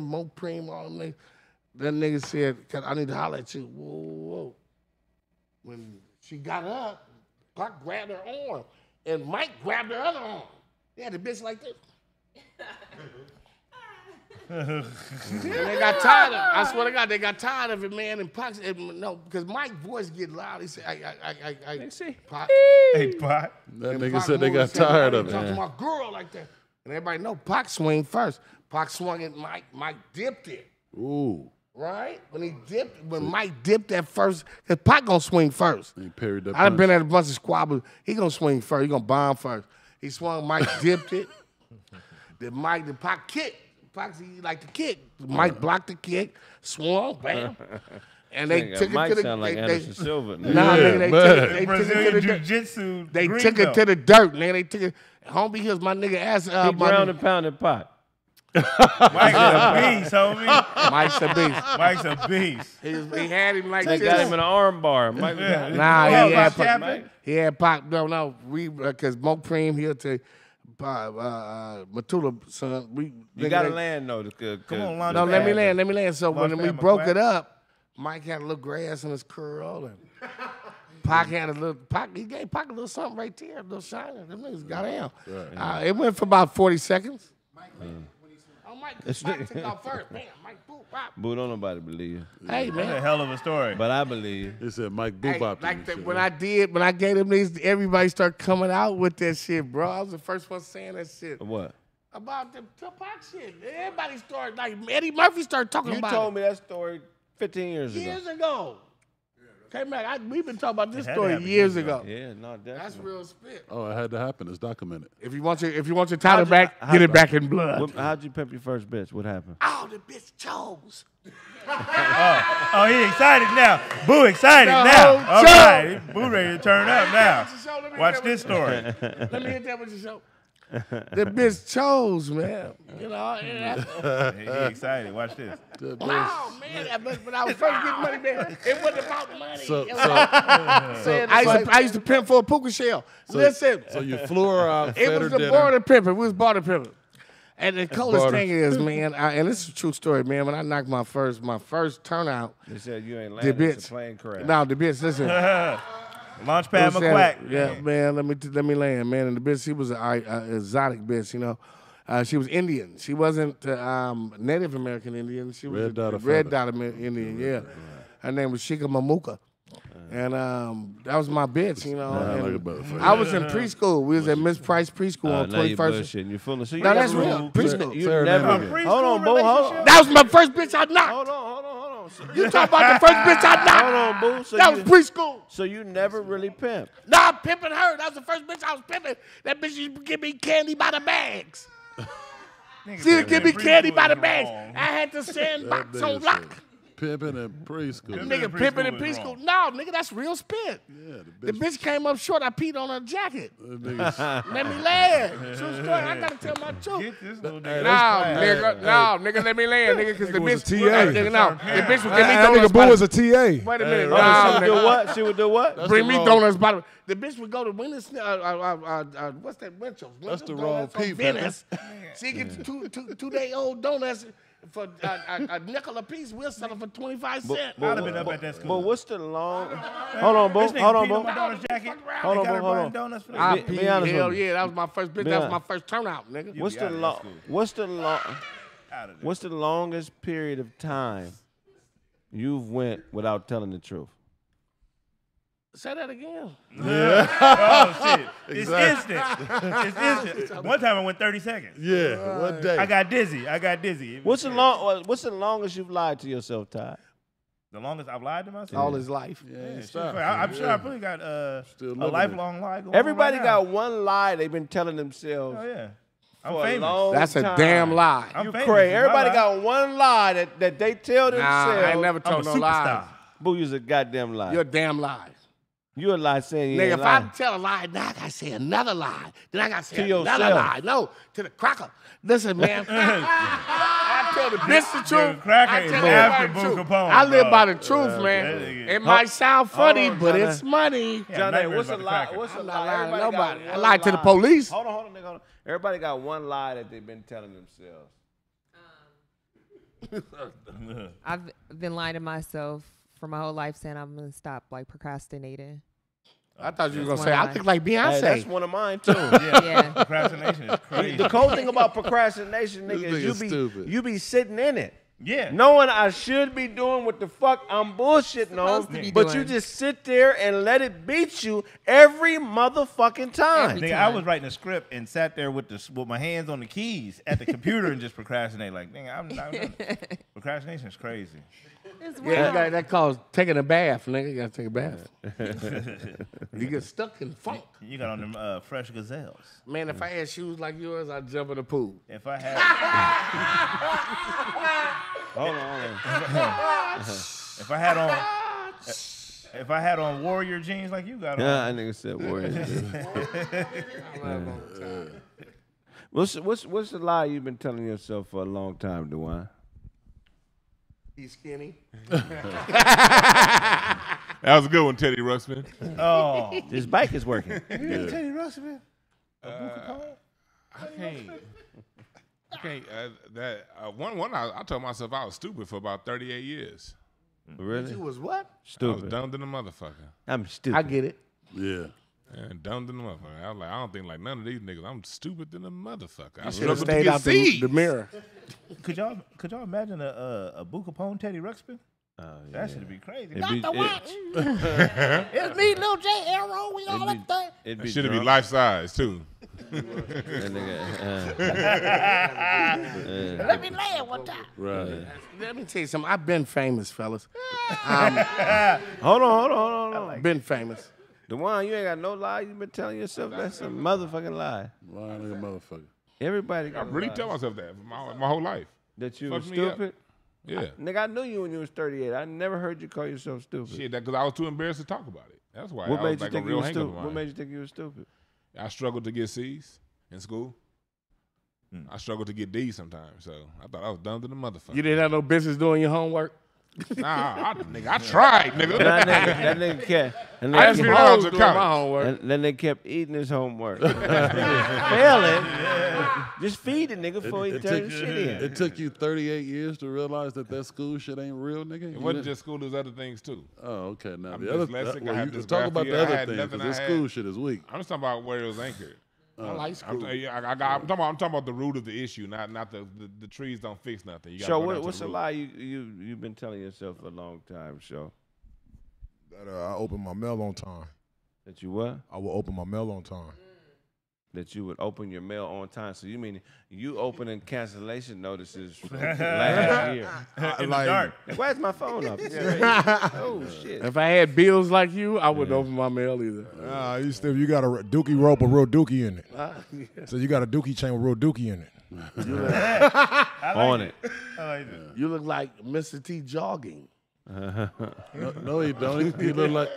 Mopreme, all them niggas. That nigga said, I need to holler at you. Whoa. When she got up, Pac grabbed her arm, and Mike grabbed her other arm. They had a bitch like this. And they got tired of it. I swear to God, they got tired of it, man. And Pac, no, because Mike's voice get loud. He said, I see. Pac. Hey, Pac. That nigga said they got tired of it. Talking to my girl like that. And everybody know Pac swing first. Pac swung at Mike. Mike dipped it. Ooh. Right? When Mike dipped at first, because Pac gonna swing first. He parried that I've been at a bunch of squabbles. He gonna swing first. He gonna bomb first. He swung, Mike dipped it. The Pac kicked. Pac, he like to kick. Mike blocked the kick, swung, bam. And they took it to the like Anderson Silva. Nah, nigga, they took it to the jiu-jitsu. They took it to the dirt, nigga. They took it. Homie, here's my nigga ass. He ground and pounded Pac. Mike's a beast, homie. Mike's a beast. Mike's a beast. He had him like They this. got him in an arm bar. Mike, Nah, Oh, he had Mike Pac. Chapman? He had Pac. No, we because Mo Preem here to Matula son. you got to land though. Come on, Lonnie. No, let me land. So when we Bama broke quack. it up, Mike had a little grass in his curl, and Pac had a little. He gave Pac a little something right there, a little shine. Them niggas got down. It went for about 40 seconds. Mike took off first. Bam, Mike boop bop. Boo, don't nobody believe you. Hey That's a man. hell of a story. But I believe. They said Mike Hey, Boobop. like that, when I gave them these, everybody started coming out with that shit, bro. I was the first one saying that shit. What? About the Tupac shit. Everybody started, like Eddie Murphy started talking You about told me that story 15 years ago. years ago. Came back. We've been talking about this It had to story happen years years ago. Yeah, no, definitely. That's real spit. Oh, it had to happen. It's documented. If you want your title back, get it back in blood. How'd you pimp your first bitch? What happened? Oh, the bitch chose. Oh, he excited now. Boo excited No, now. All show. right. Boo ready to turn up now. Let me Watch hit this story. Let me hit that with your show. The bitch chose, man. You know, and He excited. Watch this. oh man, but when I was first getting money, man, it wasn't about money. So, It was I used to pimp for a puka shell. Listen, so you flew her out, it fed was her the dinner. border pimping. We was border pimping. And the coolest Border. thing is, man, and this is a true story, man. When I knocked my first turnout, They said you ain't the landed. It's bitch. a plane crash. No, the bitch. Listen. Launchpad McQuack. Yeah, man. Let me land, man. And the bitch, she was an exotic bitch, you know. She was Indian. She wasn't Native American Indian. She was Red Dot Indian. Yeah. Her name was Shika Mamuka. And that was my bitch, you know. And I was in preschool. We was at Miss Price Preschool on now you 21st. bullshitting. You fooling. So you No, that's never- real. Preschool. You never. Preschool Hold on, boo. Hold on. That was my first bitch I knocked. Hold on. You talking about the first bitch I knocked? Hold on, boo. So That you, was preschool. So you never really pimped. Nah, I'm pimping her. That was the first bitch I was pimping. That bitch used to give me candy by the bags. She used to give me candy by the bags. I had the sandbox on lock. Pimping in preschool. Nigga pimping in preschool. No, nigga, that's real spit. Yeah, The bitch came up short. I peed on her jacket. nigga, Let me land. True story. I gotta tell my truth. Get this little No, nigga. nigga, let me land, nigga, because the was bitch, a TA. nigga, no, the bitch would give me That donuts. nigga Boo was a TA. Wait a minute, Oh, nah, she would do nigga. what? She would do what? Bring me wrong- donuts by the. The bitch would go to Windows. What's that? Winchell's. That's the Winchell's wrong donuts on people. Venice. She gets two-day-old donuts for a nickel a piece. We'll sell them for 25 cents. I'd have been up at that But school. what's the long? Hold on, boo. This nigga Hold on, peed on boo. my daughter's jacket. Hold on, They got her hold buying on. donuts for the I Be peed, honest with hell me. yeah, that was my first bitch. Be That was honest. my first turnout, nigga. What's the out of that long? school. What's the longest period of time you've went without telling the truth? Say that again. Oh, shit. It's instant. It's instant. One time I went 30 seconds. yeah, what day? I got dizzy. What's the longest you've lied to yourself, Ty? The longest I've lied to myself? All his life. Yeah, Shit, stop. I'm sure I probably got Still a living lifelong lie going Everybody on right got one lie they've been telling themselves now. Oh, yeah. I'm for a famous. long That's a time. damn lie. I'm You famous. crazy. It's my Everybody lie. got one lie that they tell Nah, themselves. I ain't never I'm a told no lies. superstar. Boo, you's a goddamn lie. You're a damn lie. You're a lie saying you Nigga, ain't if I lying. tell a lie, now I gotta say another lie. Then I gotta say To another yourself. lie. No, to the cracker. Listen, man. I tell the bitch the truth. Cracker I is tell after everybody the Boo truth. Capone, I live bro. by the truth, man. that nigga- It might sound funny, on, but Johnny. it's money. Yeah, Johnny, nightmares what's a about the lie? cracker. What's a I'm not lie? lying to Everybody got nobody. I one lied to the lie. police. Hold on, nigga. Hold on. Everybody got one lie that they've been telling themselves. I've been lying to myself for my whole life saying I'm gonna stop like procrastinating. I thought you were gonna That's say, one I lie. think like Hey, that's Beyonce. one of mine too. Yeah. Procrastination is crazy. The cool thing about procrastination, nigga, This is nigga's stupid. you be sitting in it. Yeah. Knowing I should be doing what the fuck I'm bullshitting on, but you just sit there and let it beat you every motherfucking time. Nigga, I was writing a script and sat there with my hands on the keys at the computer and just procrastinate. Like, nigga, procrastination is crazy. Yeah, that calls taking a bath, nigga. You gotta take a bath. You get stuck in funk. You got on them fresh gazelles. Man, if I had shoes like yours, I'd jump in the pool. If I had, hold on. If I had on warrior jeans like you got on. Yeah, I nigga said warrior. What's the lie you've been telling yourself for a long time, DeJuan? He's skinny. That was a good one, Teddy Ruxpin. Oh, this bike is working. You Teddy Ruxpin? I can't. I told myself I was stupid for about 38 years. Really? You was what? Stupid. I was dumb than a motherfucker. I'm stupid. I get it. Yeah. And dumb than a motherfucker. I was like, I don't think like none of these niggas. I'm stupid than a motherfucker. I should have stayed out the mirror. Could y'all imagine a Kapone Teddy Ruxpin? That should be crazy. Got the watch. It's me, Lil J, Arrow. We all up there. It should be life size too. Let me land one time. Right. Let me tell you something. I've been famous, fellas. Hold on. Been famous. DeJuan, you ain't got no lie you been telling yourself. That's a motherfucking lie. Lying like a motherfucker. Everybody I got really lies. tell myself that my whole life. That you Fuck were me up. stupid? Yeah. Nigga, I knew you when you was 38. I never heard you call yourself stupid. Shit, because I was too embarrassed to talk about it. That's why. What I made was you like think a you real was hang-up of stupid? mine. What made you think you was stupid? I struggled to get C's in school. I struggled to get D's sometimes, so I thought I was dumb to the motherfucker. You didn't have no business doing your homework? Nah, nigga, I tried, nigga. That nigga kept. And I just figured I was in doing my college. homework. And then they kept eating his homework. Failing. Just feed the nigga before he turned the shit in. It took you 38 years to realize that school shit ain't real, nigga? It wasn't just school, there's other things too. Oh, okay. Now, I'm the other dyslexic, I have you talk about the dyslexia, I other had things, nothing because I this had. school shit is weak. I'm just talking about where it was anchored. I like school. I'm talking about the root of the issue, not the trees don't fix nothing. You gotta So go down to what's the a root. lie you've been telling yourself for a long time, Show? That I open my mail on time. That you what? I will open my mail on time. That you would open your mail on time. So you mean you opening cancellation notices from last year? In the dark. Where's my phone up? Oh shit! If I had bills like you, I wouldn't open my mail either. You got a dookie rope with real dookie in it. So you got a dookie chain with real dookie in it. On it. I like that. You look like Mr. T jogging. No, he don't. He look like.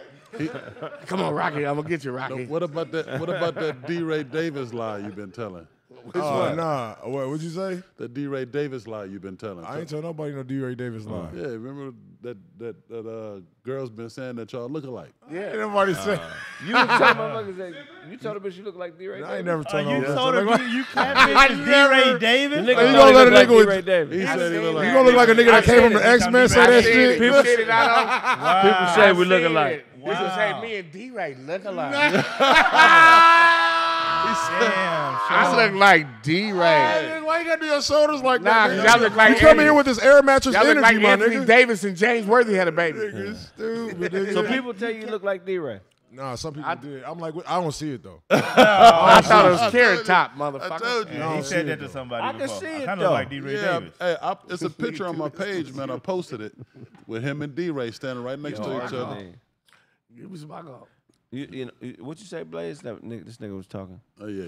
Come on, Rocky. I'm gonna get you, Rocky. What about that D. Ray Davis lie you've been telling? Nah. What'd you say? The D. Ray Davis lie you've been telling. I ain't tell nobody no D. Ray Davis lie. Yeah, remember that girl's been saying that y'all look alike. Yeah. Ain't nobody say. You was telling motherfuckers that you told her bitch you look like D. Ray Davis. I ain't never told You no told bitch. her you catfish D-Ray Davis? Nigga You thought gonna he let looked a like nigga with- D. Ray Davis. He said he look You like. gonna look like a nigga that came from the X-Men say that shit? People say that. People say we looking like. People say me and D-Ray look alike. Damn. I look like D-Ray. Why you gotta do your shoulders like Nah, that? 'cause y'all look like You come Eddie. here with this air mattress Y'all look energy, like my Anthony nigga. Davis and James Worthy had a baby. Nigga, stupid. Nigga. So people tell you look like D. Ray. Nah, some people did. I'm like, I don't see it though. I thought it was Carrot Top, motherfucker. I told you. I He don't see said it, that to though. somebody I can before. see it, I kind though. of like D-Ray Yeah, Davis. hey, it's a picture on my page, man. I posted it with him and D. Ray standing right next to each other. It was my God. You know, what you say, Blaze? That nigga, this nigga was talking. Oh yeah.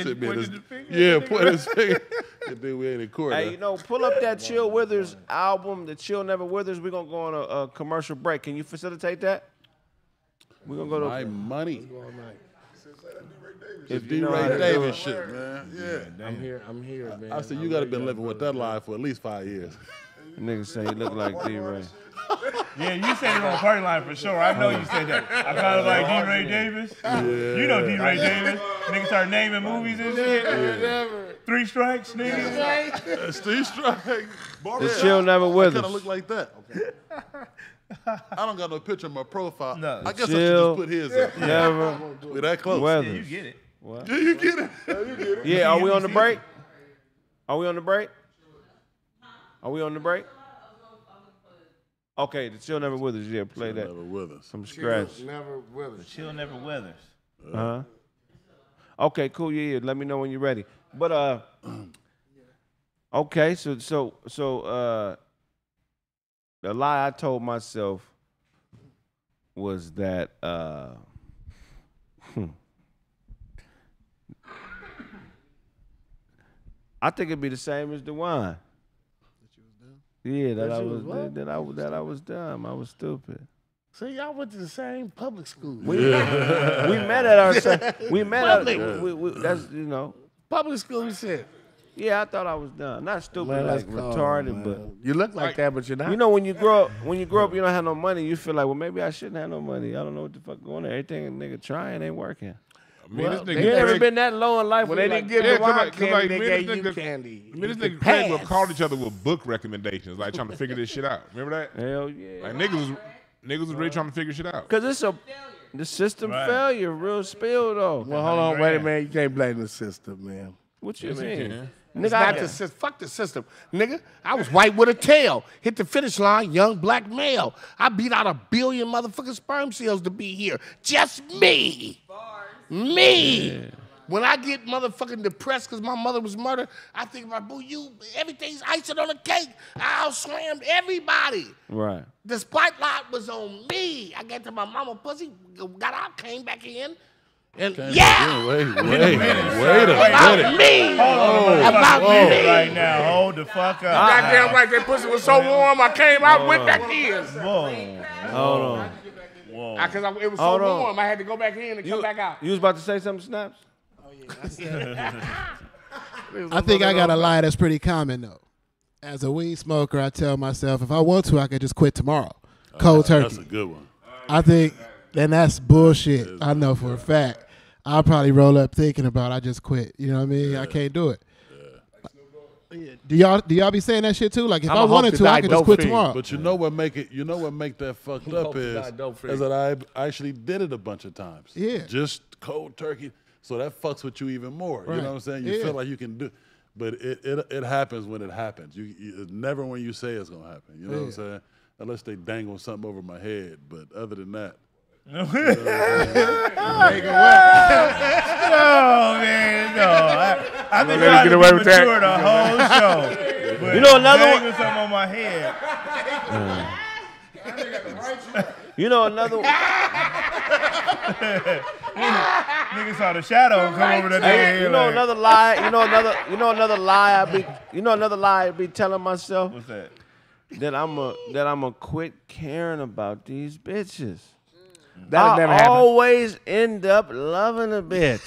He pointed the finger. Yeah, point his finger. And then we ain't in court. Hey, pull up that Chill Withers album, the Chill Never Withers. We're gonna go on a commercial break. Can you facilitate that? We're gonna go to My money. if D. you know how Ray to do Davis it. shit, man. Yeah. I'm here, man. I said you got to been living with that lie for at least 5 years. Nigga say he look like D. Ray. Yeah, you said it on the party line for sure. I know you said that. I kind of like D-Ray Davis. You know D-Ray Davis. Niggas start naming movies and shit. 3 Strikes, niggas. Steve Strike. The Chill Never Withers. Kind of look like that. I don't got no picture of my profile. No. I guess I Chill should just put his up. Never We're that close. Withers. You get it. Yeah, you get it. Yeah, are we on the break? Are we on the break? Are we on the break? Okay, the Chill Never Withers. Yeah, play that. Never Withers. From scratch. Chill Never Withers. Chill Never Withers. Okay, cool. Yeah. Let me know when you're ready. But okay. So the lie I told myself was that I think it'd be the same as the wine. Yeah, that I was dumb. I was stupid. So y'all went to the same public school. We met at our that's public school shit. Yeah, I thought I was dumb. Not stupid, like retarded, but you look like that, but you're not. You know, when you grow up, you don't have no money. You feel like, well, maybe I shouldn't have no money. I don't know what the fuck going on. Everything a nigga trying ain't working. I mean, this nigga they never been that low in life. When they didn't give the wine candy, they gave you candy. I mean, this nigga Kraig would call each other with book recommendations, like trying to figure this shit out. Remember that? Hell yeah. Like niggas was really trying to figure shit out. Cause it's the system failure, real spill though. Well, hold on, wait a minute. You can't blame the system, man. What you mean? It's not the system. Fuck the system. Nigga, I was white with a tail. Hit the finish line, young black male. I beat out 1 billion motherfucking sperm cells to be here. Just me. Me. Yeah. When I get motherfucking depressed because my mother was murdered, I think about, boo, everything's icing on the cake. I outswam everybody. Right. The spotlight was on me. I got to my mama pussy, got out, came back in. And Wait a about minute. me. About me. Right now, hold the fuck up. Goddamn right, that pussy was so warm, I came out, went back in. Whoa. Hold on. Whoa. Because it was so warm, I had to go back in and come back out. You was about to say something, Snaps? I think I got a lie that's pretty common though. As a weed smoker, I tell myself if I want to, I could just quit tomorrow. Cold turkey. That's a good one. I think, and that's bullshit. I know for a fact. I'll probably roll up thinking about I just quit. You know what I mean? I can't do it. Do y'all be saying that shit too? Like if I wanted to, I could just quit tomorrow. But you know what make that fucked up is that I actually did it a bunch of times. Yeah. Just cold turkey. So that fucks with you even more. Right. You know what I'm saying? You feel like you can do, but it happens when it happens. It's never when you say it's gonna happen. You know what I'm saying? Unless they dangle something over my head. But other than that. No, man, no. I've been trying to be mature the whole show. But you know another one. Something on my head. You know another one. Niggas saw the shadow come over the day. You know another lie. You know another lie. Another lie I be telling myself. What's that? That I'ma quit caring about these bitches. That'll never happen. Always end up loving a bitch.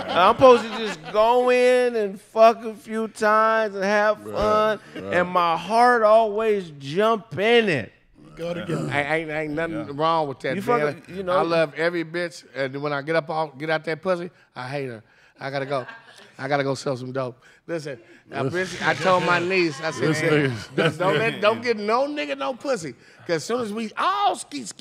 I'm supposed to just go in and fuck a few times and have fun, and my heart always jump in it. Go together. Ain't nothing wrong with that. You know, I love every bitch, and when I get out that pussy, I hate her. I gotta go sell some dope. Listen, I told my niece, I said, don't get no nigga no pussy. Because as soon as we all skeet,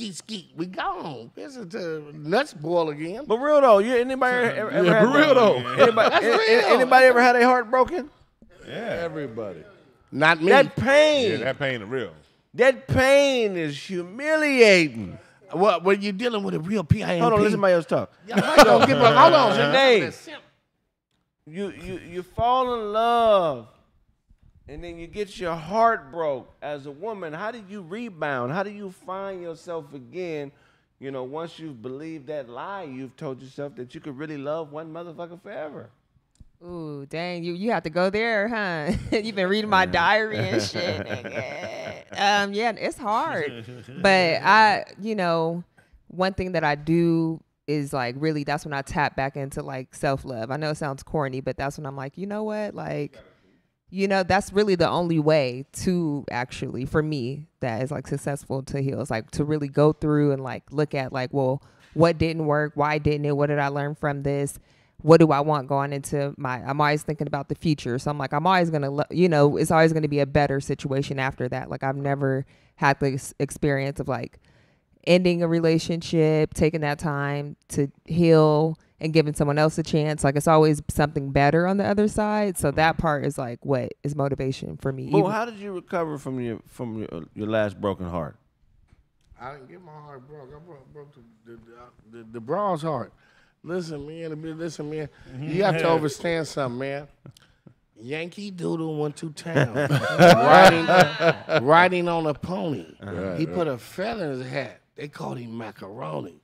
we gone. This is the nuts boil again. But real though, anybody ever had real though. Anybody ever had a heart broken? Yeah, everybody. Not me. That pain. Yeah, that pain is real. That pain is humiliating. Well, when you're dealing with a real PIMP. Hold on, listen to somebody else talk. Hold on, Janae. You fall in love, and then you get your heart broke as a woman. How do you rebound? How do you find yourself again? You know, once you've believed that lie, you've told yourself that you could really love one motherfucker forever. Ooh, dang, you have to go there, huh? You've been reading my diary and shit. Yeah, it's hard. But one thing that I do is like really that's when I tap back into like self-love. I know it sounds corny, but that's when I'm like, you know what? Like, that's really the only way to actually, for me, that is like successful to heal. It's like to really go through and like look at like, well, what didn't work? Why didn't it? What did I learn from this? What do I want going into I'm always thinking about the future. So I'm like, I'm always going to, it's always going to be a better situation after that. Like I've never had this experience of like, ending a relationship, taking that time to heal and giving someone else a chance. Like, it's always something better on the other side. So that part is like what is motivation for me. Well, how did you recover from your last broken heart? I didn't get my heart broke. I broke the brawl's heart. Listen, man. You have to understand something, man. Yankee Doodle went to town riding on a pony. He put a feather in his hat. They called him macaroni.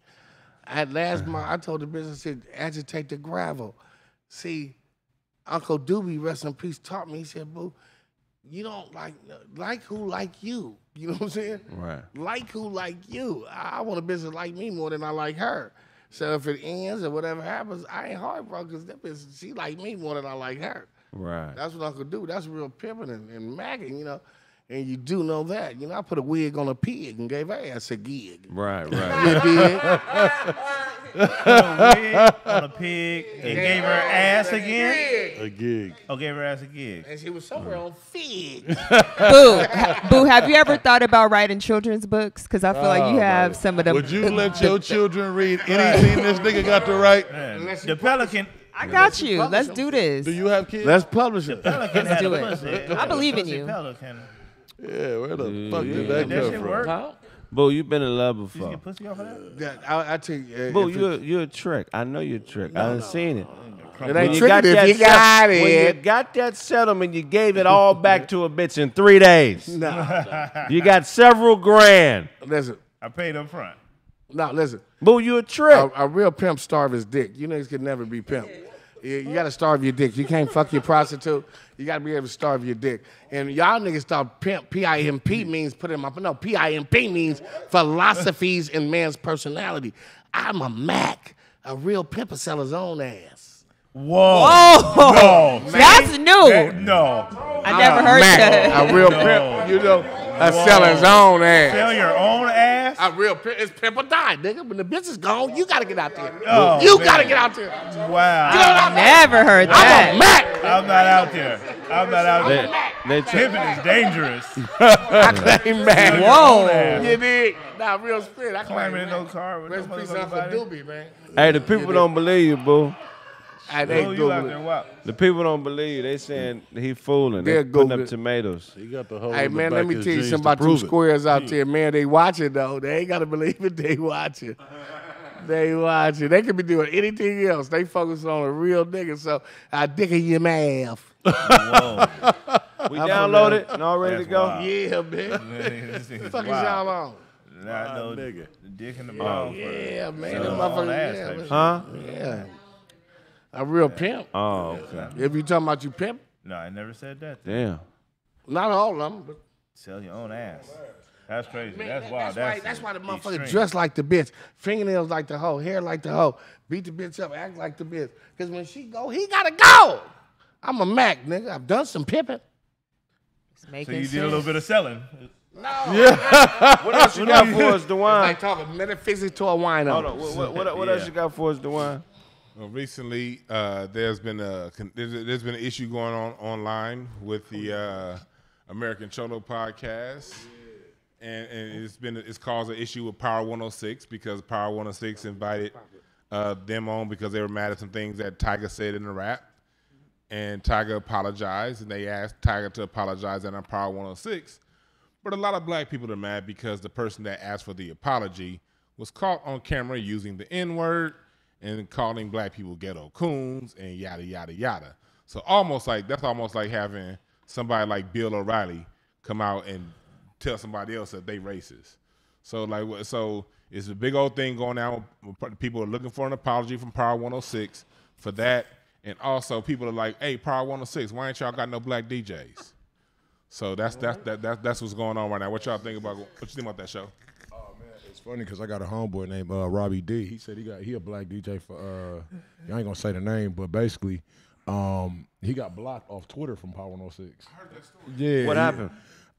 At last month, I told the business, I said, agitate the gravel. See, Uncle Doobie, rest in peace, taught me. He said, boo, you don't like who like you. You know what I'm saying? Right. Like who like you. I want a business like me more than I like her. So if it ends or whatever happens, I ain't heartbroken because that bitch, she like me more than I like her. Right. That's what Uncle do. That's real pimping and magging, you know. And you do know that. You know, I put a wig on a pig and gave her ass a gig. Right. You did. Put a wig on a pig and gave her ass again? A gig. Oh, gave her ass a gig. And she was somewhere on fig. Boo, have you ever thought about writing children's books? Because I feel like you have some of them. Would you let your children read anything this nigga got to write? The Pelican. I got you. Let's do this. Do you have kids? Let's publish it. Let's do it. I believe in you. Pelican. Yeah, where the fuck did that That come shit from? work? Boo, you've been in love Did you before. get pussy off of that? Yeah, I tell you. Boo, you're a trick. I know you're a trick. I done seen it. It ain't tricky if you got When you it. got that settlement, you gave it all back to a bitch in 3 days. You got several grand. Listen. I paid up front. No, listen. Boo, you a trick. A real pimp starve his dick. You niggas could never be pimp. You got to starve your dick. You can't fuck your prostitute. You got to be able to starve your dick. And y'all niggas thought pimp, P-I-M-P means put in my, no, P-I-M-P means philosophies in man's personality. I'm a Mac. A real pimp will sell his own ass. Whoa. No. That's new. No. I never heard that. A real pimp, you know, sell his own ass. Sell your own ass? A real pimp, it's pimp or die, nigga. When the bitch is gone, you got to get out there. Oh, you man. got to get out there. Wow. I never heard that. I'm a Mac. I'm not out there. I'm not out there. They Pimping is dangerous. I claim Mac. Whoa. You dig? Nah, real spirit. I claim Climbing in Mac. no car with Rest no in peace, motherfucking Uncle body. Doobie, man. Hey, the people don't believe you, boo. Oh, you out there, what? The people don't believe. They saying he fooling. They're They putting Google. up tomatoes. He got the hole Hey, in the man, back let me of his tell you jeans something to about them prove it. squares out there, man. They watching, though. They ain't got to believe it. They watching. They watching. They could be doing anything else. They focus on a real nigga, so I dick in your mouth. Whoa. We downloaded and all ready to go. wild. Yeah, man. This What the fuck is y'all on? Not no nigga. dick in the mouth. Yeah, man. So, Them all motherfuckers, ass yeah, type man. Huh? Yeah. A real pimp. Oh, okay. If you talking about you pimp, No, I never said that. Damn. not all of them, but Sell your own ass. That's crazy. That's wild. That's why the motherfucker extreme. dress like the bitch, fingernails like the hoe, hair like the hoe, beat the bitch up, act like the bitch. Because when she go, he gotta go. I'm a Mac, nigga. I've done some pimping. So you did a little bit of selling. No. What else you got for us, DeWine? Like talking metaphysics to a wino. Hold on. What else you got for us, DeWine? Well, recently, there's been an issue going on online with the American Cholo podcast, and it's caused an issue with Power 106 because Power 106 invited them on because they were mad at some things that Tiger said in the rap, and Tiger apologized, and they asked Tiger to apologize on Power 106. But a lot of black people are mad because the person that asked for the apology was caught on camera using the N-word and calling black people ghetto coons and yada, yada, yada. So that's almost like having somebody like Bill O'Reilly come out and tell somebody else that they racist. So it's a big old thing going on. People are looking for an apology from Power 106 for that. And also people are like, hey, Power 106, why ain't y'all got no black DJs? So that's what's going on right now. What y'all think about? What you think about that show? Oh man, it's funny because I got a homeboy named Robbie D. He said he a black DJ for I ain't gonna say the name, but basically, he got blocked off Twitter from Power 106. I heard that story. Yeah. What happened?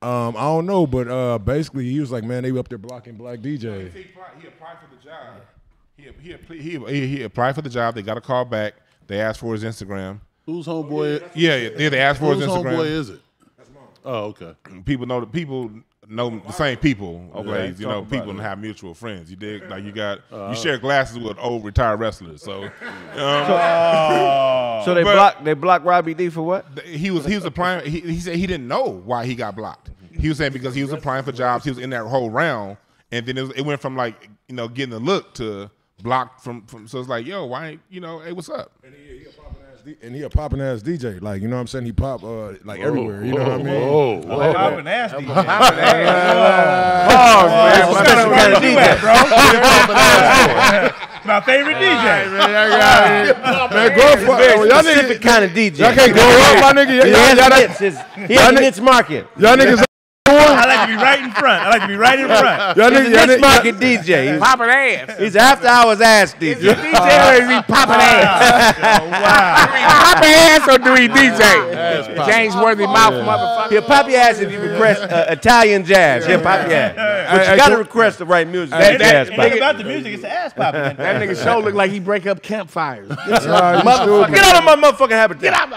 I don't know, but basically he was like, man, they up there blocking black DJs. He applied for the job. He applied for the job. They got a call back. They asked for his Instagram. Whose homeboy? Yeah. They asked for his Whose Instagram. homeboy is it? Oh, okay. People know the same people, Okay, you know, people and have mutual friends. You dig? Like you got you share glasses with old retired wrestlers. So, so they blocked Robbie D for what? He was applying. He said he didn't know why he got blocked. He was saying because he was applying for jobs. He was in that whole round, and then it went from like getting a look to blocked from. So it's like, yo, why hey, what's up? And he a popping ass DJ, like you know what I'm saying. He pop like everywhere, you know what I mean. Popping ass DJ. Special kind of DJ, bro. My favorite DJ. Man, go for it. Y'all Specific kind of DJ. Y'all can't go up, my nigga. He has a niche market. Y'all niggas. I like to be right in front. Y'all niggas, He's a niche market DJ. He's Popping ass. He's after hours ass DJ. Is he DJ or is he popping ass? Popping ass or do he DJ? James Worthy mouth motherfucker. He'll pop your ass if you request Italian jazz. He'll pop your ass. But you gotta request the right music. That jazz pop. About the music, it's ass popping. That nigga show look like he break up campfires. Get out of my motherfucking habitat. Get out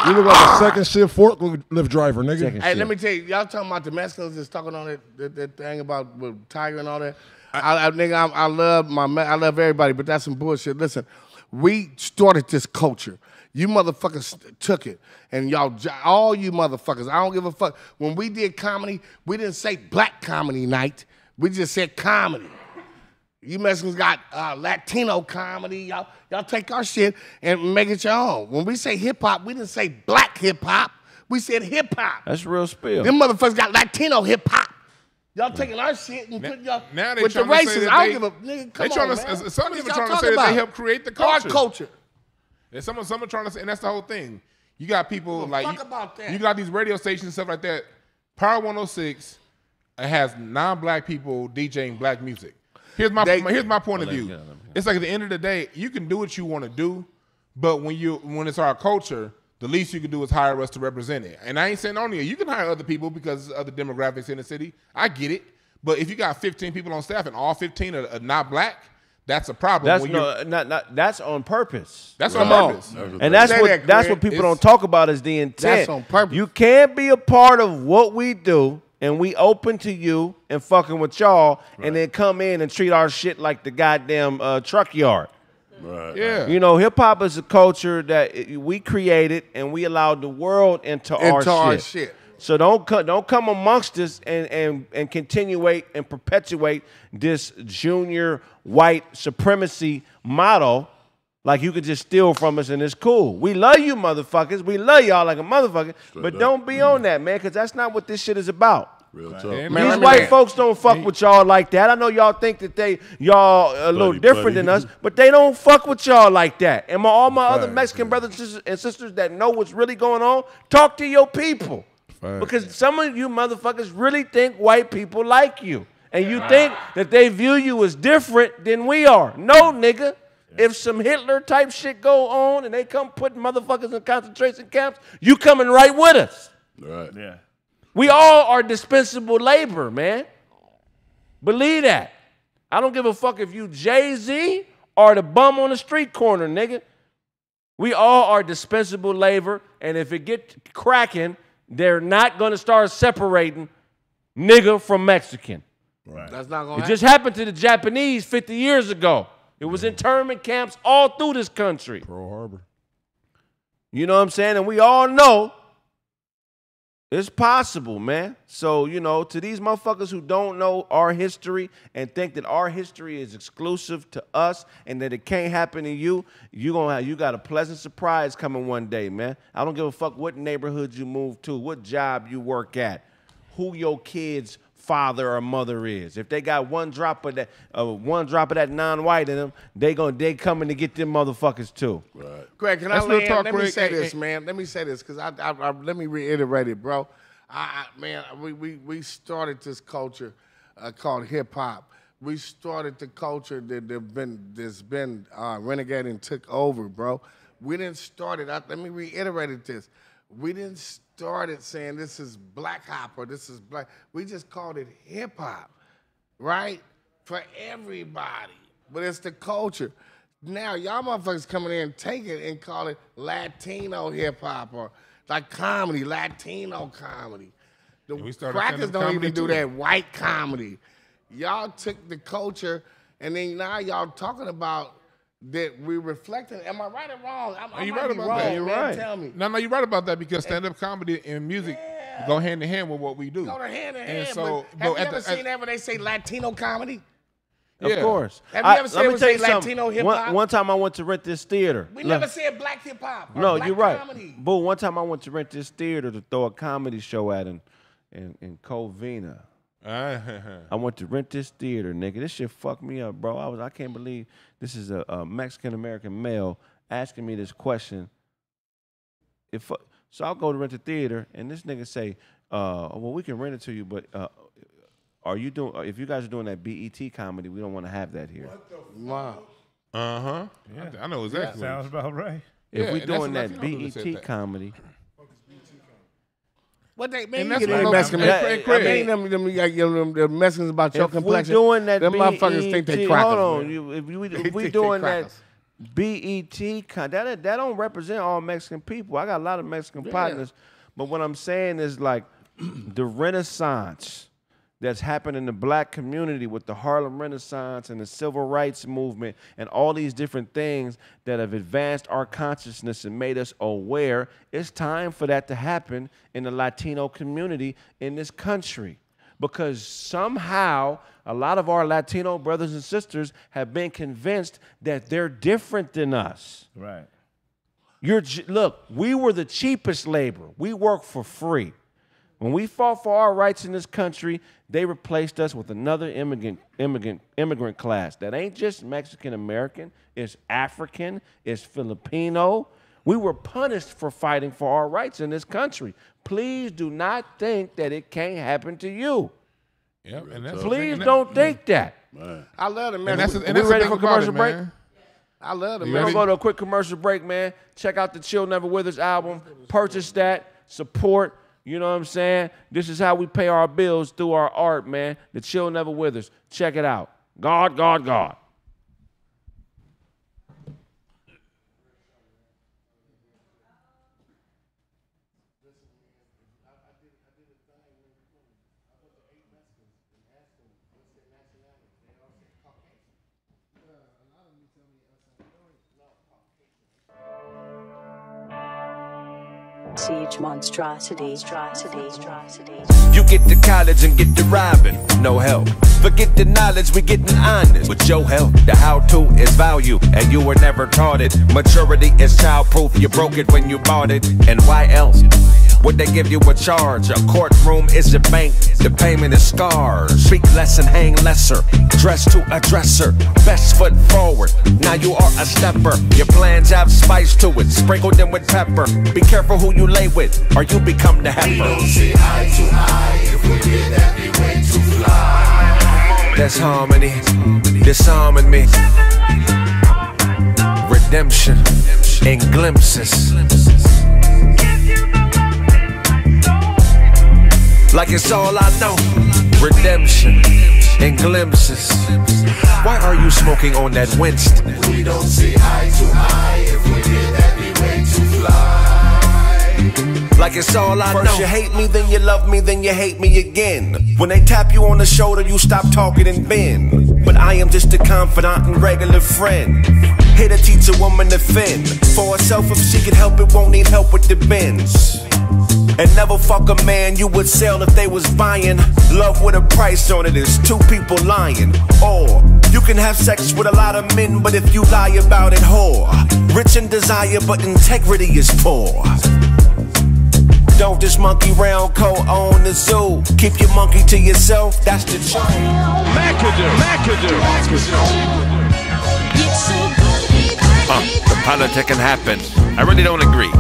You look like a second shift forklift driver, nigga. Hey, let me tell you, y'all talking about the Mexicans that's talking on that thing about with Tiger and all that. I love everybody, but that's some bullshit. Listen, we started this culture. You motherfuckers took it, and y'all, all you motherfuckers. I don't give a fuck. When we did comedy, we didn't say Black Comedy Night. We just said comedy. You Mexicans got Latino comedy. Y'all take our shit and make it your own. When we say hip hop, we didn't say black hip hop. We said hip hop. That's real spill. Them motherfuckers got Latino hip hop. Y'all taking our shit and putting y'all with the races. I don't give a nigga. Come on, man. Some people trying to say that they help create the culture. Our culture. And someone trying to say, and that's the whole thing. You got people like about that. You got these radio stations and stuff like that. Power 106 has non-black people DJing black music. Here's my point of view. It's like at the end of the day, you can do what you want to do, but when it's our culture, the least you can do is hire us to represent it. And I ain't saying only you can hire other people because of other demographics in the city. I get it. But if you got 15 people on staff and all 15 are not black, that's a problem. That's on purpose. That's on purpose. And that's what people don't talk about is the intent. That's on purpose. You can't be a part of what we do and we open to you and fucking with y'all and then come in and treat our shit like the goddamn truck yard. Right. Yeah. You know, hip hop is a culture that we created and we allowed the world into our shit. So don't come amongst us and continuate and perpetuate this junior white supremacy model like you could just steal from us and it's cool. We love you motherfuckers. We love y'all like a motherfucker. But don't be on that, man, because that's not what this shit is about. Real talk. These white folks don't fuck with y'all like that. I know y'all think that y'all a little different than us, but they don't fuck with y'all like that. And all my other Mexican brothers and sisters that know what's really going on, talk to your people. Because some of you motherfuckers really think white people like you. And you think that they view you as different than we are. No, nigga. If some Hitler type shit go on and they come putting motherfuckers in concentration camps, you coming right with us. Right. Yeah. We all are dispensable labor, man. Believe that. I don't give a fuck if you Jay-Z or the bum on the street corner, nigga. We all are dispensable labor, and if it get cracking, they're not going to start separating nigga from Mexican. Right. That's not going to It just happened to the Japanese 50 years ago. It was internment camps all through this country. Pearl Harbor. You know what I'm saying? And we all know it's possible, man. So, you know, to these motherfuckers who don't know our history and think that our history is exclusive to us and that it can't happen to you, you got a pleasant surprise coming one day, man. I don't give a fuck what neighborhood you move to, what job you work at, who your kids' father or mother is. If they got one drop of that non-white in them, they coming to get them motherfuckers too. Right. Greg, let me say this, man. Let me say this, because let me reiterate it, bro. Man, we started this culture called hip hop. We started the culture that's been renegade and took over, bro. We didn't start it. Let me reiterate this. We didn't start it saying this is black hop or this is black. We just called it hip hop, right? For everybody. But it's the culture. Now, y'all motherfuckers coming in and take it and call it Latino hip hop or like comedy, Latino comedy. The crackers don't even do that white comedy. Y'all took the culture, and then now y'all talking about that we reflecting. Am I right or wrong? You're right about that. You're right. Tell me. No, you're right about that because stand-up comedy and music go hand in hand with what we do. Go hand in hand. And so, have you ever seen that when they say Latino comedy? Of course. Have you ever seen Latino hip-hop? One time I went to rent this theater. We never said black hip-hop. No, black you're right. Comedy. Boo, one time I went to rent this theater to throw a comedy show at in Covina. I went to rent this theater, nigga. This shit fucked me up, bro. I can't believe this is a Mexican-American male asking me this question. So I'll go to rent the theater, and this nigga say, well, we can rent it to you, but if you guys are doing that BET comedy, we don't want to have that here. Wow. Yeah. I know exactly. Sounds about right. If we doing that BET comedy. What they mean? That's them Mexicans about your complexion. If we doing that them motherfuckers think they crackers. Hold on. If we doing that BET, that don't represent all Mexican people. I got a lot of Mexican partners. But what I'm saying is like the Renaissance that's happened in the black community with the Harlem Renaissance and the Civil Rights Movement and all these different things that have advanced our consciousness and made us aware. It's time for that to happen in the Latino community in this country, because somehow a lot of our Latino brothers and sisters have been convinced that they're different than us. Right. Look, we were the cheapest labor. We work for free. When we fought for our rights in this country, they replaced us with another immigrant class that ain't just Mexican-American, it's African, it's Filipino. We were punished for fighting for our rights in this country. Please do not think that it can't happen to you. Yep, Please don't think that. I love the Mexicans. We ready for commercial break? I love the We're going to go to a quick commercial break, man. Check out the Chill Never Withers album. Purchase that. Support. You know what I'm saying? This is how we pay our bills, through our art, man. The Chill Never Withers. Check it out. God, God, God. Siege monstrosity. You get to college and get to robbing, no help. Forget the knowledge, we getting honest with your help. The how-to is value, and you were never taught it. Maturity is childproof, you broke it when you bought it. And why else would they give you a charge? A courtroom is a bank, the payment is scars. Speak less and hang lesser, dress to a dresser. Best foot forward, now you are a stepper. Your plans have spice to it, sprinkle them with pepper. Be careful who you lay with, or you become the heifer. We don't see eye to eye, if we did that, we way to fly. There's harmony, disarming me. Redemption in glimpses. Like it's all I know. Redemption in glimpses. Why are you smoking on that Winston? We don't see eye to eye, if we did that, we way to fly. Like it's all I know. First you hate me, then you love me, then you hate me again. When they tap you on the shoulder, you stop talking and bend. But I am just a confidant and regular friend. Here to teach a woman to fend for herself. If she can help it, won't need help with the bends. And never fuck a man you would sell if they was buying. Love with a price on it is two people lying. Or you can have sex with a lot of men, but if you lie about it, whore. Rich in desire, but integrity is poor. Don't just monkey round, co-own the zoo. Keep your monkey to yourself, that's the truth. McAdoo. The politicking happens. I really don't agree.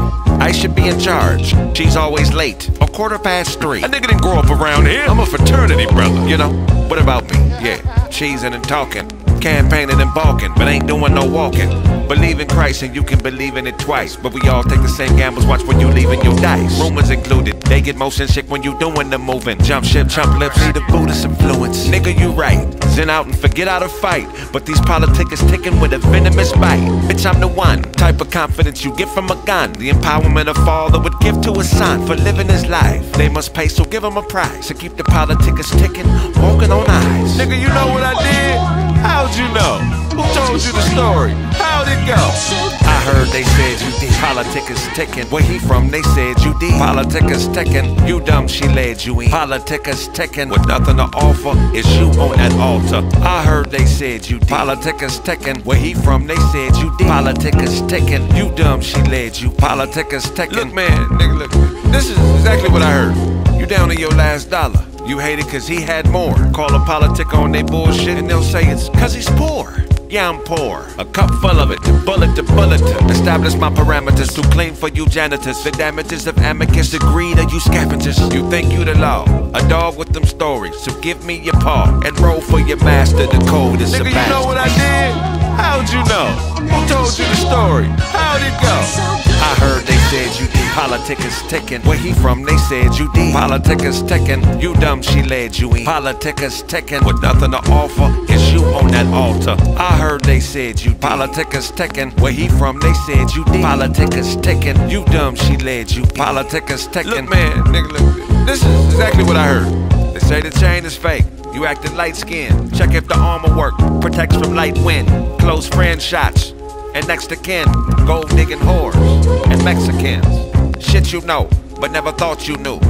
I should be in charge. She's always late. 3:15. A nigga didn't grow up around here. I'm a fraternity brother, you know. What about me? Yeah, cheesing and talking. Campaigning and balking, but ain't doing no walking. Believe in Christ and you can believe in it twice. But we all take the same gambles, watch when you leaving your dice. Rumors included, they get motion sick when you doing the moving. Jump ship, chump lips, need a Buddhist influence. Nigga, you right, zen out and forget how to fight. But these politics ticking with a venomous bite. Bitch, I'm the one, type of confidence you get from a gun. The empowerment a father would give to a son for living his life. They must pay, so give him a price. So keep the politics ticking, walking on eyes. Nigga, you know what I did? How'd you know? Who told you the story? How'd it go? I heard they said you did. Politics ticking. Where he from? They said you did. Politics ticking. You dumb, she led you in. Politics ticking. With nothing to offer, it's you on that altar. I heard they said you did. Politics ticking. Where he from? They said you did. Politics ticking. You dumb, she led you. Politics ticking. Look, man, nigga, look. This is exactly what I heard. You down to your last dollar. You hate it cause he had more. Call a politic on they bullshit and they'll say it's cause he's poor. Yeah, I'm poor. A cup full of it, bullet to bullet. Establish my parameters, too clean for you janitors. The damages of amicus, the greed of you scavengers. You think you the law, a dog with them stories. So give me your paw and roll for your master. The code is Nigga, you know what I did? How'd you know? Who told you the story? How'd it go? I heard they said you did. Politics ticking. Where he from? They said you did. Politics ticking. You dumb, she led you in. Politics ticking. With nothing to offer, it's you on that altar. I heard they said you did. Politics ticking. Where he from? They said you did. Politics ticking. You dumb, she led you. Politics ticking. Look, man, nigga, look. This is exactly what I heard. They say the chain is fake. You acting light skinned. Check if the armor work. Protects from light wind. Close friend shots. And next to kin, gold digging whores and Mexicans. Shit you know, but never thought you knew.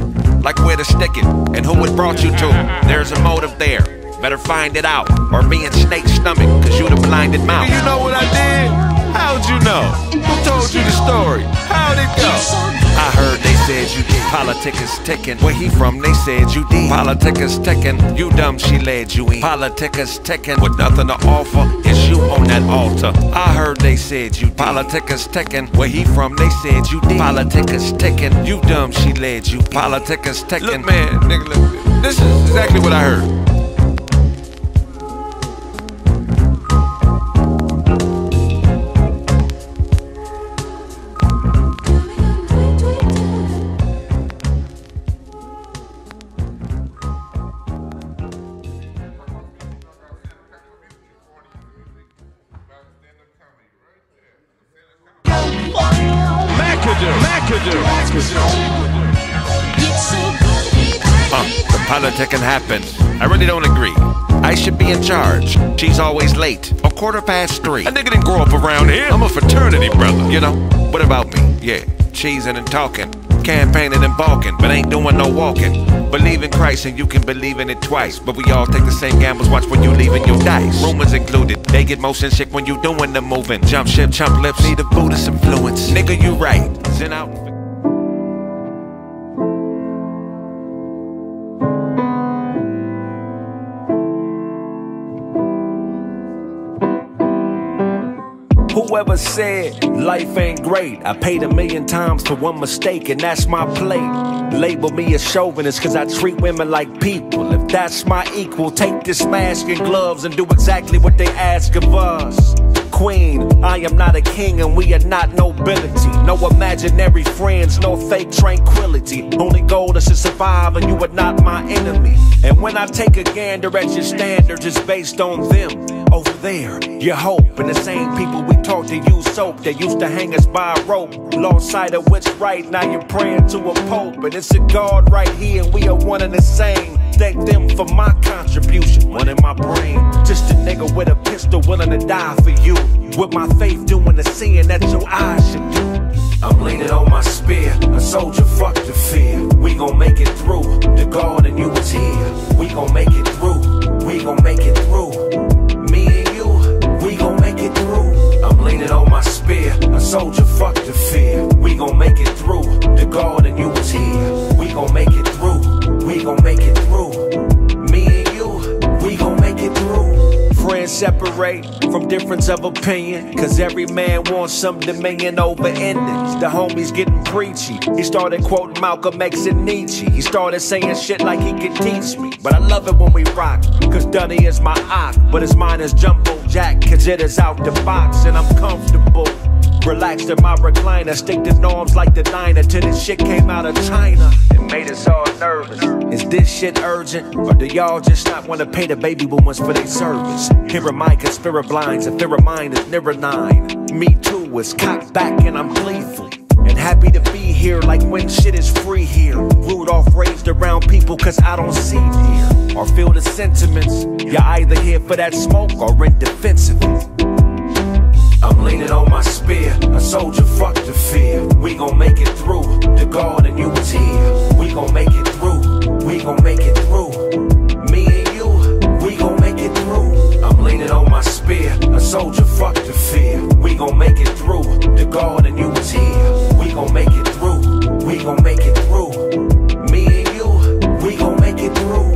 Like where to stick it and who it brought you to. There's a motive there, better find it out. Or be in snake's stomach, cause you the blinded mouth. You know what I did? How'd you know? Who told you the story? How'd it go? I heard they said you did. Politics ticking. Where he from? They said you did. Politics ticking. You dumb, she led you in. Politics ticking. With nothing to offer, it's you on that altar. I heard they said you did. Politics ticking. Where he from? They said you did. Politics ticking. You dumb, she led you. Politics ticking. Look, man, nigga, look. This is exactly what I heard. The politicking happens. I really don't agree. I should be in charge. She's always late. A 3:15. A nigga didn't grow up around here. I'm a fraternity brother. You know, what about me? Yeah, cheesing and talking. Campaigning and balking, but ain't doing no walking. Believe in Christ and you can believe in it twice. But we all take the same gambles, watch when you leaving your dice. Rumors included, they get motion sick when you doing the moving. Jump ship, chump lips, need a Buddhist influence. Nigga, you right, zen out. Whoever said life ain't great, I paid 1,000,000 times for one mistake, and that's my plate. Label me a chauvinist cause I treat women like people. If that's my equal, take this mask and gloves and do exactly what they ask of us. Queen, I am not a king and we are not nobility. No imaginary friends, no fake tranquility. Only goal is to survive and you are not my enemy. And when I take a gander at your standards, it's based on them. Over there, your hope and the same people we taught to use soap. They used to hang us by a rope. Lost sight of what's right, now you're praying to a pope. And it's a God right here and we are one and the same. Thank them for my contribution, one in my brain. Just a nigga with a pistol willing to die for you. With my faith doing the seeing that your eyes should do. I'm leaning on my spear, a soldier, fuck the fear. We gon' make it through, the God and you was here. We gon' make it through, we gon' make it through. Me and you, we gon' make it through. I'm leaning on my spear, a soldier, fuck the fear. We gon' make it through, the God and you was here. We gon' make it through, we gon' make it through. Me and you, we gon' make it through. Friends Friends separate from difference of opinion, cause every man wants some dominion over endings. The homie's getting preachy. He started quoting Malcolm X and Nietzsche. He started saying shit like he could teach me. But I love it when we rock, cause Dunny is my ock, but his mind is Jumbo Jack, cause it is out the box and I'm comfortable. Relaxed in my recliner, stick to norms like the diner, till this shit came out of China. It made us all nervous. Is this shit urgent? Or do y'all just not want to pay the baby boomers for their service? Here are my conspiracy blinds, a fear of mine is never 9. Me too is cocked back and I'm gleeful. And happy to be here like when shit is free here. Rudolph raised around people cause I don't see deer. Or feel the sentiments. You're either here for that smoke or in defensive. I'm leaning on my spear, a soldier, fuck the fear. We gon' make it through, the God and you was here. We gon' make it through, we gon' make it through. Me and you, we gon' make it through. I'm leaning on my spear, a soldier, fuck the fear. We gon' make it through, the God and you was here. We gon' make it through, we gon' make it through. Me and you, we gon' make it through.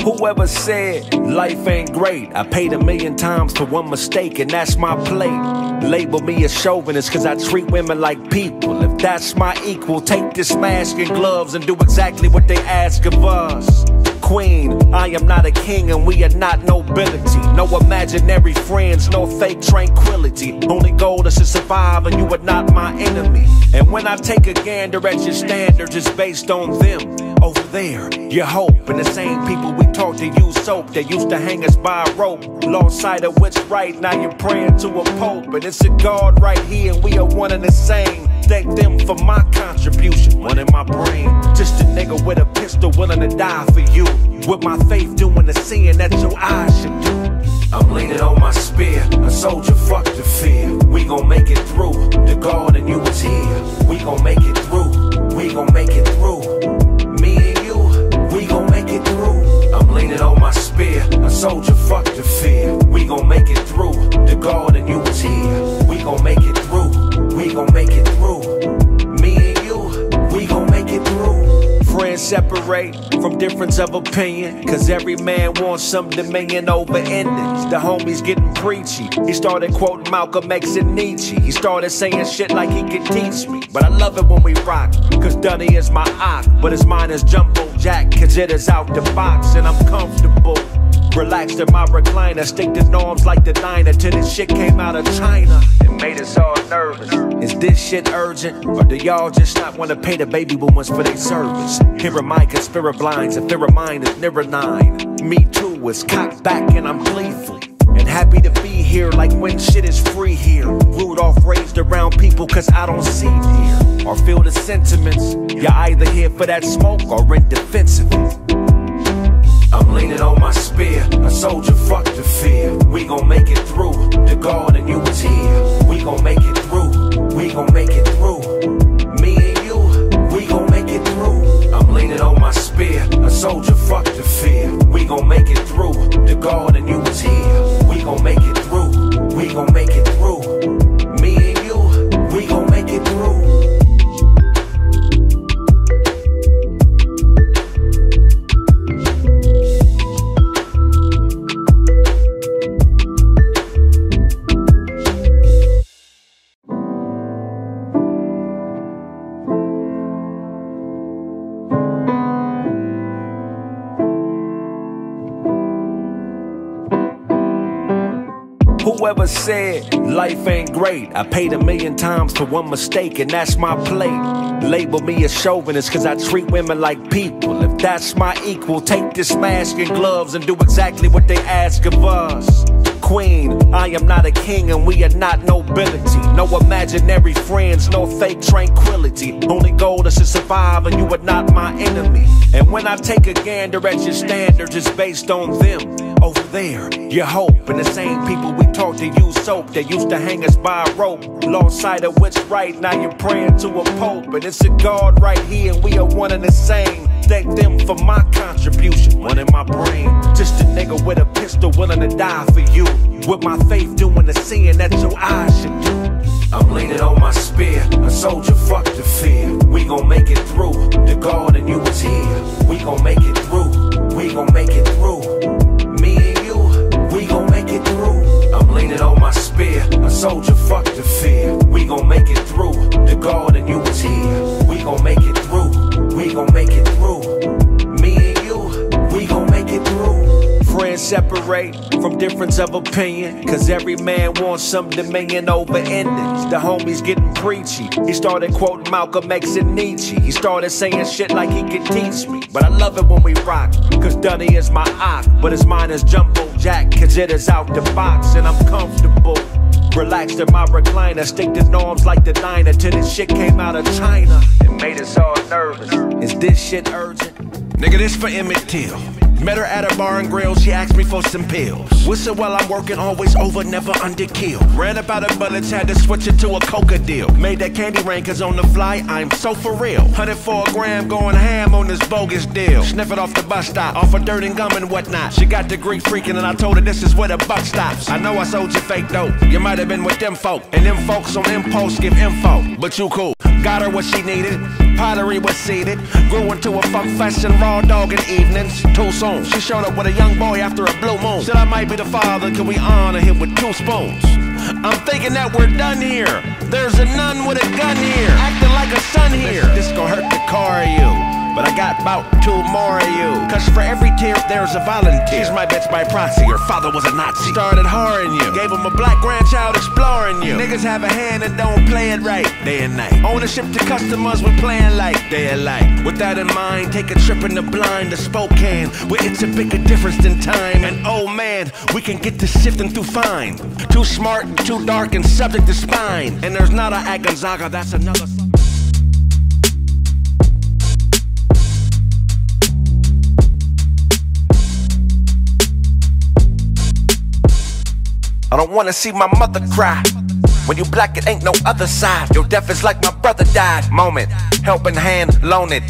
Whoever said life ain't great, I paid 1,000,000 times for one mistake and that's my plate. Label me a chauvinist cause I treat women like people. If that's my equal, take this mask and gloves and do exactly what they ask of us. Queen, I am not a king and we are not nobility. No imaginary friends, no fake tranquility. Only goal is to survive and you are not my enemy. And when I take a gander at your standards, it's based on them. Over there, your hope and the same people we taught to use soap. They used to hang us by a rope. Lost sight of what's right, now you're praying to a pope. And it's a God right here and we are one and the same. Thank them for my contribution, one in my brain. Just a nigga with a pistol willing to die for you. With my faith doing the seeing that your eyes should do. I'm leaning on my spear, a soldier, fuck the fear. We gon' make it through, the God and you was here. We gon' make it through, we gon' make it through. Me and you, we gon' make it through. I'm leaning on my spear, a soldier, fuck the fear. We gon' make it through, the God and you was here. We gon' make it through, we gon' make it through. Me and you, we gon' make it through. Friends separate from difference of opinion, cause every man wants some dominion over endings. The homie's getting preachy. He started quoting Malcolm X and Nietzsche. He started saying shit like he could teach me. But I love it when we rock, cause Dunny is my ock, but his mind is Jumbo Jack, cause it is out the box and I'm comfortable. Relaxed in my recliner, stick to norms like the diner, till this shit came out of China. It made us all nervous. Is this shit urgent? Or do y'all just not want to pay the baby boomers for their service? Here are my conspiracy blinds, a fear of mine is never 9. Me too is cocked back and I'm gleeful. And happy to be here like when shit is free here. Rudolph raised around people cause I don't see deer. Or feel the sentiments. You're either here for that smoke or in defensive. I'm leaning on my spear, a soldier, fuck the fear. We gon' make it through, the God and you was here. We gon' make it through, we gon' make it through. Me and you, we gon' make it through. I'm leaning on my spear, a soldier, fuck the fear. We gon' make it through, the God and you was here. We gon' make it through, we gon' make it through. Me and you, we gon' make it through. Whoever said life ain't great, I paid 1,000,000 times for one mistake and that's my plate. Label me a chauvinist cause I treat women like people. If that's my equal, take this mask and gloves and do exactly what they ask of us. Queen, I am not a king and we are not nobility. No imaginary friends, no fake tranquility. Only goal is to survive and you are not my enemy. And when I take a gander at your standards, it's based on them. over there. You hope, and the same people we taught to use soap, they used to hang us by a rope. Lost sight of what's right, now you're praying to a pope. And it's a God right here, and we are one and the same. Thank them for my contribution, one in my brain. Just a nigga with a pistol willing to die for you. With my faith doing the seeing that your eyes should do. I'm leaning on my spear, a soldier, fuck the fear. We gon' make it through, the God and you was here. We gon' make it through, we gon' make it through. Me and you, we gon' make it through. I'm leaning on my spear, a soldier, fuck the fear. We gon' make it through, the God and you was here. We gon' make it through, we gon' make it through. Me and you, we gon' make it through. Friends separate from difference of opinion, cause every man wants some dominion over endings. The homie's getting preachy. He started quoting Malcolm X and Nietzsche. He started saying shit like he could teach me. But I love it when we rock, cause Dunny is my ock. But his mind is Jumbo Jack, cause it is out the box and I'm comfortable. Relaxed in my recliner, stick to norms like the diner. Till this shit came out of China. It made us all nervous. Is this shit urgent? Nigga, this for Emmett Till. Met her at a bar and grill, she asked me for some pills. Whistle while I'm working, always over, never underkill. Ran up out of bullets, had to switch it to a coca deal. Made that candy rain, cause on the fly, I'm so for real. 100 for a gram, going ham on this bogus deal. Sniff it off the bus stop, off of dirt and gum and whatnot. She got the Greek freaking and I told her this is where the buck stops. I know I sold you fake dope, you might have been with them folk. And them folks on impulse give info, but you cool. Got her what she needed, pottery was seated. Grew into a fuck fest and raw dog in evenings. Too soon. She showed up with a young boy after a blue moon. Said I might be the father, can we honor him with 2 spoons? I'm thinking that we're done here. There's a nun with a gun here, acting like a son here. This gon' hurt the car of you, but I got about 2 more of you. Cause for every tear, there's a volunteer. She's my bitch by proxy, her father was a Nazi. Started whoring you, gave him a black grandchild exploring you. Niggas have a hand and don't play it right, day and night. Ownership to customers, we playing like day and light. With that in mind, take a trip in the blind to Spokane, where it's a bigger difference than time. And oh man, we can get to sifting through fine. Too smart and too dark and subject to spine. And there's not a at Gonzaga, that's another. I don't wanna see my mother cry. When you black, it ain't no other side. Your death is like my brother died. Moment, helping hand, loan it.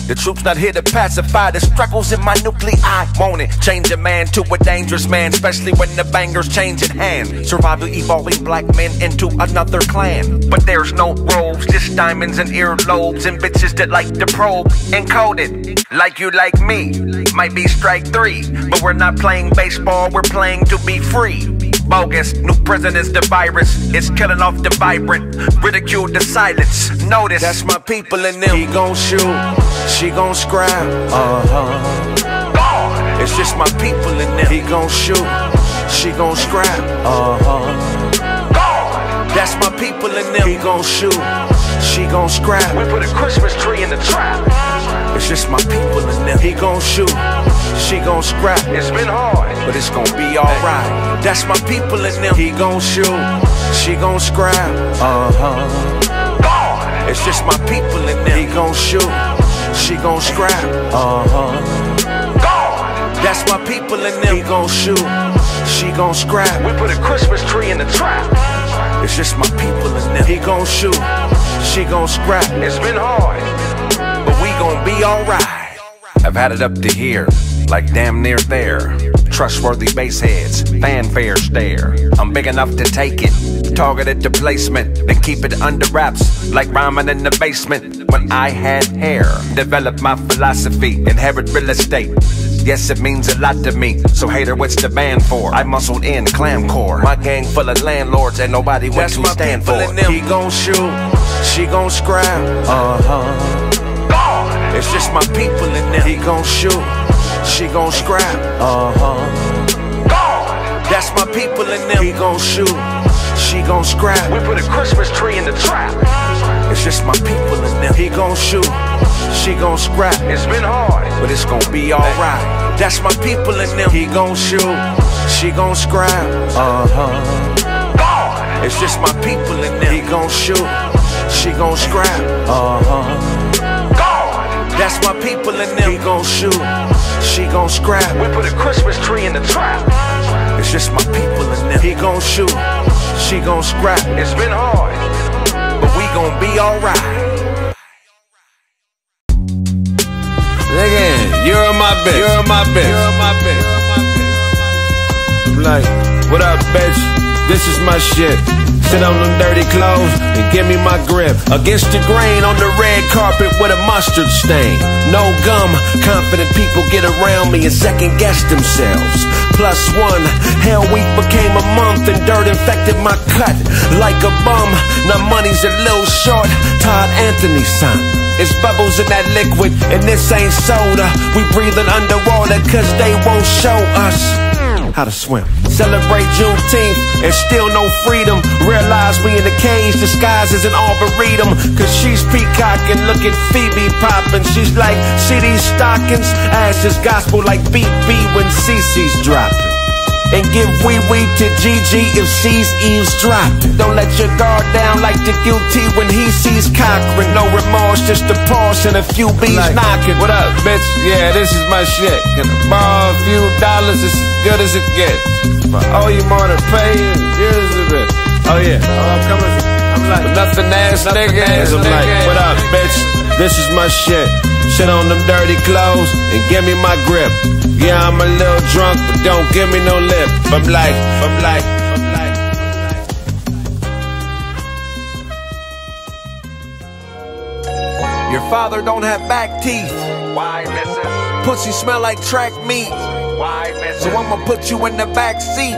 The troops not here to pacify the struggles in my nuclei. Won't it change a man to a dangerous man, especially when the bangers change in hand. Survival evolving black men into another clan. But there's no robes, just diamonds and earlobes and bitches that like to probe. Encoded, like you like me. Might be strike 3, but we're not playing baseball, we're playing to be free. Bogus, new prison is the virus. It's killing off the vibrant, ridicule the silence. Notice, that's my people in them. He gon' shoot, she gon' scrap, It's just my people in them. He gon' shoot, she gon' scrap, That's my people in them. He gon' shoot, she gon' scrap. We put a Christmas tree in the trap. It's just my people in them. He gon' shoot, she gon' scrap. It's been hard, but it's gon' be alright. That's my people in them. He gon' shoot, she gon' scrap, It's just my people in them. He gon' shoot, she gon' scrap, That's my people in them. He gon' shoot, she gon' scrap. We put a Christmas tree in the trap. It's just my people in them. He gon' shoot, she gon' scrap. It's been hard, but we gon' be alright. I've had it up to here, like damn near there. Trustworthy base heads, fanfare stare. I'm big enough to take it, targeted to placement, then keep it under wraps, like rhyming in the basement. When I had hair, developed my philosophy, inherit real estate. Yes, it means a lot to me, so hater, what's the band for? I muscled in clam core, my gang full of landlords and nobody wants to stand for. He gon' shoot, she gon' scrap, It's just my people in them. He gon' shoot, she gon' scrap, That's my people in them. He gon' shoot, she gon' scrap. We put a Christmas tree in the trap. It's just my people in them. He gon' shoot, she gon' scrap. It's been hard, but it's gon' be alright. That's my people in them. He gon' shoot, she gon' scrap, It's just my people in them. He gon' shoot, she gon' scrap, That's my people in them. He gon' shoot, she gon' scrap. We put a Christmas tree in the trap. It's just my people in there. He gon' shoot, she gon' scrap. It's been hard, but we gon' be alright. Again, you're my bitch. You're my bitch. You're my bitch. I'm like, what up, bitch? This is my shit. Sit on them dirty clothes and give me my grip. Against the grain on the red carpet with a mustard stain. No gum, confident people get around me and second guess themselves. +1, hell week became a month and dirt infected my cut like a bum. Now money's a little short, Todd Anthony's son. It's bubbles in that liquid and this ain't soda. We breathing underwater cause they won't show us how to swim. Celebrate Juneteenth and still no freedom. Realize we in the cage disguised as an arboretum. Cause she's peacocking, look at Phoebe popping. She's like, see these stockings? Ash is gospel like BB when CeCe's dropping. And give wee-wee to Gigi if she's eavesdropping. Don't let your guard down like the guilty when he sees Cochran. No remorse, just a pause and a few bees knocking. What up, bitch? Yeah, this is my shit. Can I borrow a few dollars? It's as good as it gets. If I owe you more to pay you, here's a bit. Oh yeah, I'm coming. I'm like, nothing ass niggas. I'm like, what up, bitch? This is my shit. Sit on them dirty clothes and give me my grip. Yeah, I'm a little drunk, but don't give me no lip. I'm like. Your father don't have back teeth. Why, missus? Pussy smell like track meat. Why, missus? So I'ma put you in the back seat.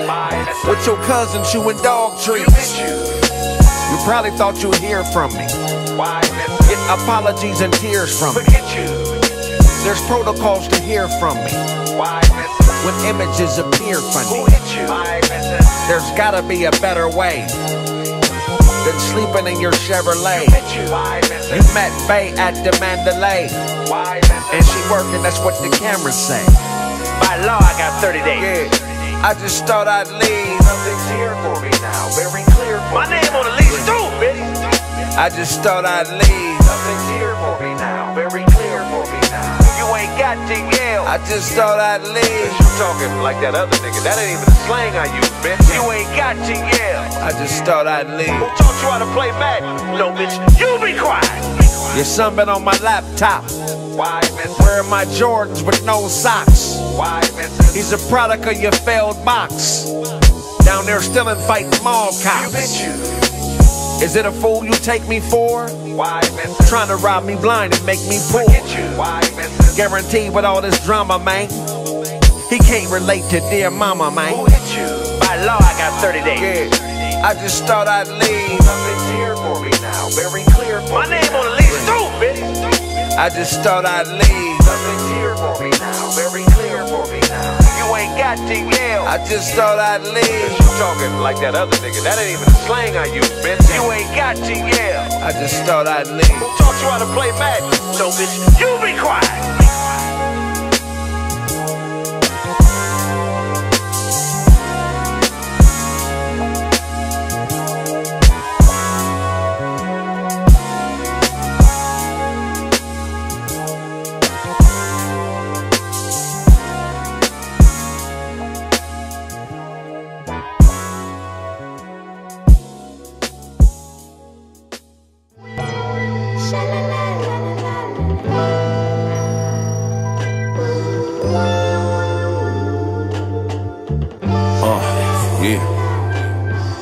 Why, missus? With your cousin chewing dog treats. You probably thought you'd hear from me. Why, missus? Get apologies and tears from me. Forget you. There's protocols to hear from me. Why, missus? When images appear funny. Who hit you? Why, missus? There's gotta be a better way than sleeping in your Chevrolet. You? Why, you met Faye at the Mandalay. Why, and she working, that's what the cameras say. By law, I got 30 days. Yeah, I just thought I'd leave. Nothing's here for me now, very clear for me. My name on the lease too, bitch. I just thought I'd leave. Nothing's here for me now, very clear for me now. You ain't got to yell. I just thought I'd leave. You talking like that other nigga. That ain't even the slang I use, bitch. You ain't got to yell. I just thought I'd leave. Who taught you how to play Madden? No, bitch, you be quiet. Your son been on my laptop. Why, miss? Wearing my Jordans with no socks. Why, miss? He's a product of your failed box. Down there still in fighting mall cops. Is it a fool you take me for? Why, miss? Trying to rob me blind and make me poor. Why, miss? Guaranteed with all this drama, man. He can't relate to dear mama, man. Who hit you? By law, I got 30 days. Yeah, I just thought I'd leave. Nothing's here for me now, very clear for me. My name on the lease too, bitch. I just thought I'd leave. Nothing's here for me now, very clear for me now. You ain't got to yell. I just thought I'd leave. You talking like that other nigga. That ain't even the slang I use, bitch. You ain't got to yell. I just thought I'd leave. Who taught you how to play Madden? No, bitch, you be quiet.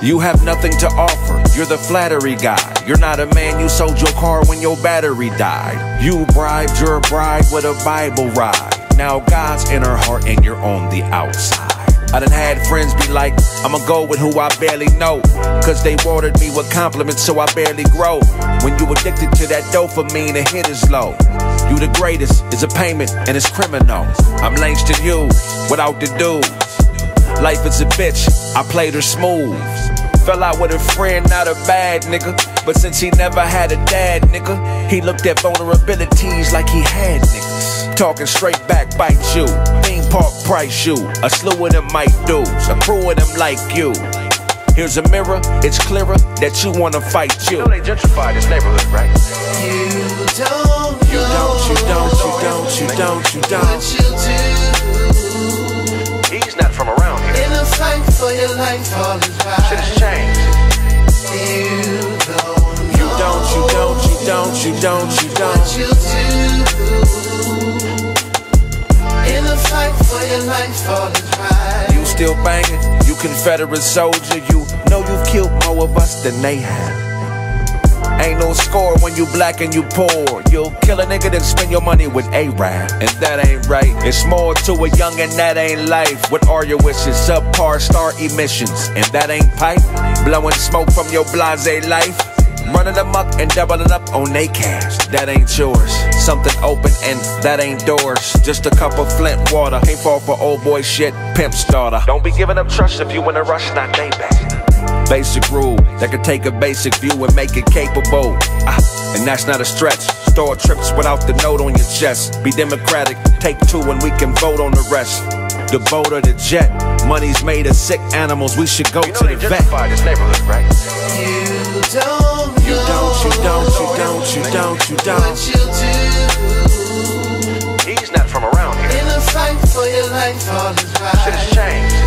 You have nothing to offer, you're the flattery guy. You're not a man, you sold your car when your battery died. You bribed your bride with a Bible ride. Now God's in her heart and you're on the outside. I done had friends be like, I'ma go with who I barely know, cause they watered me with compliments so I barely grow. When you addicted to that dopamine, the hit is low. You the greatest, it's a payment and it's criminal. I'm Langston Hughes, without the dudes. Life is a bitch, I played her smooth. Fell out with a friend, not a bad nigga. But since he never had a dad, nigga, he looked at vulnerabilities like he had niggas. Talking straight back, bite you. Theme park price you. A slew of them might do. A crew of them like you. Here's a mirror, it's clearer that you wanna fight you. You know they gentrified this neighborhood, right? You don't, you don't, you don't, you don't, you don't, you don't. from around here. In a fight for your life, all is right. Shit has changed. You don't what you do. In a fight for your life, all is right. You still banging, you Confederate soldier. You know you've killed more of us than they have. Ain't no score when you black and you poor. You'll kill a nigga then spend your money with A-Rap, and that ain't right. It's more to a young and that ain't life. What are your wishes? Subpar star emissions, and that ain't pipe. Blowing smoke from your blasé life. Running amok and doubling up on they cash. That ain't yours. Something open and that ain't doors. Just a cup of Flint water. Ain't fall for old boy shit, pimp starter. Don't be giving up trust if you in a rush, not they bad. Basic rule that could take a basic view and make it capable. And that's not a stretch. Store trips without the note on your chest. Be democratic, take two and we can vote on the rest. The boat or the jet, money's made of sick animals. We should go to the vet. This neighborhood, right? You don't what you do. He's not from around here. In a fight for your life, all is right. Shit has changed.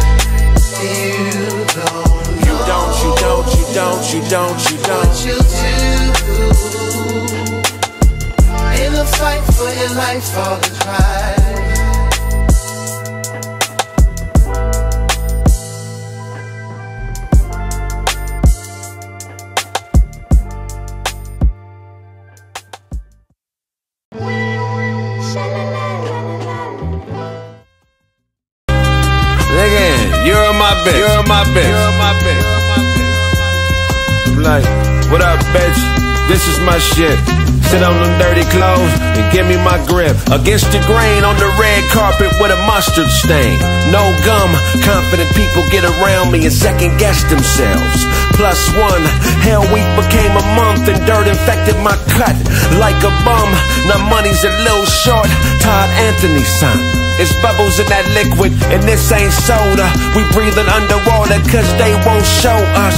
You don't what you do. In a fight for your life, all is right. You're my bitch. I'm like, what up, bitch? This is my shit. Sit on them dirty clothes and give me my grip. Against the grain on the red carpet with a mustard stain. No gum, confident people get around me and second guess themselves. +1, hell week became a month and dirt infected my cut like a bum. Now money's a little short, Todd Anthony son. It's bubbles in that liquid, and this ain't soda. We breathing underwater cause they won't show us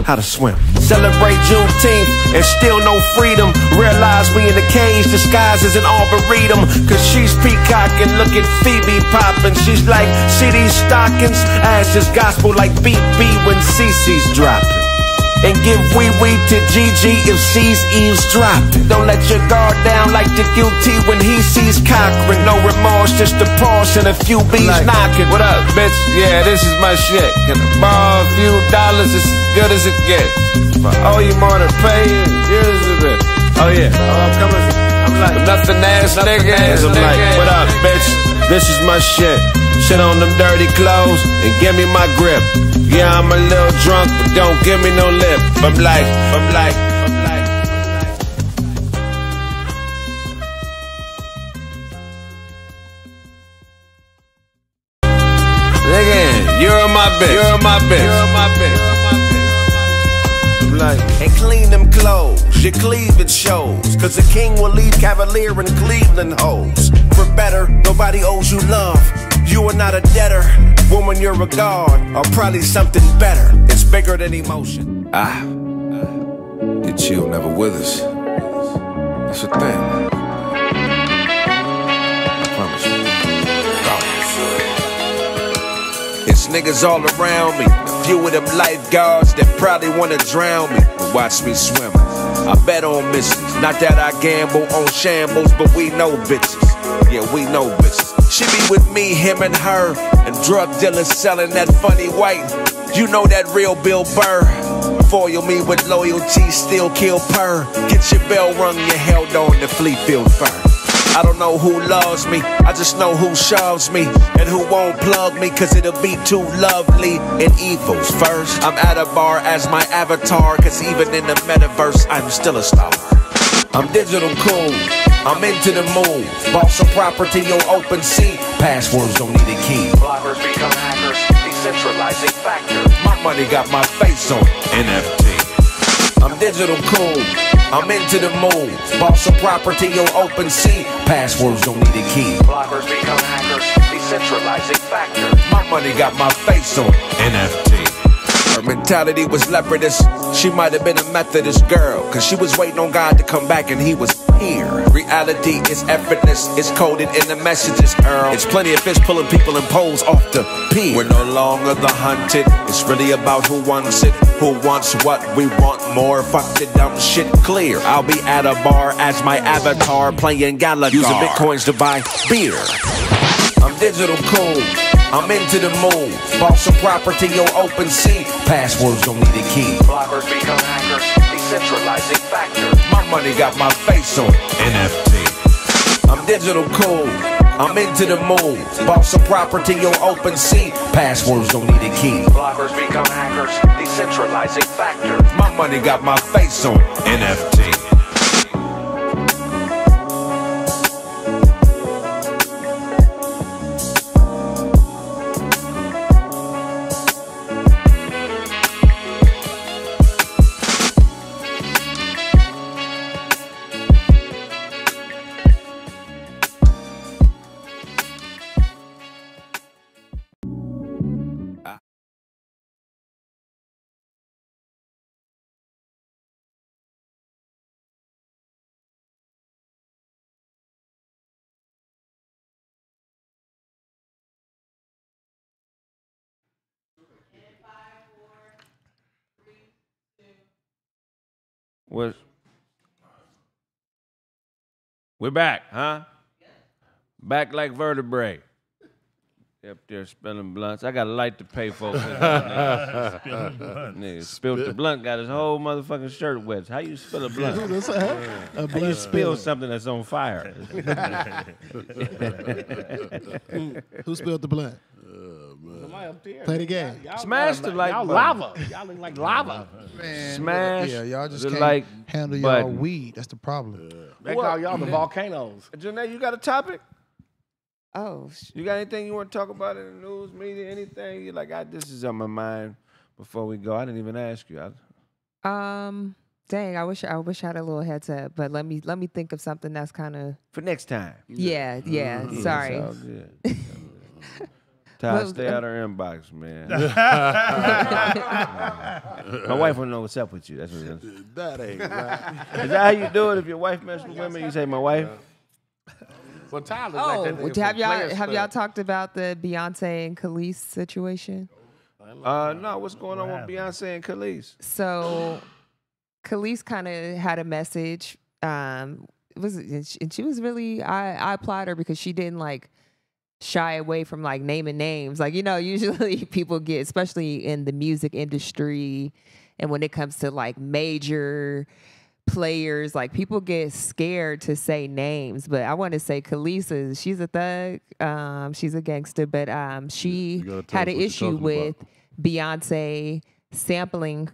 how to swim. Celebrate Juneteenth and still no freedom. Realize we in the cage disguised as an arboretum. Cause she's peacocking, look at Phoebe popping. She's like, see these stockings? Ass is gospel like BB when CC's dropping. And give wee-wee to Gigi if she's eavesdropping. Don't let your guard down like the guilty when he sees Cochran. No remorse, just a pause and a few bees knocking. What up, bitch? Yeah, this is my shit. Can I borrow a few dollars? It's as good as it gets. If I owe you more to pay, here's a bit. Oh yeah, I'm coming. I'm like, nothing ass niggas. I'm like, what up, bitch? This is my shit. Sit on them dirty clothes and give me my grip. Yeah, I'm a little drunk, but don't give me no lip. I'm like. Nigga, you're my bitch. I'm like, and clean them clothes, your cleavage shows. Cause the king will leave Cavalier and Cleveland hoes. For better, nobody owes you love. You are not a debtor. Woman, you're a god, or probably something better. It's bigger than emotion. You chill, never with us. That's a thing. I promise you. It's niggas all around me. A few of them lifeguards that probably wanna drown me. But watch me swim. I bet on misses. Not that I gamble on shambles, but we know bitches. Yeah, we know bitches. She be with me, him and her, and drug dealers selling that funny white. You know that real Bill Burr. Foil me with loyalty, still kill purr. Get your bell rung, you held on to Fleetfield fur. I don't know who loves me, I just know who shoves me, and who won't plug me, cause it'll be too lovely and evil's first. I'm at a bar as my avatar, cause even in the metaverse, I'm still a star. I'm digital cool, I'm into the move. Bought some property on open sea. Passwords don't need a key. Bloggers become hackers, decentralizing factor. My money got my face on NFT. I'm digital cool, I'm into the move. Bought some property on open sea. Passwords don't need a key. Bloggers become hackers, decentralizing factor. My money got my face on NFT. Her mentality was leopardess. She might have been a Methodist girl, cause she was waiting on God to come back and he was here. Reality is effortless, it's coded in the messages, Earl. It's plenty of fish pulling people and poles off the pier. We're no longer the hunted, it's really about who wants it. Who wants what? We want more. Fuck the dumb shit clear. I'll be at a bar as my avatar playing Gallagher, using bitcoins to buy beer. I'm digital cool, I'm into the move. Bought some property on open sea. Passwords don't need a key. Bloggers become hackers, decentralizing factor. My money got my face on NFT. I'm digital cool, I'm into the move. Bought some property on open sea. Passwords don't need a key. Bloggers become hackers, decentralizing factor. My money got my face on NFT. We're back, huh? Back like vertebrae. Up there spilling blunts. I got a light to pay folks. Nigga spilled the blunt, got his whole motherfucking shirt wet. How you spill a blunt? How you spill something that's on fire? Who spilled the blunt? Somebody up there. Play the game. Smash the like y'all button. lava. Y'all look like lava. Man, Smash yeah, y'all just the can't like handle y'all button. weed. That's the problem. They call y'all the volcanoes. Janae, you got a topic? Oh, You got anything you want to talk about in the news, media, anything? You're like, this is on my mind before we go. I didn't even ask you. Dang, I wish I had a little heads up, but let me think of something that's kind of For next time. yeah. Sorry. It's all good. Ty, stay out of her inbox, man. My wife want to know what's up with you. That's what it is. That ain't right. Is that how you do it? If your wife messes with women, you say, my wife? Well, Tyler, Oh, like that nigga have from y'all Players have Club. y'all talked about the Beyonce and Khalees situation? No, what's going on with Beyonce and Khalees? So, Khalees kind of had a message. And she was really I applaud her because she didn't like shy away from like naming names. Like, usually people get, especially in the music industry, and when it comes to like major players, like people get scared to say names. But I want to say Khalees, she's a thug, she's a gangster, but she had an issue with Beyonce sampling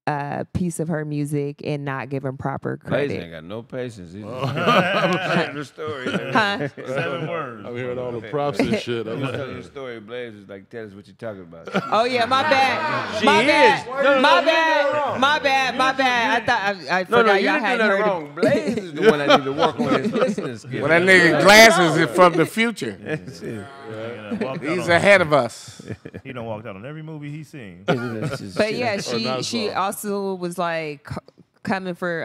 a piece of her music and not giving proper Blaze credit. ain't got no patience. I'm the story. Huh? 7 words. I'm hearing all the props and shit. I'm Tell like, your story, Blaze is like, tell us what you're talking about. Oh yeah, my bad. She my is. bad. No, my you bad. did that wrong. My bad. I thought I No, forgot you y'all didn't had do that heard. wrong. Blaze is the one that need to work on his listening skills. Well, that nigga glasses is from the future. He's ahead of us. He done walked out on every movie he's seen. But yeah, she also was like coming for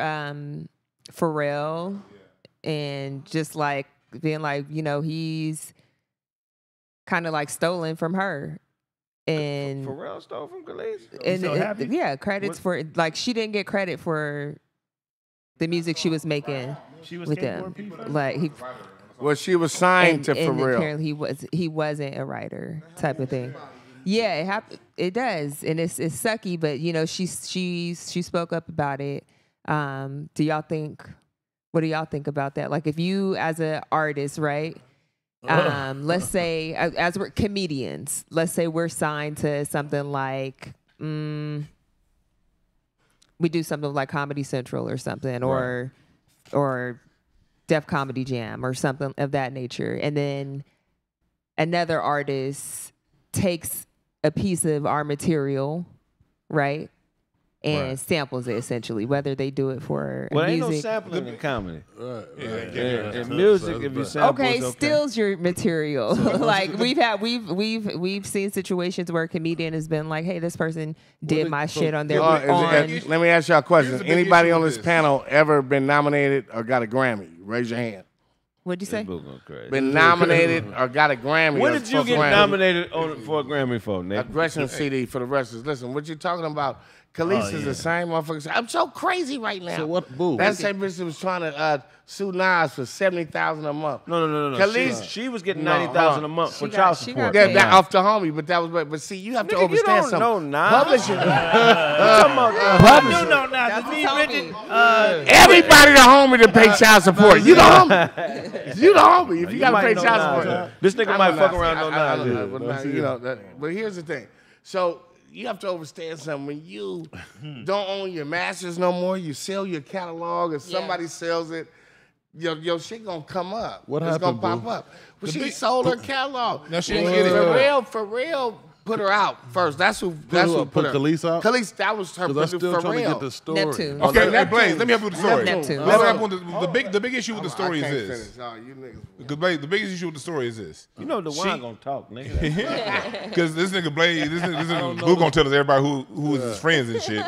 Pharrell and just like being like, he's kind of like stolen from her. And Pharrell stole from Khalees? and yeah, credits for like she didn't get credit for the music she was making She was with them. skateboard people? Like Well, she was signed to and Pharrell. apparently he wasn't a writer type of thing. Yeah, it happened. It does, and it's sucky. But she spoke up about it. Do y'all think? What do y'all think about that? Like, if you as an artist, right? Let's say as we're comedians, let's say we're signed to something like we do something like Comedy Central or something, or Def Comedy Jam or something of that nature, and then another artist takes a piece of our material, right, and samples it essentially, whether they do it for Well, music. ain't no sampling in comedy. Right. And music, if you sample, Okay, it's okay. steals your material. Like we've seen situations where a comedian has been like, "Hey, this person did my shit on their let me ask y'all a question. Anybody on this panel ever been nominated or got a Grammy? Raise your hand. What'd you say? Been nominated or got a Grammy? When did you get nominated for a Grammy for, Nick? Aggression CD for the wrestlers. Listen, what you talking about? Khalees is the same motherfucker. I'm so crazy right now. So what? Boo. That same bitch that was trying to sue Nas for $70,000 a month. No. Khalees, She was getting $90,000 a month for child support. Yeah, that off the homie, but that was. But see, you have to understand something. You don't know Nas. Publishing. You know Nas. Everybody the homie to pay child support. You the homie. You the homie. If you gotta pay child support. This nigga might fuck around on Nas. You know, but here's the thing. So you have to understand something. When you don't own your masters no more, you sell your catalog, and somebody sells it, your shit gonna come up. What it's happened, gonna boo? pop up. Well, she sold her catalog. No, she didn't get it. For real, put her out first. That's who put her. Khalees out? Khalees, that was her. Because I'm still trying to get the story. Neptune. Okay, now, Blaze, let me help you with the story. Neptune. The big issue with the story is this. Blaze, the biggest issue with the story is this. You know the wine gonna talk, nigga. Because this nigga Blaze, this nigga Blue gonna tell us everybody who is his friends and shit.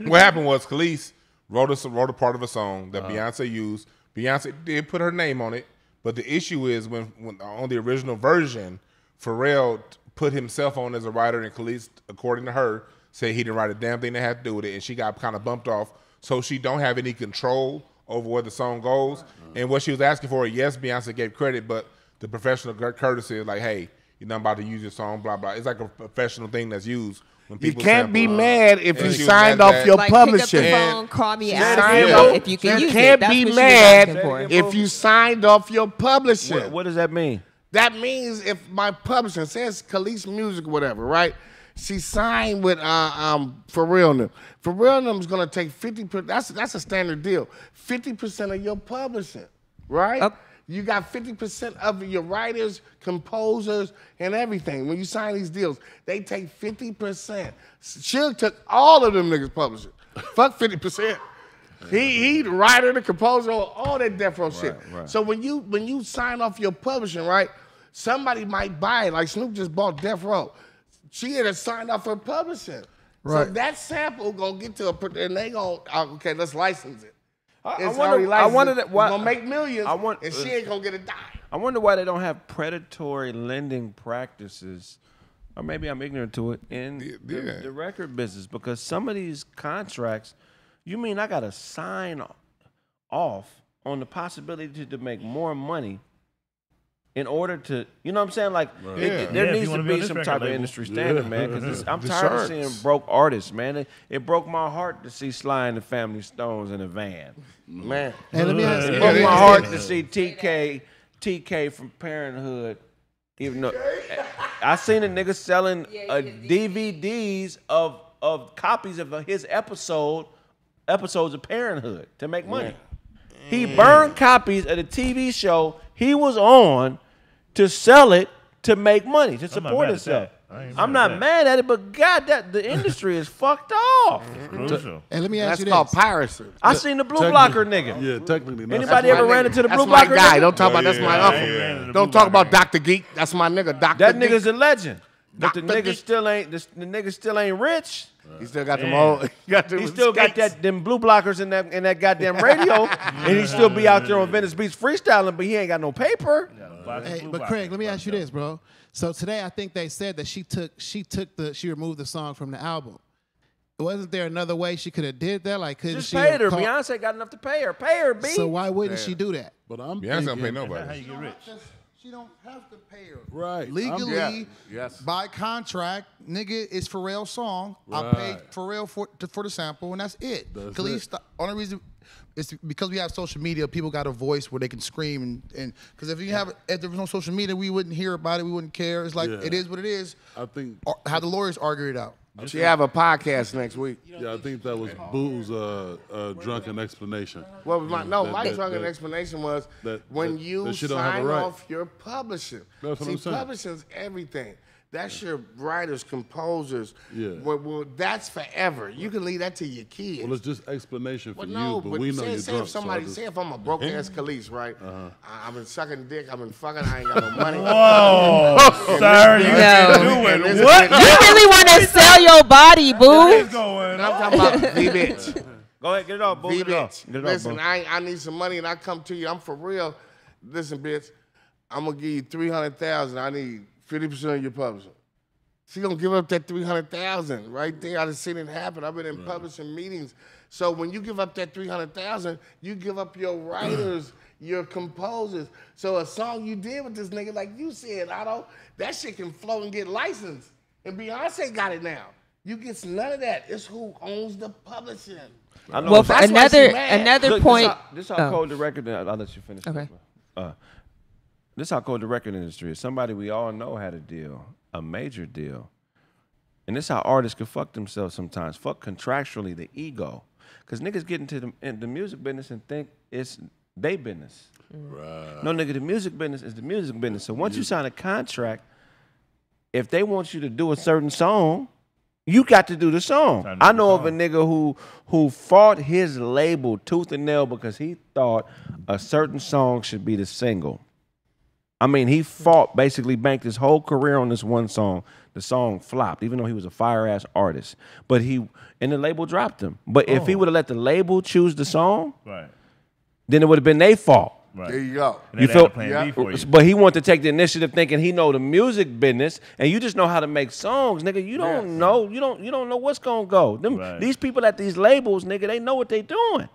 What happened was Khalees wrote a part of a song that Beyonce used. Beyonce did put her name on it, but the issue is when on the original version, Pharrell put himself on as a writer, and Khalees, according to her, said he didn't write a damn thing that had to do with it, and she got kind of bumped off. So she don't have any control over where the song goes. And what she was asking for, yes, Beyonce gave credit, but the professional courtesy is like, hey, you're not about to use your song, blah, blah. It's like a professional thing that's used. When You people can't sample. be mad if you And she was signed mad off that- your Like publishing. pick up the phone, call me, ask Signed me off- if you can you use can't it. That's be what she was mad asking for. if you signed off your publishing. What does that mean? That means if my publisher says Khalees Music or whatever, right? She signed with Pharrell them. Pharrell them's gonna take 50%. That's a standard deal. 50% of your publishing, right? You got 50% of your writers, composers, and everything. When you sign these deals, they take 50%. Suge took all of them niggas publishing. Fuck 50%. He the writer, the composer, all that death row shit. Right. So when you sign off your publishing, right? Somebody might buy it. Like Snoop just bought Death Row. She had signed off her publishing. Right. So that sample gonna get to and they gonna okay, let's license it. I It's wonder- already licensed. I wondered why- It's gonna make millions. I want- and she ain't gonna get a dime. I wonder why they don't have predatory lending practices, or maybe I'm ignorant to it, in the record business, because some of these contracts, you mean I got to sign off on the possibility to make more money in order to, you know what I'm saying? Like, there needs to be some type of industry standard, man, because I'm tired of seeing broke artists, man. It broke my heart to see Sly and the Family Stones in a van. Man. Hey, let me ask you. It broke my heart to see TK from Parenthood, even though I seen a nigga selling DVDs of copies of his episodes of Parenthood to make money. He burned copies of the TV show he was on to sell it to make money, to support himself. I'm not mad at it, but God, the industry is fucked off. Hey, let me ask you That's this. called piracy. I seen the Blue Blocker nigga. Yeah, technically. not. Anybody ever ran into the That's Blue my Blocker guy. nigga? Don't talk about that's my uncle. Don't talk about Dr. Geek. That's my nigga, Dr. That Geek. nigga's a legend. But the Dr. nigga Geek. still ain't rich. He still got them old. He still got them blue blockers in that goddamn radio, and he still be out there on Venice Beach freestyling, but he ain't got no paper. Hey, but Kraig, let me ask you this, bro. So today, I think they said that she removed the song from the album. Wasn't there another way she could have did that? Like, couldn't Just she paid her. have Beyonce got enough to pay her. Pay her, B. So why wouldn't she do that? But I'm Beyonce don't thinking, pay nobody. How you get rich? She don't have to pay her. Right. Legally, Yes. by contract, nigga, it's Pharrell's song. I Right. paid Pharrell for the sample, and that's it. That's Khalees, it. the only reason is because we have social media, people got a voice where they can scream and because if there was no social media, we wouldn't hear about it, we wouldn't care. It's like it is what it is. I think How the lawyers argue it out. She have a podcast next week. I think that was Boo's drunken explanation. What was my my That- drunken that- explanation was that- when that you she don't have a sign right. off your publishing. That's what See, I'm saying. publishing's everything. That's your writers, composers. Yeah. Well, that's forever. You can leave that to your kids. Well, it's just explanation for no, you, but we know you're say drunk. If somebody, say if I'm a broke ass Khalees, right? I've been sucking dick, I've been fucking, I ain't got no money. Whoa, sir, you ain't doing what? You really want to sell your body, boo? I'm talking about the bitch. Go ahead, get it off, boo. The Get it off. bitch. Get it off, Listen, boo. I need some money and I come to you. I'm for real. Listen, bitch, I'm gonna give you $300,000. I need 50% of your publishing. She gonna give up that $300,000 right there. I just seen it happen. I've been in publishing meetings. So when you give up that $300,000, you give up your writers, your composers. So a song you did with this nigga, like you said, Otto, that shit can flow and get licensed. And Beyonce got it now. You get none of that. It's who owns the publishing. I know. Well, for another Look, point. This how cold the record. I'll let you finish. Okay. This how cold the record industry is. Somebody we all know had a deal, a major deal, and this how artists can fuck themselves sometimes. Fuck contractually the ego, because niggas get into the music business and think it's they business. Right. No, nigga, the music business is the music business. So once you sign a contract, if they want you to do a certain song, you got to do the song. I know of a nigga who fought his label tooth and nail because he thought a certain song should be the single. I mean, he fought, basically banked his whole career on this one song. The song flopped, even though he was a fire-ass artist. But and the label dropped him. But if he would have let the label choose the song, then it would have been their fault. Right. There you go. You feel? But he wanted to take the initiative, thinking he know the music business, and you just know how to make songs, nigga. You don't know. You don't know what's gonna go. These people at these labels, nigga, they know what they doing.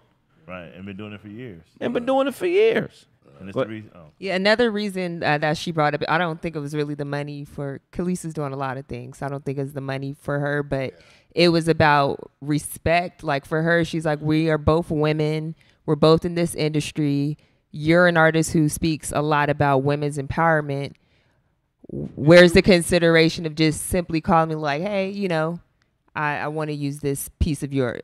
Right, and been doing it for years. And been doing it for years. And it's the reason. Yeah, another reason that she brought up, I don't think it was really the money for, Khalees is doing a lot of things. I don't think it's the money for her, but it was about respect. Like for her, she's like, we are both women. We're both in this industry. You're an artist who speaks a lot about women's empowerment. Where's the consideration of just simply calling me like, hey, you know, I want to use this piece of your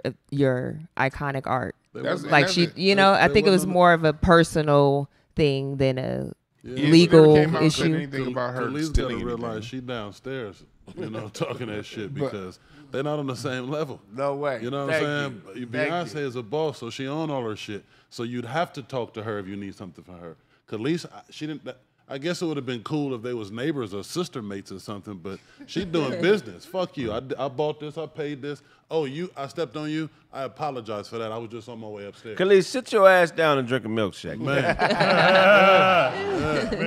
iconic art. Like she, you know, I think it was more of a personal thing than a legal issue. Khalees got to realize she downstairs, you know, talking that shit because they're not on the same level. No way. You know what I'm saying? Beyonce is a boss, so she own all her shit. So you'd have to talk to her if you need something for her. Khalees, she didn't. I guess it would have been cool if they was neighbors or sister mates or something, but she doing business. Fuck you. I bought this. I paid this. Oh, I stepped on you. I apologize for that. I was just on my way upstairs. Khalees, sit your ass down and drink a milkshake. Man. Because it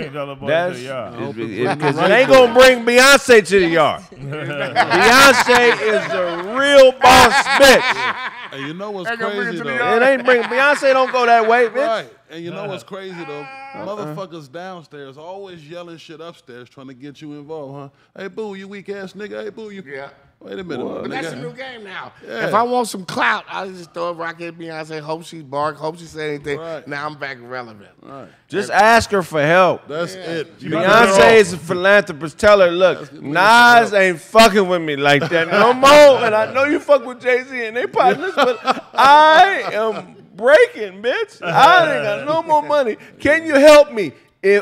ain't going to bring Beyonce to the yard. Beyonce is the real boss bitch. And you know what's crazy, though? It ain't bring Beyonce don't go that way, bitch. Right. And you know what's crazy, though? Motherfuckers downstairs always yelling shit upstairs trying to get you involved, huh? Hey, boo, you weak ass nigga. Hey, boo, you. Yeah. Wait a minute. But that's a new game now. Yeah. If I want some clout, I just throw a rock at Beyonce, hope she bark, hope she say anything. Right. Now I'm back relevant. Right. Just ask her for help. That's it. Beyonce is a philanthropist. Tell her, look, Nas ain't fucking with me like that no more. And I know you fuck with Jay-Z and they partners, but I am breaking, bitch. I ain't got no more money. Can you help me?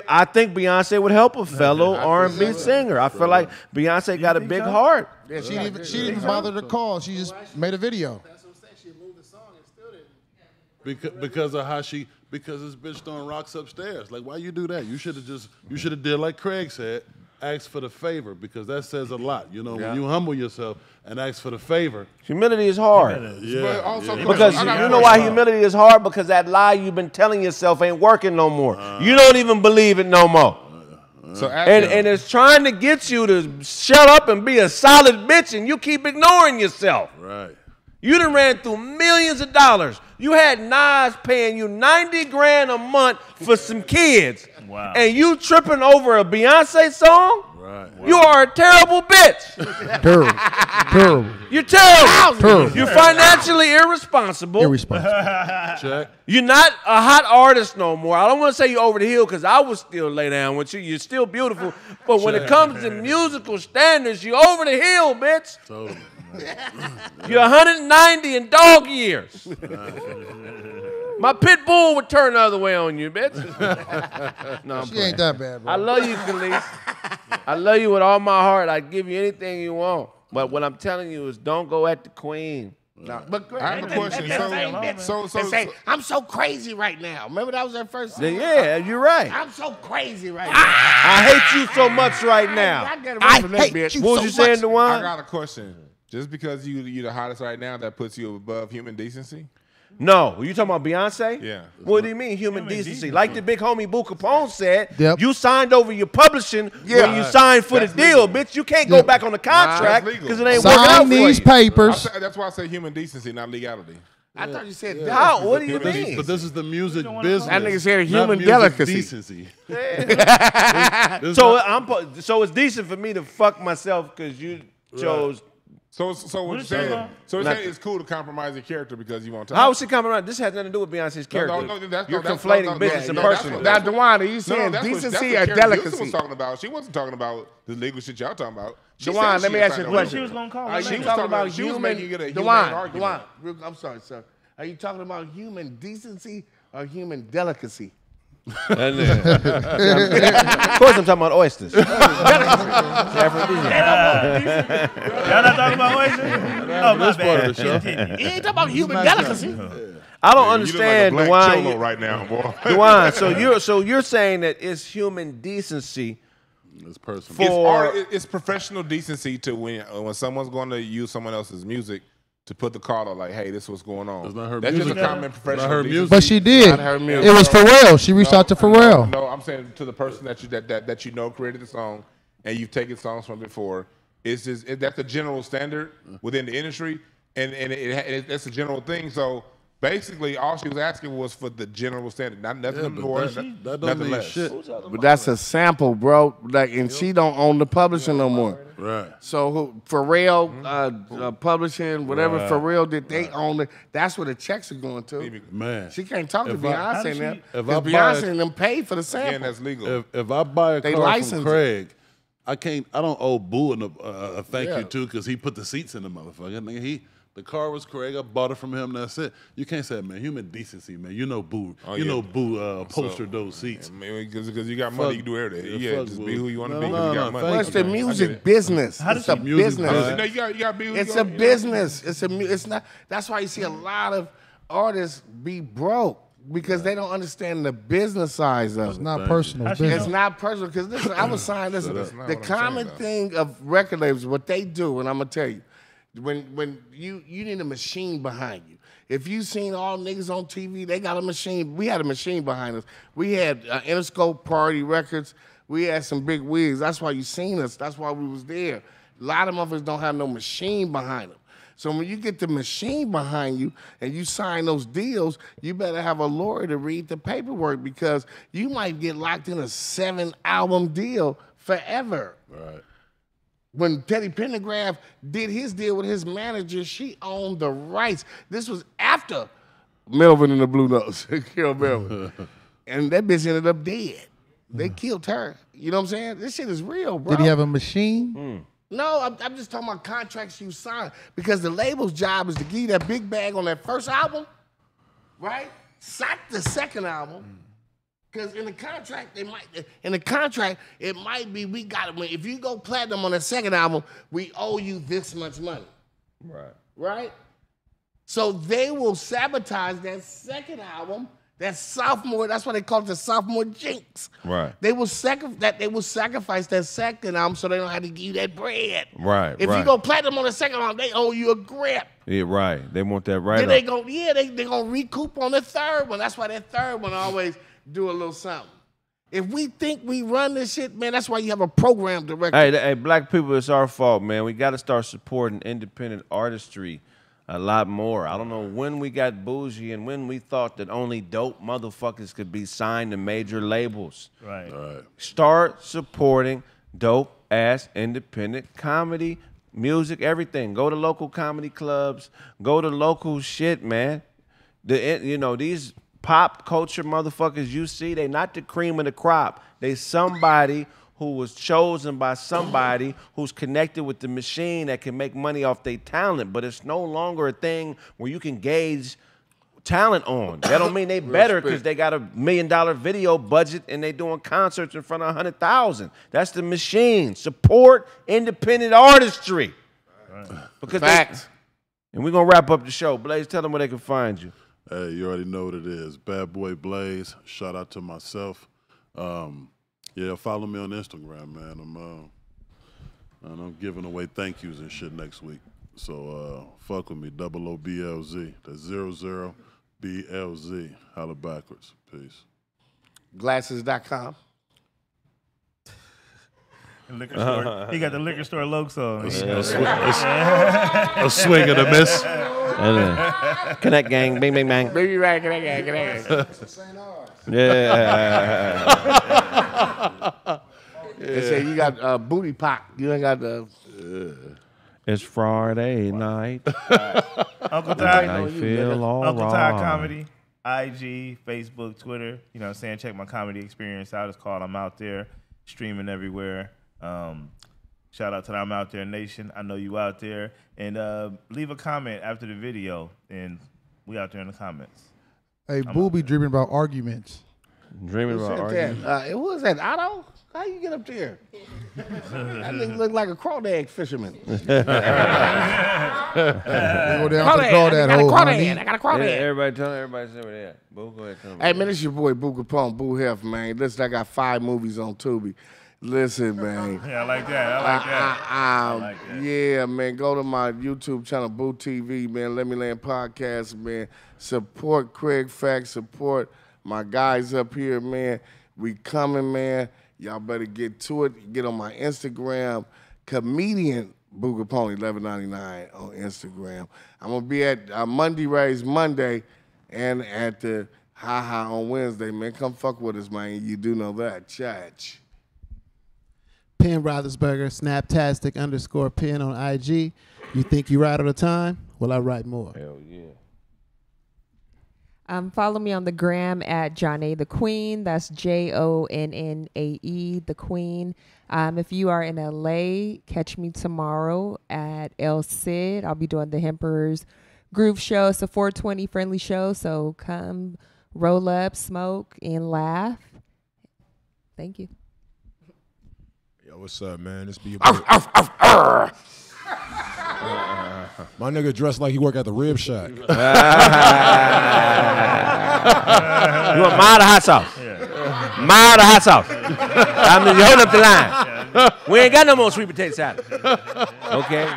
I think Beyonce would help a fellow R&B singer. I feel like Beyonce got a big heart. Yeah, she didn't even bother to call. She just made a video. That's what I'm saying. She moved the song and still didn't. Because of how because this bitch throwing rocks upstairs. Like, why you do that? You should have did like Kraig said, ask for the favor, because that says a lot. You know, when you humble yourself and ask for the favor. Humility is hard. Yeah. Because you know why humility is hard? Because that lie you've been telling yourself ain't working no more. You don't even believe it no more. So and it's trying to get you to shut up and be a solid bitch, and you keep ignoring yourself. Right. You done ran through millions of dollars. You had Nas paying you $90 grand a month for some kids. Wow. And you tripping over a Beyonce song? Right. Wow. You are a terrible bitch. Terrible. You're terrible. You're financially irresponsible. Check. You're not a hot artist no more. I don't want to say you're over the hill because I would still lay down with you. You're still beautiful. But when it comes to musical standards, you're over the hill, bitch. Totally. You're 190 in dog years. My pit bull would turn the other way on you, bitch. No, she ain't that bad, bro. I love you, Khalees. I love you with all my heart. I'd give you anything you want. But what I'm telling you is don't go at the queen. No, but I have a question. Say, I'm so crazy right now. Remember that was their first song? Yeah, you're right. I'm so crazy right now. I hate you so much right now. I hate you What was you saying, Dewan? I got a question. Just because you're the hottest right now, that puts you above human decency? No. You talking about Beyonce? Yeah. What do you mean human decency? Like the big homie Boo Kapone said, Yep. you signed over your publishing when you signed for the deal, bitch. You can't go back on the contract because it ain't working out Sign for these you. papers. That's why I say human decency, not legality. I thought you said How? What do you mean? But this is the music business. That nigga said not human music delicacy. Decency. So it's decent for me to fuck myself because you chose. So what you're saying? So you're saying it's cool to compromise your character because you want to. How is she compromise? This has nothing to do with Beyonce's character. You're conflating business and personal. Now, Dewan, are you saying decency or delicacy? She was talking about. She wasn't talking about the legal shit y'all talking about. Dewan, let me ask you a question. She was gonna call Are her you name. talking about She was human? making it a human argument. Dewan, I'm sorry, sir. Are you talking about human decency or human delicacy? Of course, I'm talking about oysters. Y'all not talking about oysters? Oh, my bad. You ain't talking about human delicacy. I don't understand, you look like a black cholo Dewan. right now, boy. Dewan, so you're saying that it's human decency. It's personal. It's professional decency to when someone's going to use someone else's music to put the call like, hey, this is what's going on. It's not her That's music. just a common professional her decency. music. But she did. Not her music. It was Pharrell. She reached out to Pharrell. No, I'm saying to the person that you know created the song and you've taken songs from before. It's just that's a general standard within the industry, and it's a general thing. So basically, all she was asking was for the general standard, not nothing more, that don't nothing mean less. shit. But that's a sample, bro. Like, and she don't own the publishing no more. Right. So Pharrell publishing, whatever Pharrell did, they own it. That's where the checks are going to. Man, she can't talk to Beyonce and them. if Because I buy Beyonce and them paid for the sample. Again, that's legal. If I buy a They car license from Kraig, I don't owe Boo a thank Yeah. you to because he put the seats in the motherfucker. Nigga, the car was Kraig. I bought it from him. That's it. You can't say, man, human decency, man. You know Boo. Boo upholstered those seats. Because you got money, you can do everything. Just be who you want to be. No, you got money. What's the music business? It's a business. No, you got to be who It's you a business. It's not. That's why you see a lot of artists be broke because they don't understand the business side of it. It's not personal. It's not personal because listen, I was saying, listen, the common thing of record labels, what they do, and I'm gonna tell you, when you need a machine behind you. If you seen all niggas on TV, they got a machine. We had a machine behind us. We had Interscope Party Records. We had some big wigs. That's why you seen us. That's why we was there. A lot of motherfuckers don't have no machine behind them. So when you get the machine behind you and you sign those deals, you better have a lawyer to read the paperwork because you might get locked in a 7-album deal forever. Right. When Teddy Pendergraft did his deal with his manager, she owned the rights. This was after Melvin and the Blue Notes killed Melvin. And that bitch ended up dead. They killed her. You know what I'm saying? This shit is real, bro. Did he have a machine? No, I'm just talking about contracts you sign because the label's job is to give you that big bag on that first album, right? Sack the second album. Because in the contract, it might be we got it. If you go platinum on the second album, we owe you this much money. Right? So they will sabotage that second album, that sophomore. That's why they call it the sophomore jinx. Right. They will sacrifice that second album so they don't have to give you that bread. Right. If you go platinum on the second album, they owe you a grip. Yeah, right. They want that right. Then they gonna recoup on the third one. That's why that third one always do a little something. If we think we run this shit, man, that's why you have a program director. Hey, black people, it's our fault, man. We got to start supporting independent artistry a lot more. I don't know when we got bougie and when we thought that only dope motherfuckers could be signed to major labels. Right. Start supporting dope-ass independent comedy, music, everything. Go to local comedy clubs. Go to local shit, man. These pop culture motherfuckers you see, they not the cream of the crop. They somebody who was chosen by somebody who's connected with the machine that can make money off their talent. But it's no longer a thing where you can gauge talent on. That don't mean they better because they got $1 million video budget and they doing concerts in front of 100,000. That's the machine. Support independent artistry. Because Facts. And we're going to wrap up the show. Blaze, tell them where they can find you. Hey, you already know what it is. Bad Boy Blaze. Shout out to myself. Yeah, follow me on Instagram, man. I'm giving away thank yous and shit next week. So fuck with me, OOBLZ. That's 00BLZ. Holla backwards. Peace. Glasses.com. Liquor store. He got the liquor store logo. A swing and a miss. Connect gang, bing, bing, bang. Baby right, connect gang. Yeah. They say you got booty pop. You ain't got the. It's Friday night. Uncle Ty. I feel all Uncle Ty right. Comedy. IG, Facebook, Twitter. You know what I'm saying? Check my comedy experience out. It's called I'm Out There. Streaming everywhere. Shout out to the I'm Out There Nation. I know you out there. And leave a comment after the video. And we out there in the comments. Hey, Boo be dreaming about arguments. Dreaming about arguments. Who was that? Otto? How you get up there? That nigga look like a crawdad fisherman. We go down to the crawdad hole. I got a crawdad. Yeah, everybody tell everybody over there. Boo, go ahead. Tell them. Hey, man, it's your boy, Boo Kapone, Boo Hef, man. Listen, I got 5 movies on Tubi. Listen, man. Yeah, I like that. I like that. Yeah, man, go to my YouTube channel, Boo TV, man. Let Me Land Podcast, man. Support Kraig Facts. Support my guys up here, man. We coming, man. Y'all better get to it. Get on my Instagram, comedian Boo Kapone 1199 on Instagram. I'm gonna be at Monday Raise Monday and at the Ha Ha on Wednesday, man. Come fuck with us, man. You do know that. Church. Penn Rothersberger, Snaptastic _Penn on IG. You think you write all the time? Well, I write more. Hell yeah. Follow me on the gram at Johnnae the Queen. That's JONNAE the Queen. If you are in LA, catch me tomorrow at El Cid. I'll be doing the Hemper's Groove Show. It's a 420 friendly show, so come roll up, smoke, and laugh. Thank you. Yo, what's up, man? This be your boy. My nigga dressed like he work at the rib shack. You want mild or hot sauce? Mild or hot sauce? I mean, you hold up the line. We ain't got no more sweet potato salad. Okay?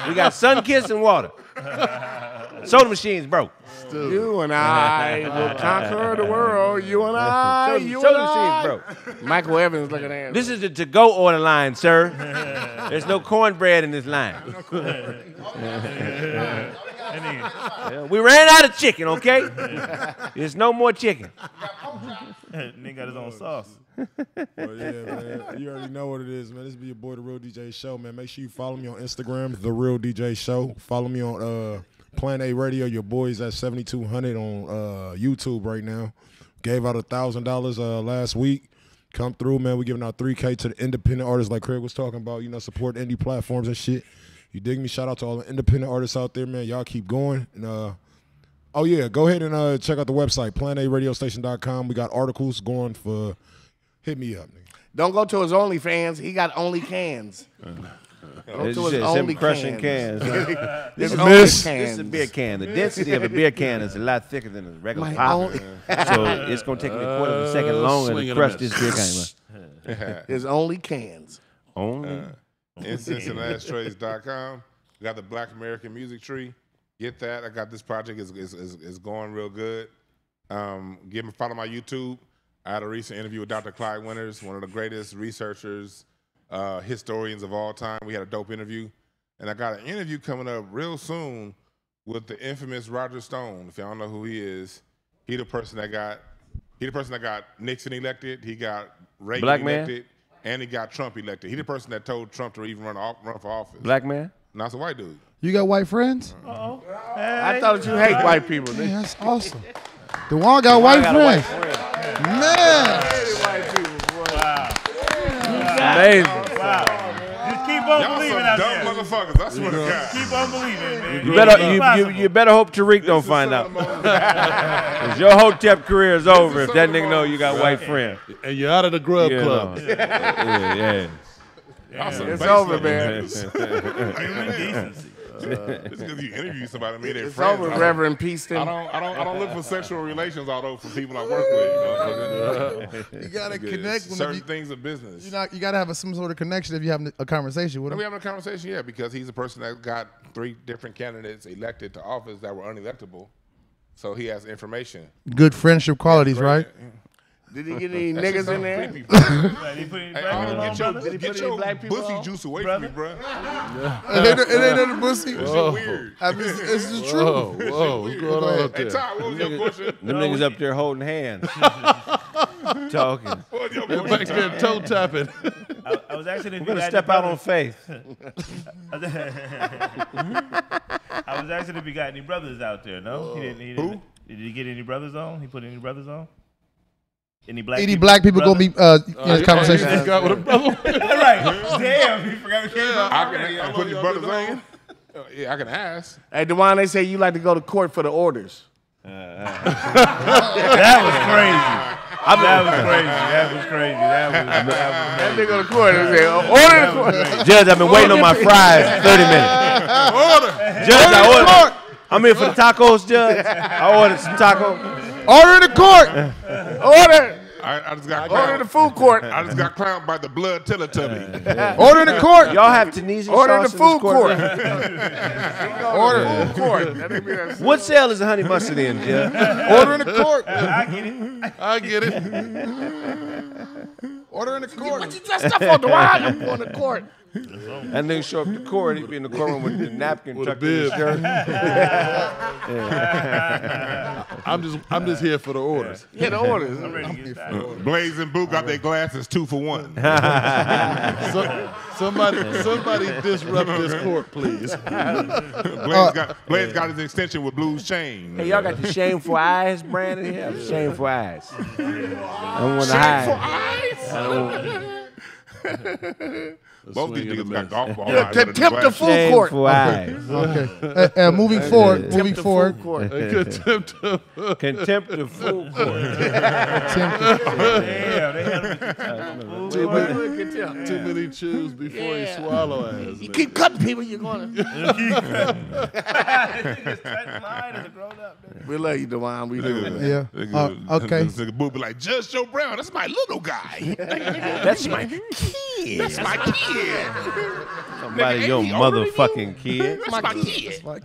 We got sun-kissed and water. Soda machine's broke. You and I will conquer the world. You and I. Soda machine's broke. Michael Evans looking at This is the to-go order line, sir. There's no cornbread in this line. We ran out of chicken, okay? There's no more chicken. Nigga got his own sauce. Well, yeah, man. You already know what it is, man. This be your boy, The Real DJ Show, man. Make sure you follow me on Instagram, The Real DJ Show. Follow me on Plan A Radio. Your boy's at 7200 on YouTube right now. Gave out $1,000 last week. Come through, man. We giving out $3K to the independent artists like Kraig was talking about. You know, support indie platforms and shit. You dig me? Shout out to all the independent artists out there, man. Y'all keep going. And oh yeah, go ahead and check out the website, planaradiostation.com. We got articles going for. Hit me up, nigga. Don't go to his OnlyFans. He got only cans. Go to his only crushing cans. This is a beer can. The density of a beer can is a lot thicker than a regular pop. So it's going to take me a quarter of a second longer to crush this beer can. His only cans. Only. IncenseAndAshtrays.com. We got the Black American Music Tree. Get that. I got this project. Is going real good. Follow my YouTube. I had a recent interview with Dr. Clyde Winters, one of the greatest researchers, historians of all time. We had a dope interview. And I got an interview coming up real soon with the infamous Roger Stone. If y'all don't know who he is, he the person that got Nixon elected, he got Reagan elected, and he got Trump elected. He the person that told Trump to even run for office. Black man? No, it's a white dude. You got white friends? Uh-oh. I thought you hate white people. Yeah, that's awesome. DeJuan got white friends. Man. White people, boy. Wow. Amazing. Wow. Just keep on Y'all believing some out dumb there. motherfuckers. I swear to God. Keep on believing, man. You better hope Tariq don't find out. 'Cause your Hotep career is over if that nigga know you got white friends. And you're out of the grub club. Yeah. It's over, man. It's because you interview somebody, I mean, they're It's friends. over, Reverend Peaston. I don't look for sexual relations, although for people I work with. You gotta connect with certain things of business. You gotta have some sort of connection if you have a conversation with him. We having a conversation, yeah, because he's a person that got 3 different candidates elected to office that were unelectable, so he has information. Good friendship qualities, right? Did he get any niggas in there? Did he put any get your black people pussy on? juice away from me, bro. It ain't in the pussy. This shit weird. I mean, it's the truth. Whoa, what's going on up Hey, there? Ty, what was your question? Them niggas up there holding hands, talking. What was your They're question, back there Ty? toe tapping. I was asking if We're you gonna got step any out on brothers. faith. I was asking if you got any brothers out there. No, he didn't. Who? Did he get any brothers on? He put any brothers on? Any black? Any black people gonna be in this conversation? You got with a brother. Right. Damn, you forgot what came up. I put your brothers on. Yeah, I can ask. Hey, Dewan, they say you like to go to court for the orders. That was crazy. That was crazy. That nigga go to court and say, order the court. Judge, I've been waiting on my fries 30 minutes. Order. Judge, I ordered. I'm here for the tacos, Judge. I ordered some tacos. Order the court. Order. I just got Order clowned. the food court. I just got clowned by the blood Teletubby. Order the court. Y'all have Tunisian Order sauce the in this food court. Order. Food court. What cell is the honey mustard in, Judge? Order in the court. I get it. Order in the court. What you dressed up for, Dewan? I'm going to court. That nigga show up to court, he be in the courtroom with the napkin With a tucked in his bib. shirt. I'm just here for the orders. Yeah, the orders. I'm ready to get started. Blaze and Boo got their glasses 2 for 1. Somebody disrupt this court, please. Blaze got his extension with Blue's chain. Hey, y'all got the shameful eyes, Brandon? Yeah, the shameful eyes. I don't want to hide. I don't Both these niggas got golf ball Yeah, eyes. under the contempt the glasses. food court. Shameful eyes. Okay. Moving forward. Moving forward. Contempt of food court. Damn, they held him. Too many chews before you swallow ass. You keep cutting people, you're going to. We love you, Dewan. We do. Yeah. Okay. This nigga Boo be like, Judge Joe Brown, that's my little guy. That's my kid. That's my kid. Somebody, your motherfucking kid. That's my kid. But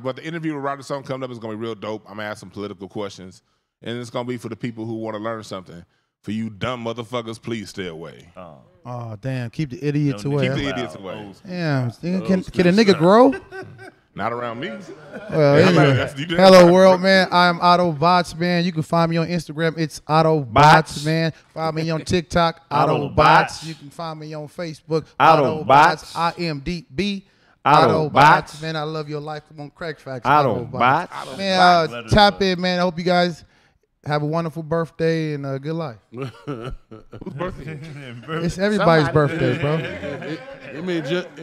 but the interview with Roger Stone coming up is gonna be real dope. I'm gonna ask some political questions, and it's gonna be for the people who want to learn something. For you dumb motherfuckers, please stay away. Oh damn! Keep the idiots away. Keep the idiots away. Damn. Can a nigga grow? Not around me. Well, anyway. Hello world, man. I'm Autobots, man. You can find me on Instagram. It's Autobots, man. Find me on TikTok, Autobots. You can find me on Facebook, Autobots. IMDb. Autobots. Man, I love your life. Come on, Kraig Facts. Autobots. Man, tap in, man. I hope you guys have a wonderful birthday and a good life. Whose birthday? It's everybody's birthday, bro. It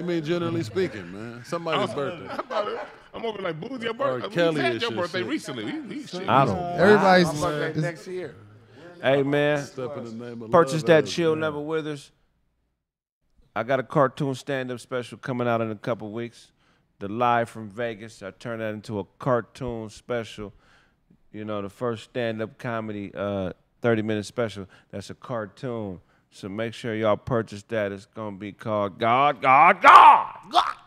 mean generally speaking, man. Somebody's birthday. I'm over like, Boo's your birthday. Kelly had is your your birthday shit. recently. Everybody's next year. Hey, man. Step in the name of Purchase love, that as Chill man. Never Withers. I got a cartoon stand-up special coming out in a couple weeks. The Live from Vegas. I turned that into a cartoon special. You know, the first stand-up comedy 30-minute special. That's a cartoon. So make sure y'all purchase that. It's going to be called God.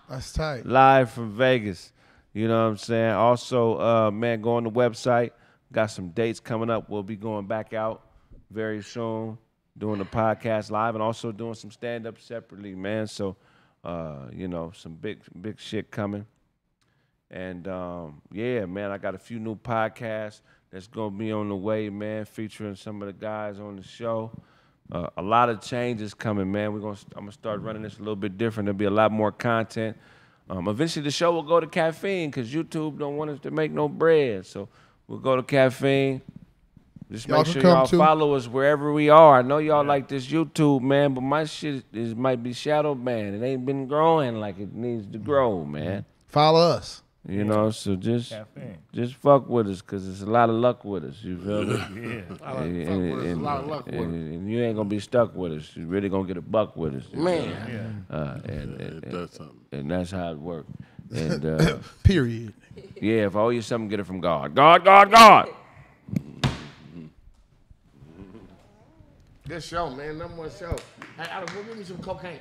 That's tight. Live from Vegas. You know what I'm saying? Also, man, go on the website. Got some dates coming up. We'll be going back out very soon, doing the podcast live and also doing some stand-up separately, man. So, you know, some big shit coming. And, yeah, man, I got a few new podcasts that's going to be on the way, man, featuring some of the guys on the show. A lot of changes coming, man. I'm gonna start running this a little bit different. There'll be a lot more content. Eventually, the show will go to Caffeine because YouTube don't want us to make no bread. So we'll go to Caffeine. Just Y'all make can sure come y'all too. follow us wherever we are. I know y'all like this YouTube, man, but my shit might be shadow banned. It ain't been growing like it needs to grow, man. Follow us. You know, so just fuck with us, cause it's a lot of luck with us. You feel me? And you ain't gonna be stuck with us. You really gonna get a buck with us, man. And that's how it works. And period. Yeah, if I owe you something, get it from God. God. Good show, man. Number one show. Hey, Adam, go give me some cocaine.